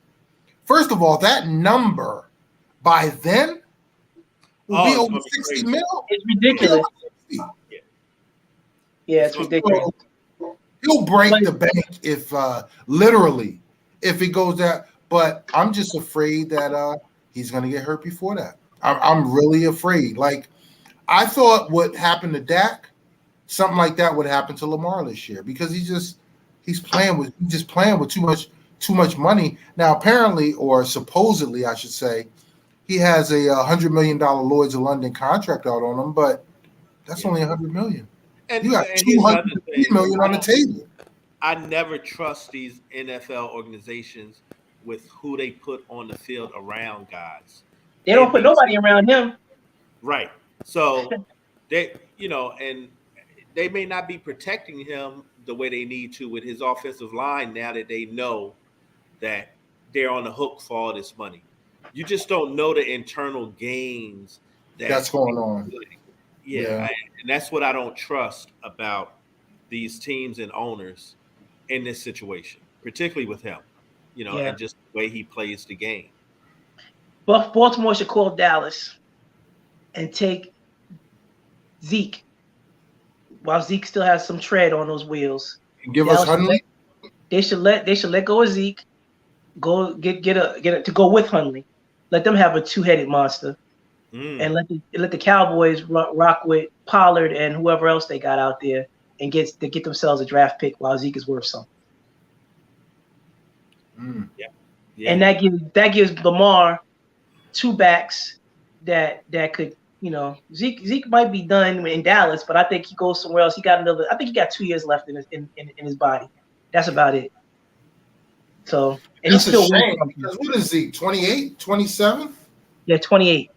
first of all, that number by then will be it's over gonna be 60 crazy. mil. It's ridiculous. Yeah, it's ridiculous. He'll break the bank if literally if he goes that. But I'm just afraid that he's going to get hurt before that. I'm really afraid. Like I thought what happened to Dak, something like that would happen to Lamar this year because he's playing with too much money. Now apparently, or supposedly, I should say, he has a $100 million Lloyd's of London contract out on him, but that's only $100 million. And You got here's the other thing. $200 million on the table. I never trust these NFL organizations with who they put on the field around guys. They don't put nobody around him. Right. So they, and they may not be protecting him the way they need to with his offensive line now that they know that they're on the hook for all this money. You just don't know the internal games that's going on. Yeah. And that's what I don't trust about these teams and owners in this situation, particularly with him, and just the way he plays the game. But Baltimore should call Dallas and take Zeke while Zeke still has some tread on those wheels. Give us Hundley. They should let go of Zeke. Go get to go with Hundley. Let them have a two-headed monster, and let the Cowboys rock with Pollard and whoever else they got out there, and get themselves a draft pick while Zeke is worth something. Yeah. And that gives Lamar two backs that could, Zeke might be done in Dallas, but I think he goes somewhere else. I think he got 2 years left in his body. That's about it. So, and that's he's still a shame because what is Zeke, 28, 27? Yeah, 28.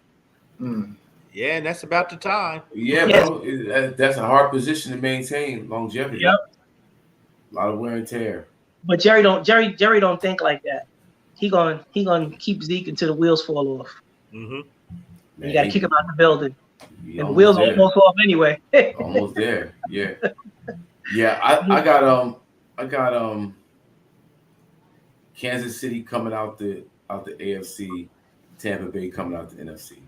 Yeah, and that's about the time. Yeah, bro. That's a hard position to maintain longevity. Yep. A lot of wear and tear. But Jerry don't think like that. He gonna keep Zeke until the wheels fall off. Mm-hmm. Man, you got to kick him out the building. And the wheels there. almost off anyway. Almost there. Yeah. Yeah. I got Kansas City coming out the AFC, Tampa Bay coming out the NFC.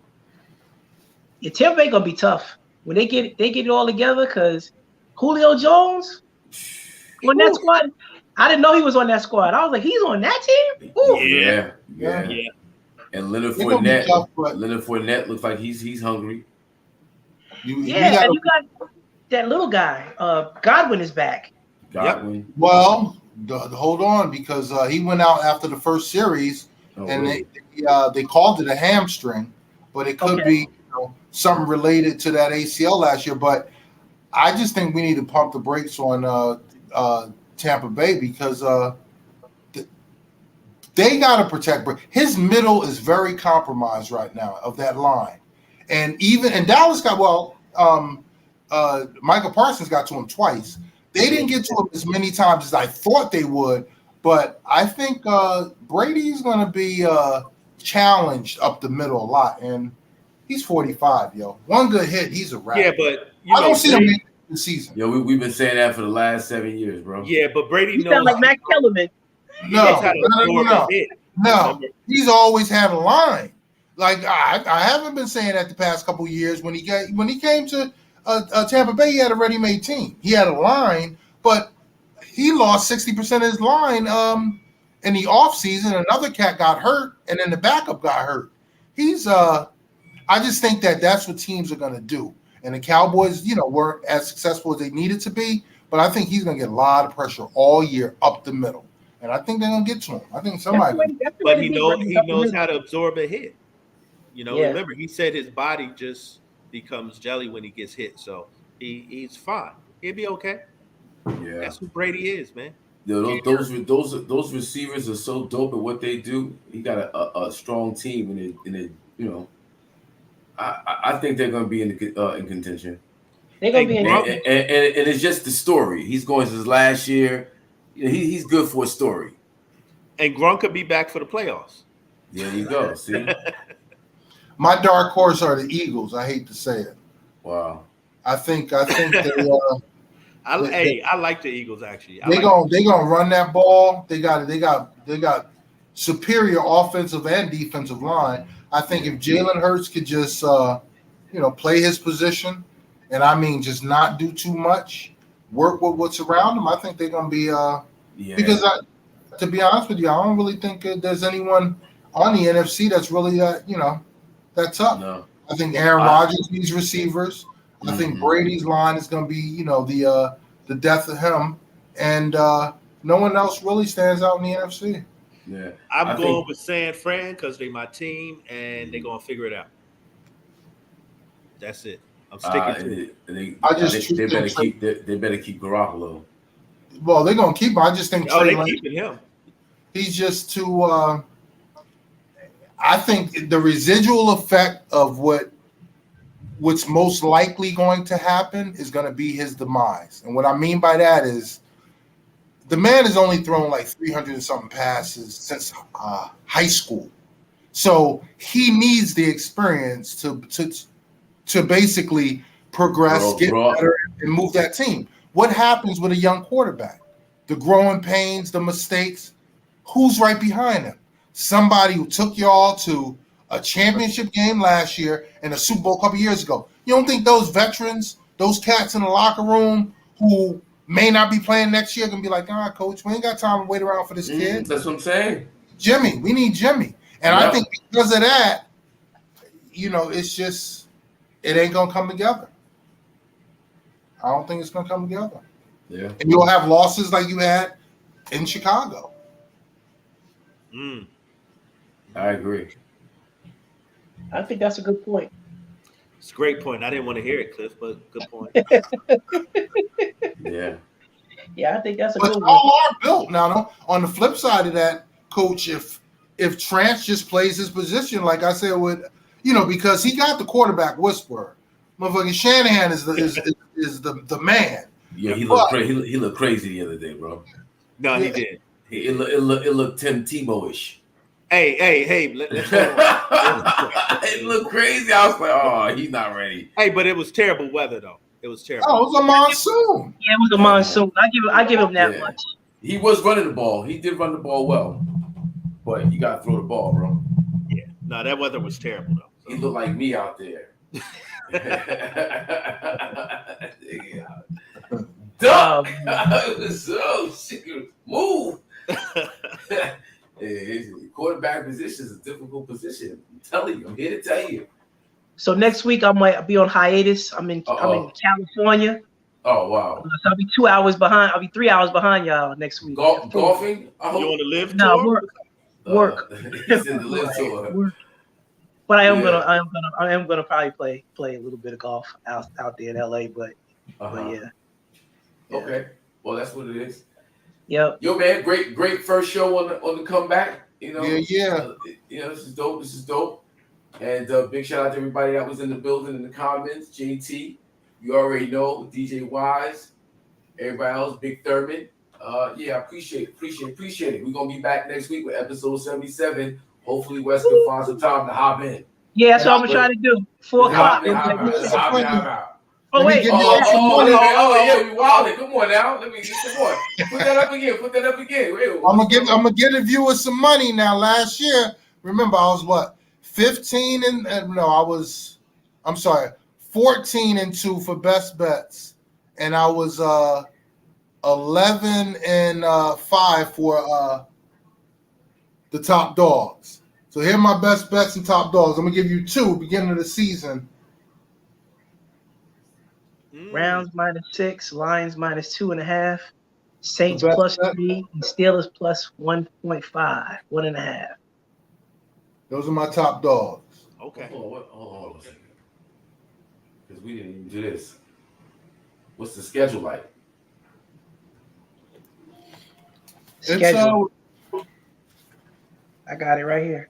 Yeah, Tampa Bay gonna be tough when they get it all together because Julio Jones on that squad. I didn't know he was on that squad. I was like, he's on that team. Ooh. Yeah. And Leonard Fournette looks like he's hungry. And you got that little guy. Godwin is back. Godwin. Yep. Well, hold on because he went out after the first series, and they called it a hamstring, but it could be something related to that ACL last year. But I just think we need to pump the brakes on Tampa Bay because they got to protect. His middle is very compromised right now of that line, and Dallas got Michael Parsons got to him twice. They didn't get to him as many times as I thought they would, but I think Brady's going to be challenged up the middle a lot, and he's 45, yo. One good hit, he's a wrap. Yeah, but I don't see him making the season. Yo, we've been saying that for the last 7 years, bro. Yeah, but Brady knows. Sound like Max Kellerman. No. He's always had a line. Like I haven't been saying that the past couple of years. When he came to Tampa Bay, he had a ready-made team. He had a line, but he lost 60% of his line in the offseason. Another cat got hurt, and then the backup got hurt. I just think that's what teams are going to do. And the Cowboys, weren't as successful as they needed to be, but I think he's going to get a lot of pressure all year up the middle. And I think they're going to get to him. I think somebody. But he knows how to absorb a hit. Remember, he said his body just becomes jelly when he gets hit. So he's fine. He'll be okay. Yeah. That's who Brady is, man. Yo, those receivers are so dope at what they do. He got a strong team, and I think they're going to be in contention. They're going to be in and it's just the story. He's going his last year. He's good for a story. And Gronk could be back for the playoffs. There you go. See, my dark horse are the Eagles. I hate to say it. Wow. I think they, I like the Eagles actually. they gonna run that ball. They got superior offensive and defensive line. I think if Jalen Hurts could just play his position, and I mean just not do too much, work with what's around him, I think they're gonna be because to be honest with you, I don't really think there's anyone on the NFC that's really that tough. No. I think Aaron Rodgers needs receivers. I think Brady's line is going to be, the death of him, and no one else really stands out in the NFC. Yeah, I'm going with San Fran because they're my team and they're going to figure it out. That's it. I'm sticking to it. They better keep Garoppolo. Well, they're going to keep him. I just think they're keeping him. He's just too. I think the residual effect of what's most likely going to happen is going to be his demise. And what I mean by that is the man has only thrown like 300 and something passes since high school. So he needs the experience to basically progress, get better, and move that team. What happens with a young quarterback? The growing pains, the mistakes. Who's right behind him? Somebody who took y'all to a championship game last year and a Super Bowl a couple years ago. You don't think those veterans, those cats in the locker room who may not be playing next year, are going to be like, coach, we ain't got time to wait around for this kid. That's what I'm saying. Jimmy, we need Jimmy. And I think because of that, it's just, it ain't going to come together. I don't think it's going to come together. Yeah. And you'll have losses like you had in Chicago. I agree. I think that's a good point. It's a great point. I didn't want to hear it, Cliff, but good point. Yeah. Yeah, I think that's a good one. All are built now. No? On the flip side of that, Coach, if Trance just plays his position, like I said, because he got the quarterback whisperer. Motherfucking Shanahan is the man. Yeah, he looked crazy the other day, bro. No, he did. It looked Tim Tebow-ish. Hey, let's go on. It looked crazy. I was like, oh, he's not ready. Hey, but it was terrible weather, though. It was terrible. Oh, it was a monsoon. Yeah, it was a monsoon. I give him that much. He was running the ball. He did run the ball well. But you got to throw the ball, bro. Yeah. No, that weather was terrible, though. So. He looked like me out there. Duck! Move! Quarterback position is a difficult position. I'm telling you. I'm here to tell you. So next week I might be on hiatus. I'm in California. Oh wow! So I'll be 2 hours behind. I'll be 3 hours behind y'all next week. Golfing? You want to live? No, work. He's in the live tour. But I am gonna probably play a little bit of golf out there in LA. But yeah. Okay. Well, that's what it is. Yep. Yo, man, great first show on the comeback. Yeah. This is dope. And big shout out to everybody that was in the building in the comments. JT, you already know. DJ Wise, everybody else, Big Thurman. Yeah, appreciate it. We're gonna be back next week with episode 77. Hopefully, Wes can find some time to hop in. Yeah, that's what I'm gonna try to do. 4 o'clock. Oh wait! Yeah, we wilding. Come on now. Let me come on. Put that up again. Wait, I'm gonna get a viewer some money now. Last year, remember I was what 15 I'm sorry, 14-2 for best bets, and I was 11-5 for the top dogs. So here are my best bets and top dogs. I'm gonna give you 2 beginning of the season. Browns -6, Lions -2.5, Saints +3, and Steelers +1.5, 1.5. Those are my top dogs. Okay. Hold on a second. Because we didn't even do this. What's the schedule like? Schedule. I got it right here.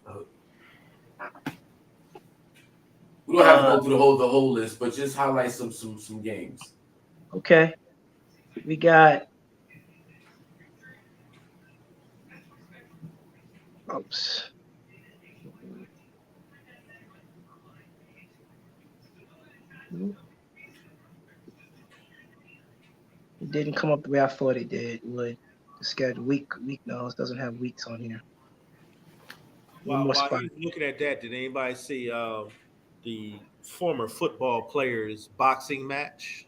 We don't have to go through the whole list, but just highlight some games. Okay. We got oops. It didn't come up the way I thought it did. It would. The schedule week. No, it doesn't have weeks on here. One more While spot. he's looking at that, did anybody see the former football players boxing match?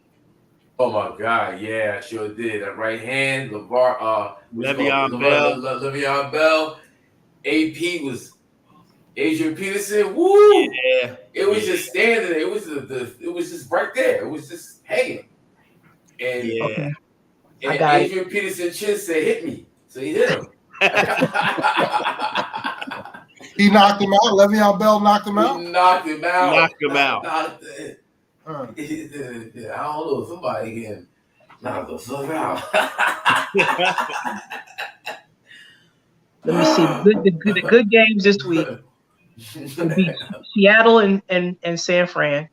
Oh my God, yeah, I sure did. That right hand, Le'Veon Bell. Le'Veon Bell. AP was Adrian Peterson. Woo! Yeah, It was just standing there. It was it was just right there. It was just hanging. And, yeah. Okay. I and got Adrian Peterson chin said, "Hit me." So he hit him. He knocked him out. Le'Veon Bell knocked him out. He knocked him out. Knocked him out. I don't know. Somebody can knock the fuck out. Let me see. The good games this week will be Seattle and San Fran.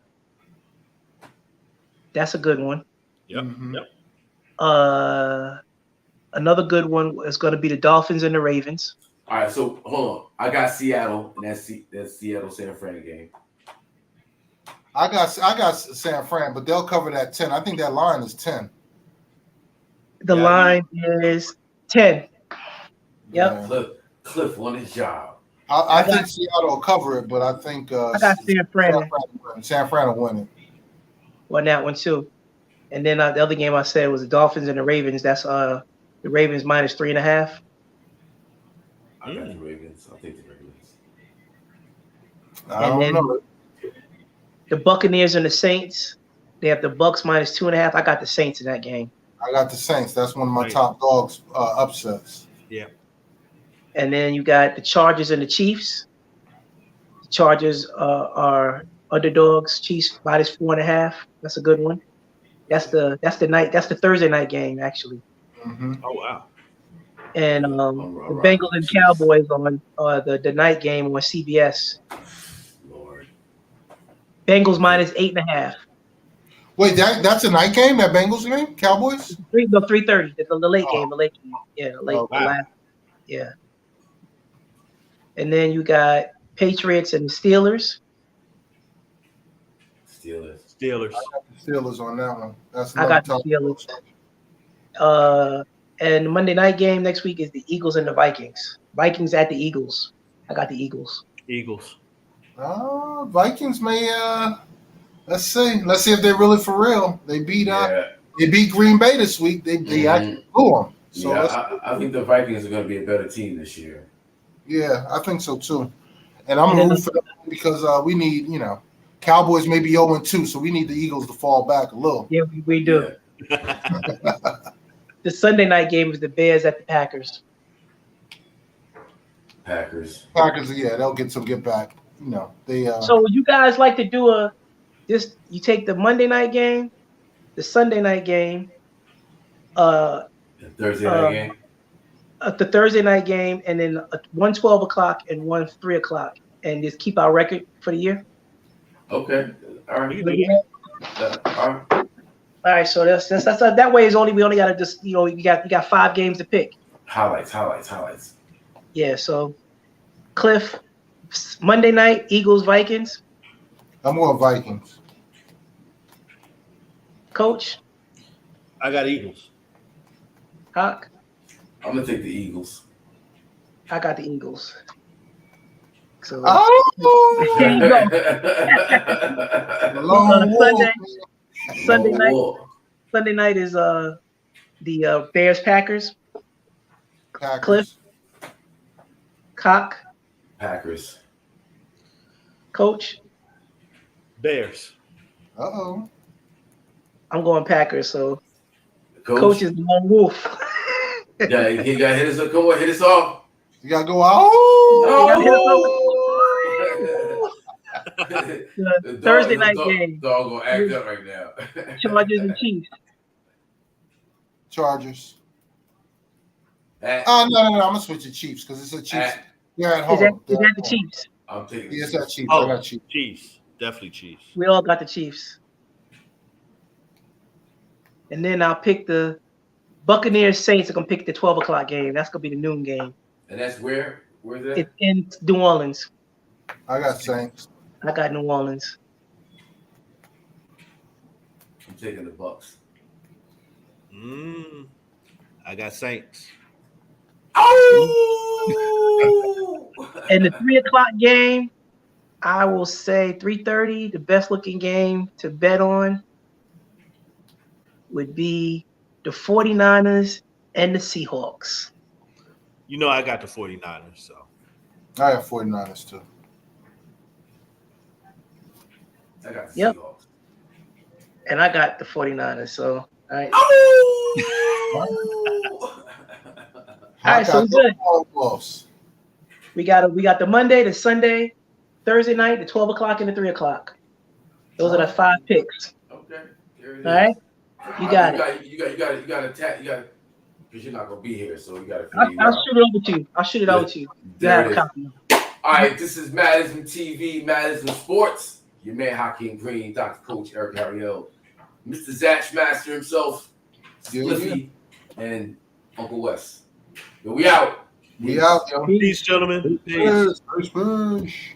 That's a good one. Yep. Mhm. Yep. Another good one is going to be the Dolphins and the Ravens. All right, so hold on. I got Seattle, and that's Seattle San Fran game. I got San Fran, but they'll cover that 10. I think that line is 10. The Yeah, line is 10. Yep. Yeah. Cliff won his job. I think Seattle will cover it, but I think I got San Fran San Fran will win it. on that one too. And then the other game I said was the Dolphins and the Ravens. That's the Ravens minus 3.5. I got the Ravens. I'll take the Ravens. I don't know. The Buccaneers and the Saints. They have the Bucks minus 2.5. I got the Saints in that game. I got the Saints. That's one of my top dogs upsets. Yeah. And then you got the Chargers and the Chiefs. The Chargers are underdogs. Chiefs minus 4.5. That's a good one. That's the Thursday night game actually. Mm-hmm. Oh wow. And the Bengals and Cowboys on the night game on CBS. Lord. Bengals minus 8.5. Wait, that's a night game? That Bengals game? Cowboys? 3:30. It's the late game. The late game. Yeah, Oh, the last. Yeah. And then you got Patriots and the Steelers. Steelers. I got the Steelers on that one. That's I got the Steelers. And the Monday night game next week is the Eagles and the Vikings. Vikings at the Eagles. I got the Eagles. Eagles. Vikings may let's see if they're really for real. They beat Green Bay this week. They actually blew them. So yeah, I think the Vikings are going to be a better team this year. Yeah, I think so too. And I'm rooting for them because we need, Cowboys may be 0-2, so we need the Eagles to fall back a little. Yeah, we do. Yeah. The Sunday night game is the Bears at the Packers. Packers, yeah, they'll get back. They. So would you guys like to do you take the Monday night game, the Sunday night game, the Thursday night game? The Thursday night game, and then one 12 o'clock and one 3 o'clock, and just keep our record for the year? Okay. All right. All right. All right, so that's that way is we only got to just you got 5 games to pick. Highlights. Yeah, so Cliff, Monday night Eagles Vikings. I'm going Vikings. Coach, I got Eagles. Hawk, I'm gonna take the Eagles. I got the Eagles. So Oh, there you go. Sunday night is the Bears Packers. Cliff, Cock, Packers. Coach. Bears. Uh-oh. I'm going Packers. So Coach is lone wolf. Yeah, he got hit us. Come on, hit us off. You gotta go out. The Thursday night game. Dog gonna act up right now. Chargers and Chiefs. Chargers. No. I'm gonna switch to Chiefs because it's a Chiefs. They're at home. Is that the Chiefs? I'm taking. Yes, that Chiefs. Oh, I got Chiefs. Chiefs. Definitely Chiefs. We all got the Chiefs. And then I'll pick the Buccaneers Saints. I'm gonna pick the 12 o'clock game. That's gonna be the noon game. And that's where? Where's that? It's in New Orleans. I got Saints. I got New Orleans. I'm taking the Bucks. I got Saints. Oh! And the 3:00 game, I will say 3:30. The best looking game to bet on would be the 49ers and the Seahawks. You know I got the 49ers, so. I have 49ers too. I got the Yep. Seahawks. And I got the 49ers. So, all right. Oh! All right, so we're good. Close. We got the Monday, the Sunday, Thursday night, the 12:00 and the 3:00. Those are the 5 picks. Okay. There it is. All right. You got it. You got to because you're not gonna be here, so you got to. I'll shoot it over to you. I'll shoot it over to you. You have a copy. All right, this is Madison TV, Madison Sports. Your man Hakim Green, Dr. Coach Eric Harriel, Mr. Zatch Master himself, Spliffy, and Uncle Wes. Yo, we out. We out, yo. Peace, gentlemen. Peace. Peace.